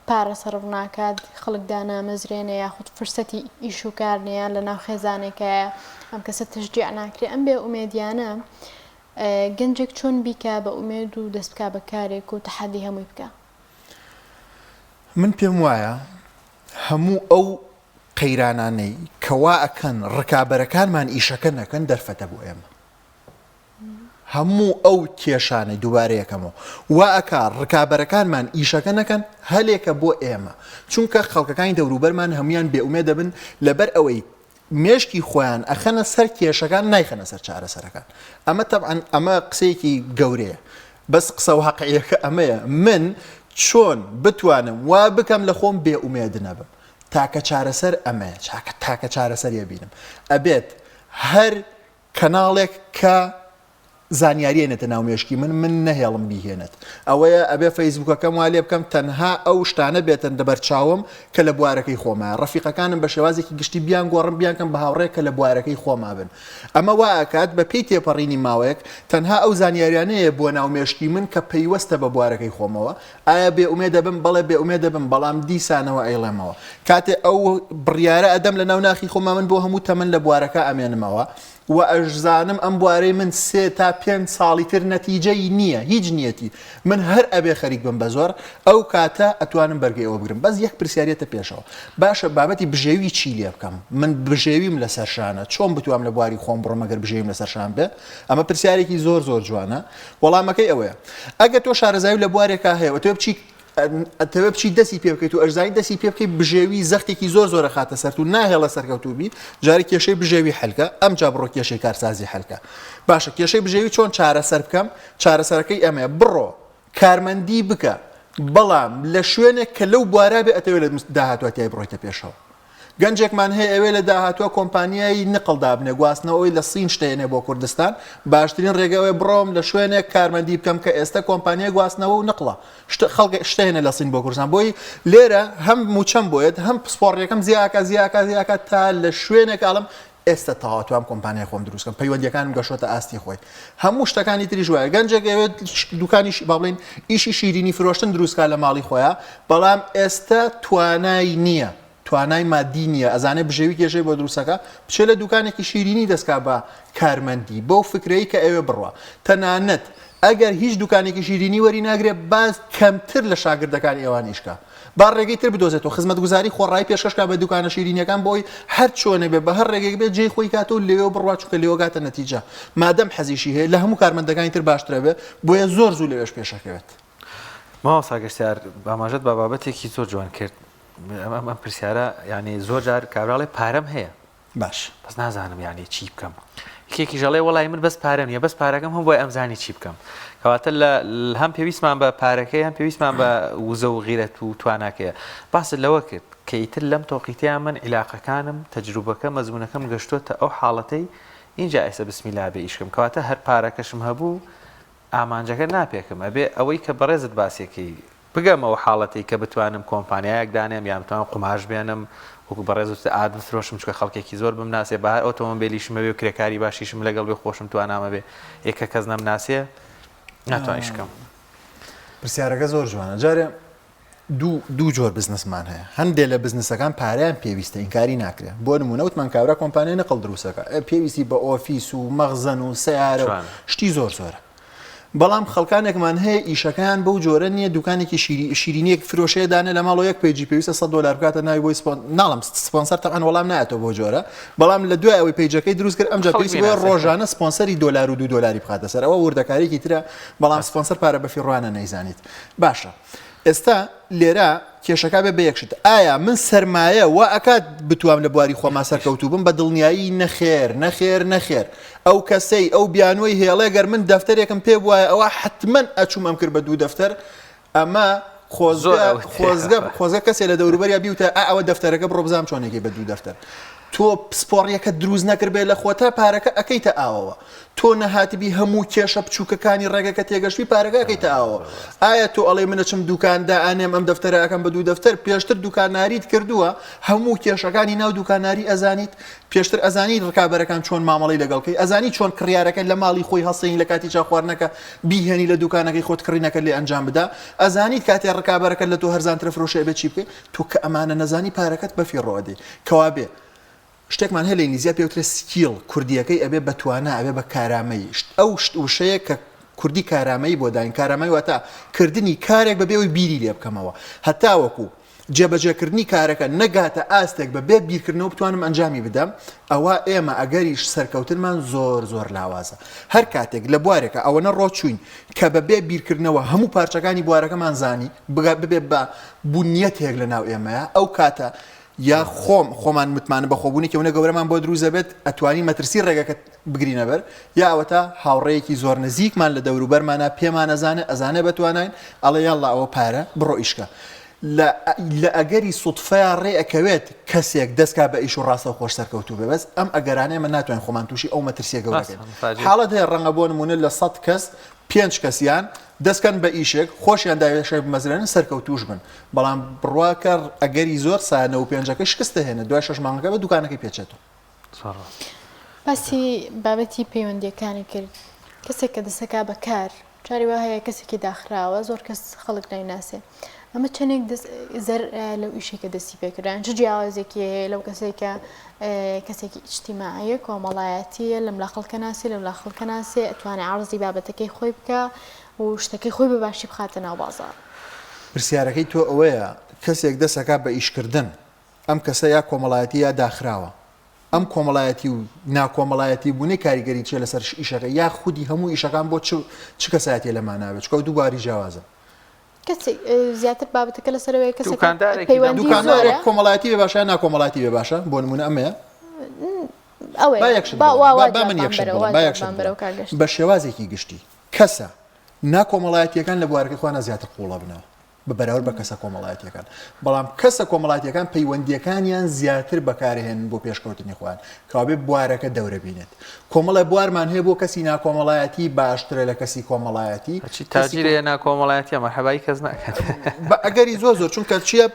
پارە سەرف ناکات خەڵک دانامەزرێنە یاخود فرسەتی ئیش و کار نیە لە ناو خێزانێکایە ئەم کەسە تشجیع ناکرێ ئەم بێ ئومێدیانە گەنجێک چۆن بیکا بە ئومێد و دەست بکا بە کارێک و تەحەدی هەمووی بکە من پێم وایە هەموو ئەو قەیرانانەی کەوا ئەکەن ڕکابەرەکانمان ئیشەکە نەکەن دەرفەتە بۆ ئێمە هەموو ئەو کێشانەی دووبارەیەکەمەوە وا ئەکا ڕکابەرەکانمان ئیشەکە نەکەن هەلێکە بۆ ئێمە چونکە خەڵکەکانی دەوروبەرمان هەمویان بێئومێ دەبن لەبەر ئەوەی مێشکی خۆیان ئەخەنە سەر کێشەکان نایخەنە سەر چارەسەرەکان ئەمە تەبعاً ئەمە قسەیەکی گەورەیە بەس قسە و حەقیقەکە ئەمەیە من چۆن بتوانم وا بکەم لە خۆم بێئومێد نەبم تاکە چارەسەر ئەمەیە تاکە چارەسەریە بینم ئەبێت هەر کەناڵێک کە زانیاریێنێتە ناو مێشکی من نەهێڵم بیهێنێت ئەوەیە ئەبێ فەیسبوکەکەم وا لێ بکەم تەنها ئەو شتانە بێتن دەبەرچاوم کە لە بوارەکەی خۆمە ڕەفیقەکانم بە شێوازێکی گشتی بیان گۆڕم بیانکەم بە هاوڕێ کە لە بوارەکەی خۆما بن ئەمە وا ئەکات بە پێی تێپەڕینی ماوەیەک تەنها ئەو زانیاریانەیە بۆ ناو مێشکی من کە پەیوەستە بە بوارەکەی خۆمەوە ئایا بێئومێ دەبم بەڵێ بێئومێ دەبم بەڵام دیسانەوە ئەیڵێمەوە کاتێ ئەو بڕیارە ئەدەم لە ناو ناخی خۆما من بۆ هەموو تەمەن لە بوارەکە ئەمێنمەوە و ئەژزانم ئەم بوارەی من 3 تا 5 ساڵی تر نەتیجەی نییە هیچ نیەتی من هەر ئەبێ خەریک بم بە زۆر ئەو کاتە ئەتوانم بەرگی ئەوە بگرم بەس یەک پرسیارەتە پێشەوە باشە بابەتی بژێوی چی لێ بکەم من بژێویم لە سەرشانە چۆن بتوام لە بواری خۆم بڕۆم ئەگەر بژێویم لە سەرشان بێ ئەمە پرسیارێکی زۆر جوانە وەڵامەکەی ئەوەیە ئەگەر تۆ شارەزاوی لە بوارێکا هەیە تۆ بچی ئەتەوە بچی دەستی پێ بکەیت و ئەرزایی دەستی پێ بکەیت بژێوی زەختێکی زۆرە خاتە سەر و ناهێڵە سەرکەوتوبی جاری کێشەی بژێوی حەلکە ئەم جا بڕۆ کێشەی کارسازی حەلکە باشە کێشەی بژێوی چۆن چارەسەر بکەم چارەسەرەکەی ئەمەیە بڕۆ کارمەندی بکە بەڵام لە شوێنێک کە لەو بوارە بێ ئەتەوێت لە داهاتوەتی بڕۆیتە پێشەوە گەنجێکمان هەیە ئەوێ لە داهاتوە کۆمپانیایی نقل دابنێ گواستنەوەی لە سین شتێنێ بۆ کوردستان باشترین ڕێگەوەی بڕۆم لە شوێنێک کارمەندی بکەم کە ئێستا کۆمپانیای گواستنەوە و نقڵە خەڵک شتێنە لە سین بۆ کوردستان بۆی لێرە هەم موچەم بۆیت هەم پسپۆڕیەکەم زیاکە تا لە شوێنێک ئاڵم ئێستا تاواتوام کۆمپانیای خۆم دروستکەم پەیوەندیەکانم گەشۆتە ئاستی خۆی هەموو شتەکانی تری ژوایە گەنجێک ئەوێت دوکانی با بڵێن ئیشی شیرینی فرۆشتن دروستکە لە ماڵی خۆیان بەڵام ئێستا توانای نییە توانای مادی نییە ئەزانێ بژێوی کێشەی بۆ دروستەکە بچێ لە دوکانێکی شیرینی دەستکا بە کارمەندی بەو فکرەی کە ئەوێ بڕوە تەنانەت ئەگەر هیچ دوکانێکی شیرینی وەری ناگرێت باز کەمتر لە شاگردەکان ئێوانیشکە با ڕێگەی تر بدۆزێتەوە خزمەت گوزاری خۆڕایی پێشکەشکا بە دوکانە شیرینیەکان بۆی هەر چۆنێ بێ بە هەر ڕێگەیەک بێت جێی خۆی کاتەوە لێوە بڕوا چووکە لێوەگاتە نەتیجە مادەم حەزیشی هەیە لە هەموو کارمەندەکانی تر باشترە بێ بۆیە زۆر زوو لێوێش پێشەکەوێت ماوە ساگەشتیار باماژەت بە بابەتێکی زۆر جوان کرد ئەم پرسیارە ینی زۆر جار کابراڵێ پارەم هەیە باش بەس نازانم یانی چی بکەم یەکێکی ژەڵێ وەڵای من بەس پارەم نیە بەس پارەکەم هەم بۆی ئەمزانی چی بکەم کەواتە هەم پێویستمان بە پارەکەی هەم پێویستمان بە وزە و غیرەت و تواناکەیە باست لەوە کرد کە ئیتر لەم تۆقیتیان من عیلاقەکانم تەجروبەکە مەزمونەکەم گەشتۆتە ئەو حاڵەتەی اینجا ئێستا بسمیلا بێ ئیشکم کەواتە هەر پارەکەشم هەبوو ئامانجەکە ناپێکم ئەبێ ئەوەی کە بەڕێزت باسێکی بگەمەوە حاڵەتی کە بتوانم کۆمپانیایەک دانێم یان بتوانم قماش بێنم وەکو بەڕێزت ئادم فرۆشم چکە خەڵکێکی زۆر بمناسێ بەهار ئۆتۆمۆبیلیشمە بێ و کرێکاری باشیشم لەگەڵ بێ خۆشم توانامە بێ یەکە کەس نەمناسێ ناتوانیشکەم پرسیارەکە زۆر جوانە جارێ دوو جۆر بزنسمان هەیە هەندێک لە بزنسەکان پارەیان پێویستە ئینکاری ناکرێت بۆ نمونە وتمان کابرا کۆمپانیای نەقڵ دروستەکە پێویستی بە ئۆفیس و مەغزەن و سیارە و شتی زۆر زۆرە بەڵام خەڵکانێکمان هەیە ئیشەکان بەو جۆرە نییە دوکانێکی شیرینیەک فرۆشەیە دانێ لە ماڵەوە یەک پیجی پێویستە $100 بکاتە ناوی بۆی ناڵم سپۆنسەر تەقەن وەڵام نایەتەوە بۆ جۆرە بەڵام لە دوای ئەوەی پیجەکەی دروست کرد ئەمجا پێویستی بۆ ڕۆژانە سپۆنسەری $1 و $2 بخاتە سەر ئەوە وردەکارێکی ترە بەڵام سپۆنسەر پارە بە فیڕوانە نەیزانیت باشە ئێستا لێرە کێشەکە بێ بەیەکشت ئایا من سەرمایە و ئەکات بتوام لە بواری خۆما سەرکەوتوو بم بە دڵنیایی نەخێر ئەو کەسەی ئەو بیانوەی هێڵێگەر من دەفتەرێکم پێ وایە ئەوە حتمما ئەچوم ئەم کرد بە 2 دەفتەر ئەمە خۆزگە کەسێ لە دەوروبەریا بیوتە ئەوە دەفتەرەکە بڕۆ بزانم چۆنێکی بە 2 دەفتەر تۆ سپۆڕیەکە دروست نەکردبێ لە خۆتا پارەکە ئەەکەیتە ئاوەوە تۆ نەهاتبی هەموو کێشە بچووکەکانی ڕێگەکە تێگەشتوی پارەکە ئەەکەیتە ئاوە ئایا تۆ ئەڵێ منەچم دوکاندا ئانێم ئەم دەفتەرە ئەەکەم بە 2 دەفتەر پێشتر دوکاناریت کردووە هەموو کێشەکانی ناو دوکاناری ئەزانیت پێشتر ئەزانی ڕکابەرەکان چۆن مامەڵی لەگەڵکەی ئەزانی چۆن کڕیارەکە لە ماڵی خۆی هەڵسەین لە کاتی چاخواردنەکە بیهێنی لە دوکانەکەی خۆت کڕینەکە لێ ئەنجام بدا ئەزانیت کاتێ ڕکابەرەکە لە تۆ هەرزانترە فرۆشێ بێ چی بکەیت تۆ کە ئەمانە نەزانی پارەکەت بەفیڕۆدی کەوابێ شتێکمان هەیە لە ئینگلیزیا پێوترێ سکیل کوردیەکەی ئەبێ بەتوانە ئەبێ بە کارامەی ئەو وشەیە کە کوردی کارامەی بۆ داین کارامەی واتە کردنی کارێک بەبێەوەی بیری لێ بکەمەوە هەتا وەکو جێبەجێکردنی کارەکە نەگاتە ئاستێک بە بێ بیرکردنەوە بتوانم ئەنجامی بدەم ئەوە ئێمە ئەگەریش سەرکەوتنمان زۆر لاوازە هەر کاتێک لە بوارێکە ئەوەنە ڕۆچوین کە بە بێ بیرکردنەوە هەموو پارچەکانی بوارەکەمان زانی ببێ بە بوونیەتێک لە ناو ئێمەیە ئەو کاتە یا خۆمان متمانە بە خۆبوونی کەونە گەورەمان بۆ دروزە بێت ئەتوانی مەترسی ڕێگەکە بگرینە بەر یا ئەوەتە هاوڕەیەکی زۆر نزیکمان لە دەوروبەرمانە پێمان ئەزانێ بەتوانین ئەڵێ یاڵا ئەوە پارە بڕۆ ئیشکە لە ئەگەری سوتفەیە ڕێ ئەکەوێت کەسێک دەستکا بە ئیش و ڕاستە خۆش سەرکەوتوو بێ بەس ئەم ئەگەرانەیە من ناتوانین خۆمان تووشی ئەو مەترسیە گەورەکەین حاڵەت هەیە ڕەنگە بۆ نمونە لە 100 کەس 5 کەسیان دەستکەن بە ئیشێک خۆشیان داوێشە بمەزرێنن سەرکەوتوش بن بەڵام بڕواکە ئەگەری زۆر سانە و پێنجەکە شکستە هێنە دوای 6 مانگەکە بە دوکانەکەی پێچێتەوە باسی بابەتی پەیوەندیەکانی کرد کەسێک کە دەسەکا بەکار جاری وا هەیە کەسێکی داخراوە زۆر کەس خەڵک نایناسێ ئەمە چەندێک زەر لەو ئیشێکە دەستی پێکردن چ جیاوازێکی هەیە لەو کەسێکە کەسێکی ئیجتیماعیە کۆمەڵایەتیە لەم لا خەڵکە ناسی لەم لا خەڵکە ناسێ ئەتوانێت عەرزی بابەتەکەی خۆی بکە و شتەکەی خۆی بە باشی بخاتە ناو بازار پرسیارەکەی تۆ ئەوەیە کەسێک دەسەکە بە ئیشکردن ئەم کەسە یا کۆمەڵایەتی یا داخراوە ئەم کۆمەڵایەتی و ناکۆمەڵایەتی بوونی کاریگەری چێ لەسەر ئیشەکە یا خودی هەموو ئیشەکان بۆ چ کەسایەتی لەمان ناوێت چکە دووباری جیاوازە کەسێک زیاتر بابەتەکە لەسەرەوەی کەسێک دوکاندارێک کۆمەڵایەتی بێ باشە ناکۆمەڵایەتی بێ باشە بۆ نمونە ئەمەیە بە شێوازێکی گشتی کەسە ناکۆمەڵایەتیەکان لە بوارەکەی خوانە زیاتر قوڵە بنەوە بە بەراورد بە کەسە کۆمەڵایەتیەکان بەڵام کەسە کۆمەڵایەتیەکان پەیوەندیەکانیان زیاتر بەکارهێنن بۆ پێشکەوتنی خۆیان کەوابێ بوارەکە دەورە بینێت کۆمەڵە بوارمان هەیە بۆ کەسی ناکۆمەڵایەتی باشترە لە کەسی کۆمەڵایەتی تاجیرە ناکۆمەڵایەتی مەرحەبایی کەس ناکات ئەگەری زۆر چونکە چیە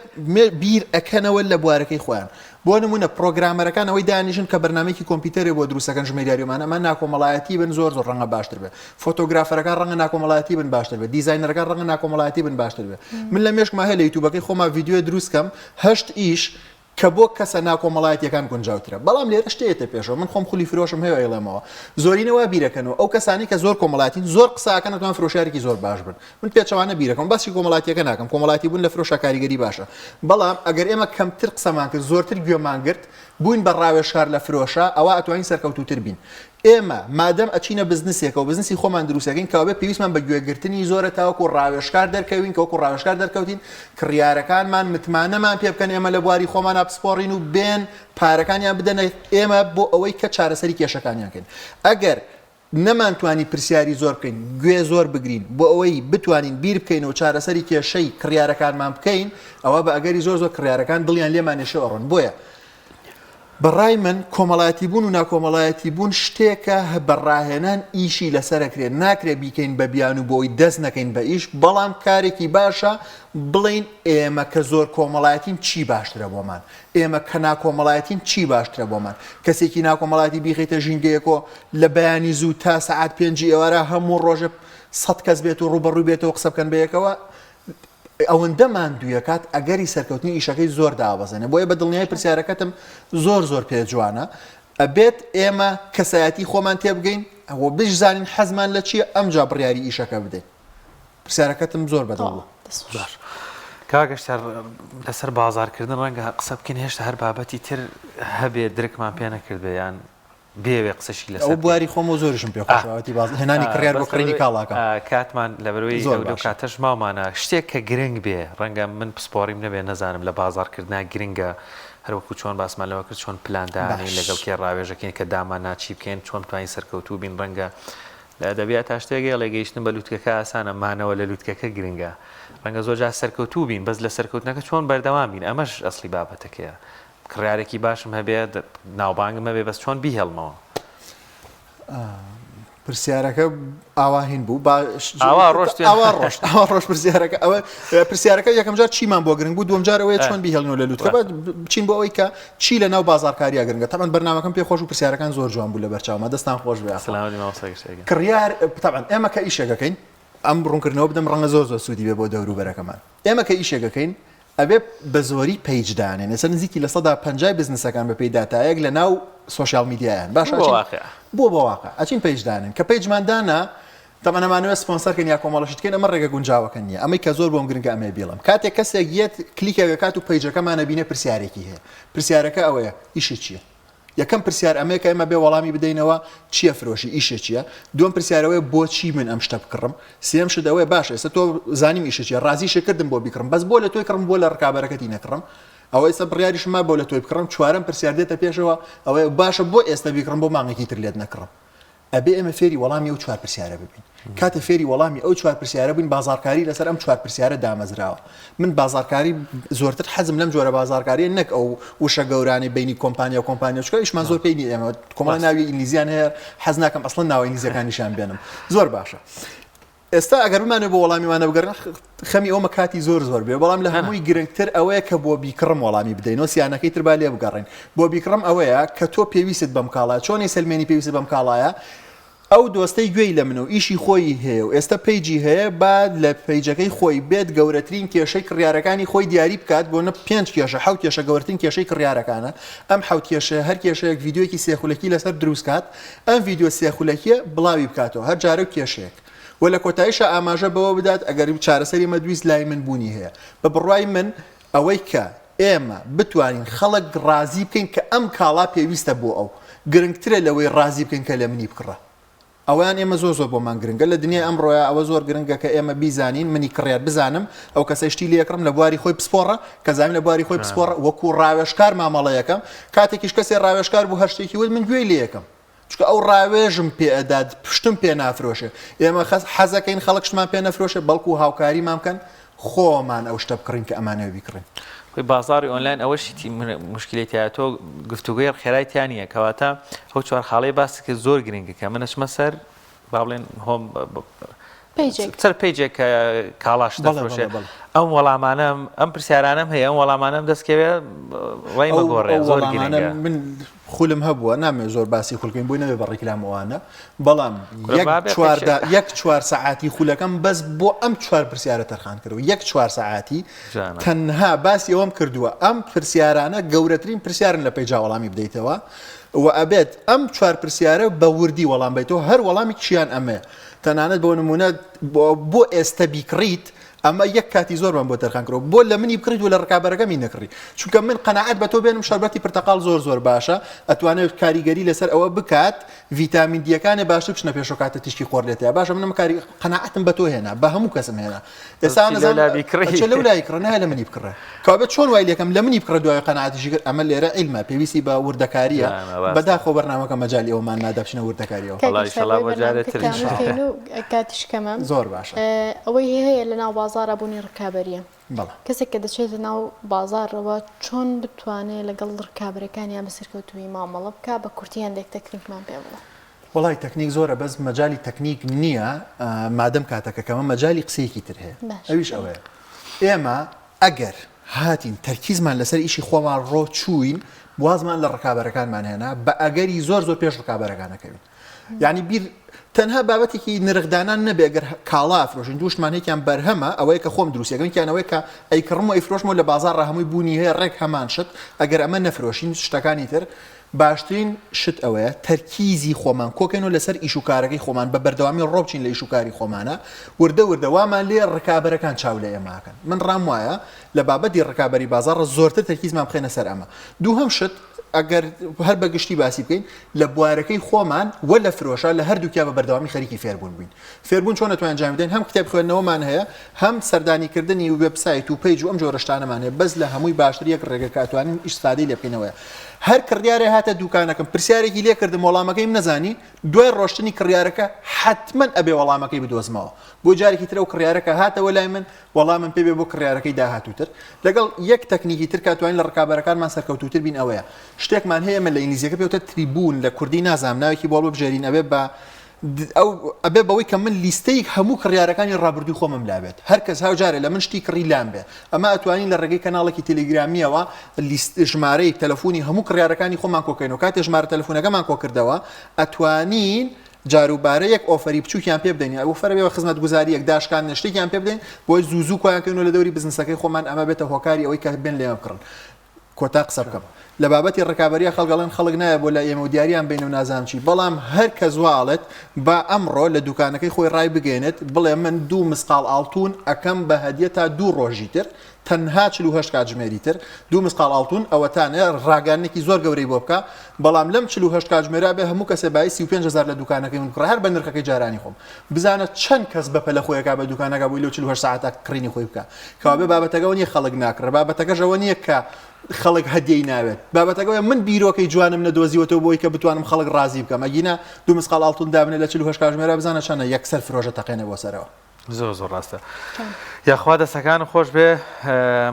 بیر ئەکەنەوە لە بوارەکەی خۆیان بۆ نمونە پرۆگرامەرەکان ئەوەی دانیژن کە بەرنامەیەکی کۆمپیوتەرێ بۆ دروستەکەن ژمێریاریمان ئەمە ناکۆمەڵایەتی بن زۆر ڕەنگە باشتر بێ فۆتۆگرافەرەکان ڕەنگە ناکۆمەڵایەتی بن باشتر بێ دیزاینەرەکان ڕەنگە ناکۆمەڵایەتی بن باشتر بێ من لە مێشکمە هەیە لە یوتیوبەکەی خۆما ڤیدیۆ دروستکەم 8 ئیش کە بۆ کەسە ناکۆمەڵایەتیەکان گونجاوترە بەڵام لێرە شتێتە پێشەوە من خۆم خولی فرۆشم هەیە ئێڵێمەوە زۆرینەوە بیرەکەنەوە ئەو کەسانی کە زۆر کۆمەڵاتین زۆر قساکەن دەتوان فرۆشارێکی زۆر باش بن من پێچەوانە بیرەکەم باسی کۆمەڵاتیەکە ناکەم کۆمەڵاتی بوون لە فرۆشە کاریگەری باشە بەڵام ئەگەر ئێمە کەمتر قسەمان کرد زۆرتر گوێمان گرت بووین بە ڕاوێژکار لە فرۆشە ئەوە ئەتوانین سەرکەوتوتر بین ئێمە مادەم ئەچینە بزنسێکە و بزنسی خۆمان دروستەکەین کاوبێ پێویستمان بە گوێگرتنی زۆرە تاوەکو ڕاوێژکار دەرکەوین کەوەکو ڕاوێژکار دەرکەوتین کڕیارەکانمان متمانەمان پێ بکەن ئێمە لە بواری خۆمان ئاپسپۆڕین و بێن پارەکانیان بدەنە ئێمە بۆ ئەوەی کە چارەسەری کێشەکانیان کەین ئەگەر نەمانتوانی پرسیاری زۆر بکەین گوێ زۆر بگرین بۆ ئەوەی بتوانین بیر بکەین و چارەسەری کێشەی کڕیارەکانمان بکەین ئەوە بە ئەگەری زۆر زۆر کڕیارەکان دڵیان لێمانێشە ئەڕۆن بۆیە بەڕای من کۆمەڵایەتی بوون و ناکۆمەڵایەتی بوون شتێکە بەڕاهێنان ئیشی لەسەرەکرێت ناکرێت بیکەین بە بیان و بۆی دەست نەکەین بە ئیش بەڵام کارێکی باشە بڵین ئێمە کە زۆر کۆمەڵایەتین چی باشترە بۆمان ئێمە کە ناکۆمەڵایەتین چی باشترە بۆمان کەسێکی ناکۆمەڵایەتی بیخیتە ژینگەیەکۆ لە بەیانی زوو تا سەعات 5 ئێوارە هەموو ڕۆژە 100 کەس بێت و ڕوبەڕووی بێتەوە قسە بکەن بەیەکەوە ئەوەندەمان دوویەکات ئەگەری سەرکەوتنی ئیشەکەی زۆر داوەزێنێ بۆیە بە دڵنیای پرسیارەکەتم زۆر زۆر پێ جوانە ئەبێت ئێمە کەسایەتی خۆمان تێبگەین ئەوە بشزانین حەزمان لە چیە ئەمجا بڕیاری ئیشەکە بدەین پرسیارەکەتم زۆر بەدڵ کاگەشتار لەسەر بازارکردن ڕەنگە قسە بکەین هێشتا هەر بابەتی تر هەبێ درکمان پێ نەکرد بێیان بێوێ قسەشی لەسەر ئەو بواری خۆمە زۆرشم پێخۆشەوەتی باز هێنانی کڕیار بۆ کڕینی کاڵاکە کاتمان لە بەروەی ئەو کاتەش ماوانە شتێک کە گرنگ بێ ڕەنگە من پسپۆریم نەبێ نەزانم لە بازارکردنا گرنگە هەروەکو چۆن باسمان لەوە کرد چۆن پلاندانین لەگەڵ کێ ڕاوێژەکەین کە دامان ناچی بکەین چۆن توانین سەرکەوتوو بین ڕەنگە لە ئەدەبیات تا شتێک لێگەیشتن بە لووتکەکە ئاسانە مانەوە لە لووتکەکە گرنگە ڕەنگە زۆر جار سەرکەوتوو بین بەس لە سەرکەوتنەکە چۆن بەردەوام بین ئەمەش ئەسڵی بابەتەکەیە کڕیارێکی باشم هەبێت ناوبانگم هەبێ بەس چۆن بیهێڵمەوە پرسیارەکە ئاواهین بوو ڕۆژ پرسیارەکە ئەوە پرسیارەکە یەکەم جار چیمان بۆ گرنگ بوو دوم جار ئەوەیە چۆن بیهێڵنەوە لە لووتکە بچین بۆ ئەوەی کە چی لە ناو بازارکاریە گرنگە تەمان بەرنامەکەم پێ خۆش و پرسیارەکان زۆر جوان بوو لە بەرچاومە دەستان خۆش بێ کڕیار تەمان ئێمە کە ئیشێکەکەین ئەم ڕوونکردنەوە بدەم ڕەنگە زۆر زۆر سوودی بێ بۆ دەوروبەرەکەمان ئێمە کە ئیشێکەکەین ئەبێ بە زۆری پیجدانێن ێستا نزیکی لە 150 بزنسەکان بە پێیداتایەک لە ناو سوۆشیال میدیایان باش بۆ واقع ئەچین پیجدانن کە پیجماندانە تەمەنەمانوێت سپۆنسەرکەن یا کۆمەڵەشتکەین ئەمە ڕێگە گونجاوەکە نییە ئەمەی کە زۆر بۆم گرنگە ئەمێ بیڵم کاتێک کەسێک یەت کلیکێکە کات و پیجەکەمانە بینێ پرسیارێکی هەیە پرسیارەکە ئەوەیە ئیشی چییە یەکەم پرسیار ئەمەیە کە ئێمە بێ وەڵامی بدەینەوە چییە فرۆشی ئیشە چییە دوم پرسیارەوەی بۆچی من ئەم شتە بکڕم سێم شت ئەوەیە باشە ئێستا تۆ زانیم ئیشە چییە ڕازیشە کردم بۆ بیکڕم بەس بۆ لە تۆی کڕم بۆ لە ڕکابەرەکەتی نەکڕم ئەوە ئێستا بڕیاریشما بۆ لە تۆی بکڕم چوارەم پرسیار دێتە پێشەوە ئەوەیە باشە بۆ ئێستا بیکڕم بۆ مانگێکی تر لێت نەکڕم ئەبێ ئێمە فێری وەڵامی ئەو چوار پرسیارە ببین کاتە فێری وەڵامی ئەو چوار پرسیارە بووین بازارکاری لەسەر ئەم چوار پرسیارە دامەزراوە من بازارکاری زۆرتر حەزم لەم جۆرە بازارکاریە نەک ئەو وشە گەورانی بینی کۆمپانیا و کۆمپانیا چکە ئیشمان زۆر پێی ئێمە کۆمەڵ ناوی ئینگلیزیان هەیە حەز ناکەم ئەسڵەن ناوی ئینگلیزیەکانیشان بێنم زۆر باشە ئێستا ئەگەر بمانێ بۆ وەڵامیوانە بگەڕن خەمی ئەومە کاتی زۆر زۆر بێ بەڵام لە هەمووی گرنگتر ئەوەیە کە بۆ بیکڕم وەڵامی بدەینەوە سیانەکەی تر با لێ بگەڕین بۆ بیکڕم ئەوەیە کە تۆ پێویست بەم کاڵایە چۆنی سلمێنی پێویست بەم کاڵایە ئەو دۆستەی گوێی لە منە و ئیشی خۆی هەیە و ئێستا پیجی هەیە با لە پیجەکەی خۆی بێت گەورەترین کێشەی کڕیارەکانی خۆی دیاری بکات بۆ نە 5 کێشە حوت کێشە گەورەترین کێشەی کڕیارەکانە ئەم حوت کێشە هەر کێشەیەک ڤیدیۆیەکی سێخولەکی لەسەر دروستکات ئەم ڤیدیۆ سێخولەکیە بڵاوی بکاتەوە هەر جارە و کێشەیەک و لە کۆتاییشە ئاماژە بەوە بدات ئەگەر چارەسەری مەدویست لای من بوونی هەیە بە بڕوای من ئەوەی کە ئێمە بتوانین خەڵک ڕازی بکەین کە ئەم کاڵا پێویستە بۆ ئەو گرنگترە لەوەی ڕازی بکەین کە لە منی بکڕە ئەویان ئێمە زۆر زۆر بۆمان گرنگە لە دنیای ئەمڕۆیە ئەوە زۆر گرنگە کە ئێمە بیزانین منی کڕیار بزانم ئەو کەسەشتی لێکڕم لە بواری خۆی پسپۆڕە کە زانین لە بواری خۆی پسپۆڕە وەکو ڕاوێژکار مامەڵەیەکەم کاتێکیش کەسێ ڕاوێژکار بوو هەر شتێکی وت من گوێی لێ یەکەم چکە ئەو ڕاوێژم پێداد پشتم پێ نافرۆشێ ئێمە حەزەکەین خەڵک شتمان پێ نەفرۆشێ بەڵکو هاوکاریمان بکەن خۆمان ئەو شتە بکڕین کە ئەمانەوە بیکڕین خۆی بازاری ئۆنلاین ئەوەشی مشکلێتیە تۆ گفتوگوی خێرایتیانە کەواتە ئەو چوار خاڵەی باسی کە زۆر گرنگە کە منەچمە سەر با بڵێن هۆم چەر پیجێک کاڵاش دەفرۆشێ ئەم وەڵامانم ئەم پرسیارانم هەیە ئەم وەڵامانم دەستکەوێت ڕێی مەگۆڕێ زۆر گرنگە من خولم هەبووە نامێ زۆر باسی خولکەین بووی نەوێ بە ڕێکلامەوانە بەڵام یەک 4 سەعاتی خولەکەم بەس بۆ ئەم 4 پرسیارە تەرخان کردەوە 4 سەعاتی تەنها باسی ئەوەم کردووە ئەم پرسیارانە گەورەترین پرسیارن لە پێیجا وەڵامی بدەیتەوە و ئەبێت ئەم 4 پرسیارە بە وردی وەڵام بیتەوە هەر وەڵامی کیان ئەمەیە تەنانەت بۆ نمونە بۆ ئێستا بیکڕیت ئەمە یەک کاتی زۆرمان بۆ تەرخان کردەوە بۆ لە منی بکڕیت و لە ڕکابەرەکەمی نەکڕی چونکە من قەناعەت بە تۆ بێنم شەربەتی پرتەقاڵ زۆر باشە ئەتوانێت کاریگەری لەسەر ئەوە بکات ڤیتامین دیەکانی باشتر بچنە پێش و کاتە تیشکی خۆرلێتەیە باشە منم کاری قەناعەتم بە تۆ هێنا بە هەموو کەسم هێنا ئێستا لەو لای کڕە نایە لە منی بکڕە کابێت چۆن وای لەکەم لە منی بکڕە دوای قەناعەتیشی کرد ئەمە لێرە عیلمە پێویستی بە وردەکاریە بەداخۆ بەرنامەکە مەجالی ئەومان نادا بچنە وردەکاریەوە کاتیشکەمە زۆر باشە ئەوەی هەیە لە ناو بازارە بوونی ڕکابەریە کەسێک کە دەچێت ناو بازارەوە چۆن بتوانێت لەگەڵ ڕکابەرەکانیان بەسەرکەوتوی مامەڵە بکە بە کورتیان لێک تەکنیکمان پێ بڵە وڵای تەکنیک زۆرە بەس مەجای تەکنیک نییە مادەم کاتەکەکەمە مەجای قسەیەکی تر هەیە ئەویش ئەوەیە ئێمە ئەگەر هاتین تەرکیزمان لەسەر ئیشی خۆمان ڕۆ چووین وازمان لە ڕکابەرەکانمان هێنا بە ئەگەری زۆر پێش ڕکابەرەکانەکەوین یعنی بیر تەنها بابەتێکی نرخدانان نەبێ ئەگەر کاڵا فرۆشین دووشمانێکیان بەرهەمە ئەوەیە کە خۆم دروستیەکەنیانەوەی کە ئەیکڕم و ئەیفرۆشمەوە لە بازار ڕەهەمووی بوونی هەیە ڕێک هەمان شت ئەگەر ئەمە نەفرۆشین شتەکانی تر باشترین شت ئەوەیە تەرکیزی خۆمان کۆکەنەوە لەسەر ئیشوکارەکەی خۆمان بە بەردەوامی ڕۆبچین لە ئیشوکاری خۆمانە وردە وامان لێ ڕکابەرەکان چاو لە ئێماکەن من ڕام وایە لە بابەتی ڕکابەری بازارڕە زۆرتر تەرکیزمان بخێنە سەر ئەمە دووهەم شت ئەگەر هەر بەگشتی باسی بکەین لە بوارەکەی خۆمان و لە فرۆشە لە هەردووکیا بە بەردەوامی خەریکی فێربوون بووین فێربوون چۆن نەتوانین ئەنجام بدەین هەم کتێب خوێندنەوەمان هەیە هەم سەردانیکردنی وێبسایت و پیج و ئەم جۆرە شتانەمان هەیە بەس لە هەمووی باشتر یەک ڕێگە کاتوانین ئیستادەی لێ بکەینەوەیە هەر کڕیارێ هاتە دوکانەکەم پرسیارێکی لێ کردم وەڵامەکەیم نەزانی دوای ڕۆشتنی کڕیارەکە حتمما ئەبێ وەڵامەکەی بدۆزمەوە بۆ جارێکی ترە و کڕیارەکە هاتەوە لای من وەڵامم پێ بێ بۆ کڕیارەکەی داهاتووتر لەگەڵ یەک تەکنیکی تر کاتوانین لە ڕکابەرەکانمان سەرکەوتوتر بین ئەوەیە شتێکمان هەیە من لە ئینگلیزیەکە پێوتە تریبون لە کوردی نازانم ناوێکی بۆ بژێرین ئەبێ بە ئەبێ بەوەی کە من لیستەیەک هەموو کڕیارەکانی ڕابردووی خۆمم لابێت هەر کەس هاوجارێ لە من شتی کڕی لام بێ ئەمە ئەتوانین لە ڕێگەی کەناڵێکی تەلەگرامیەوە ژمارەی تەلەفۆنی هەموو کڕیارەکانی خۆمان کۆکەینەوە کاتێ ژمارە تەلەفۆنەکەمان کۆکردەوە ئەتوانین جاروبارە یەک ئۆفەری بچووکیان پێ بدەین ئەو فەرەوە خزمەت گوزاری یەک داشکان نشتێکیان پێ بدەین بۆی زوو کۆیانکەینەوە لە دەوری بزنسەکەی خۆمان ئەمە بێتە هۆکاری ئەوەی کە بێن لێمە بکڕن کۆتا قسە بکەم لە بابەتی ڕکابەریە خەڵگەڵێن خەڵک نایە بۆ لە ئێمە و دیاریان بینە و نازانم چی بەڵام هەر کە زواڵێت با ئەمڕۆ لە دوکانەکەی خۆی ڕای بگەێنێت بڵێ من 2 مسقال ئاڵتون ئەەکەم بە هەدیە تا 2 ڕۆژی تر تەنها 48 کاتژمێری تر 2 مسقال ئاڵتون ئەوەتانە ڕاگەانێکی زۆر گەورەی بۆ بکە بەڵام لەم 48 کاتژمێرا بێ هەموو کەسێ بای 35,000 لە دوکانەکەی من هەر بە نرخەکەی جارانی خۆم بزانە چەند کەس بەپە لە خۆیەکە بە دوکانەکە بووی لەو 48 ساعتە کڕینی خۆی بکە کەوابێ بابەتەکەەوە نیە خەڵک ناکڕە بابەتەکەژەوە نییە کە خەڵک هەدیەی ناوێت بابەتەکەی من بیرۆکەی جوانم نەدۆزیوەتەوە بۆی کە بتوانم خەڵک ڕازی بکەم ئەگینە 2 مسقال ئاڵتون دابنێ لە 48 کاتژمێرا بزانە چەندە یەکسەر فرۆژە تەقێنێ بۆ سەرەوە زۆر ڕاستە یاخوا دەستەکان خۆش بێ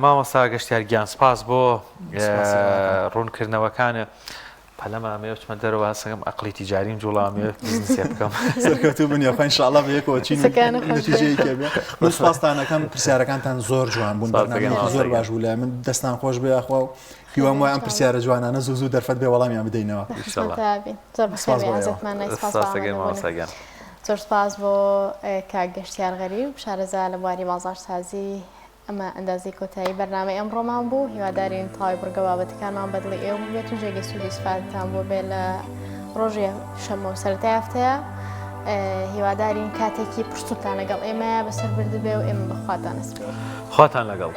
مامۆستا گەشتیار گیان سپاس بۆ ڕوونکردنەوەکانە پەلەمە ئەمێ وچمە دەرەوە سەگەم ئەقلی تیجاریم جوڵامێ بزنسێ بکەم سەرکەوتوو بنیە خۆ ئینشاءالله بەیەکەوە چین نەتیجەیەکێ بێ من سپاستانەکەم پرسیارەکانتان زۆر جوان بوون بەرنامەیەکی زۆر باش بوو لای من دەستان خۆش بێ ئەخوا و هیوام وایە ئەم پرسیارە جوانانە زوو دەرفەت بێ وەڵامیان بدەینەوە زۆر سپاس بۆ کاک گەشتیار غەریب شارەزا لە بواری بازاڕسازی ئەمە ئەندازی کۆتایی بەرنامەی ئەمڕۆمان بوو هیوادارین تاوای بڕگە بابەتەکانمان بەدڵی ئێوە بێتون جێگەی سوودی سوپاتتان بۆ بێ لە ڕۆژێ شەمە و سەرەتای هەفتەیە هیوادارین کاتێکی پرسوتان لەگەڵ ئێمە بەسەر بردبێ و ئێمە بەخواتان ئەسپێ خواتان لەگەڵ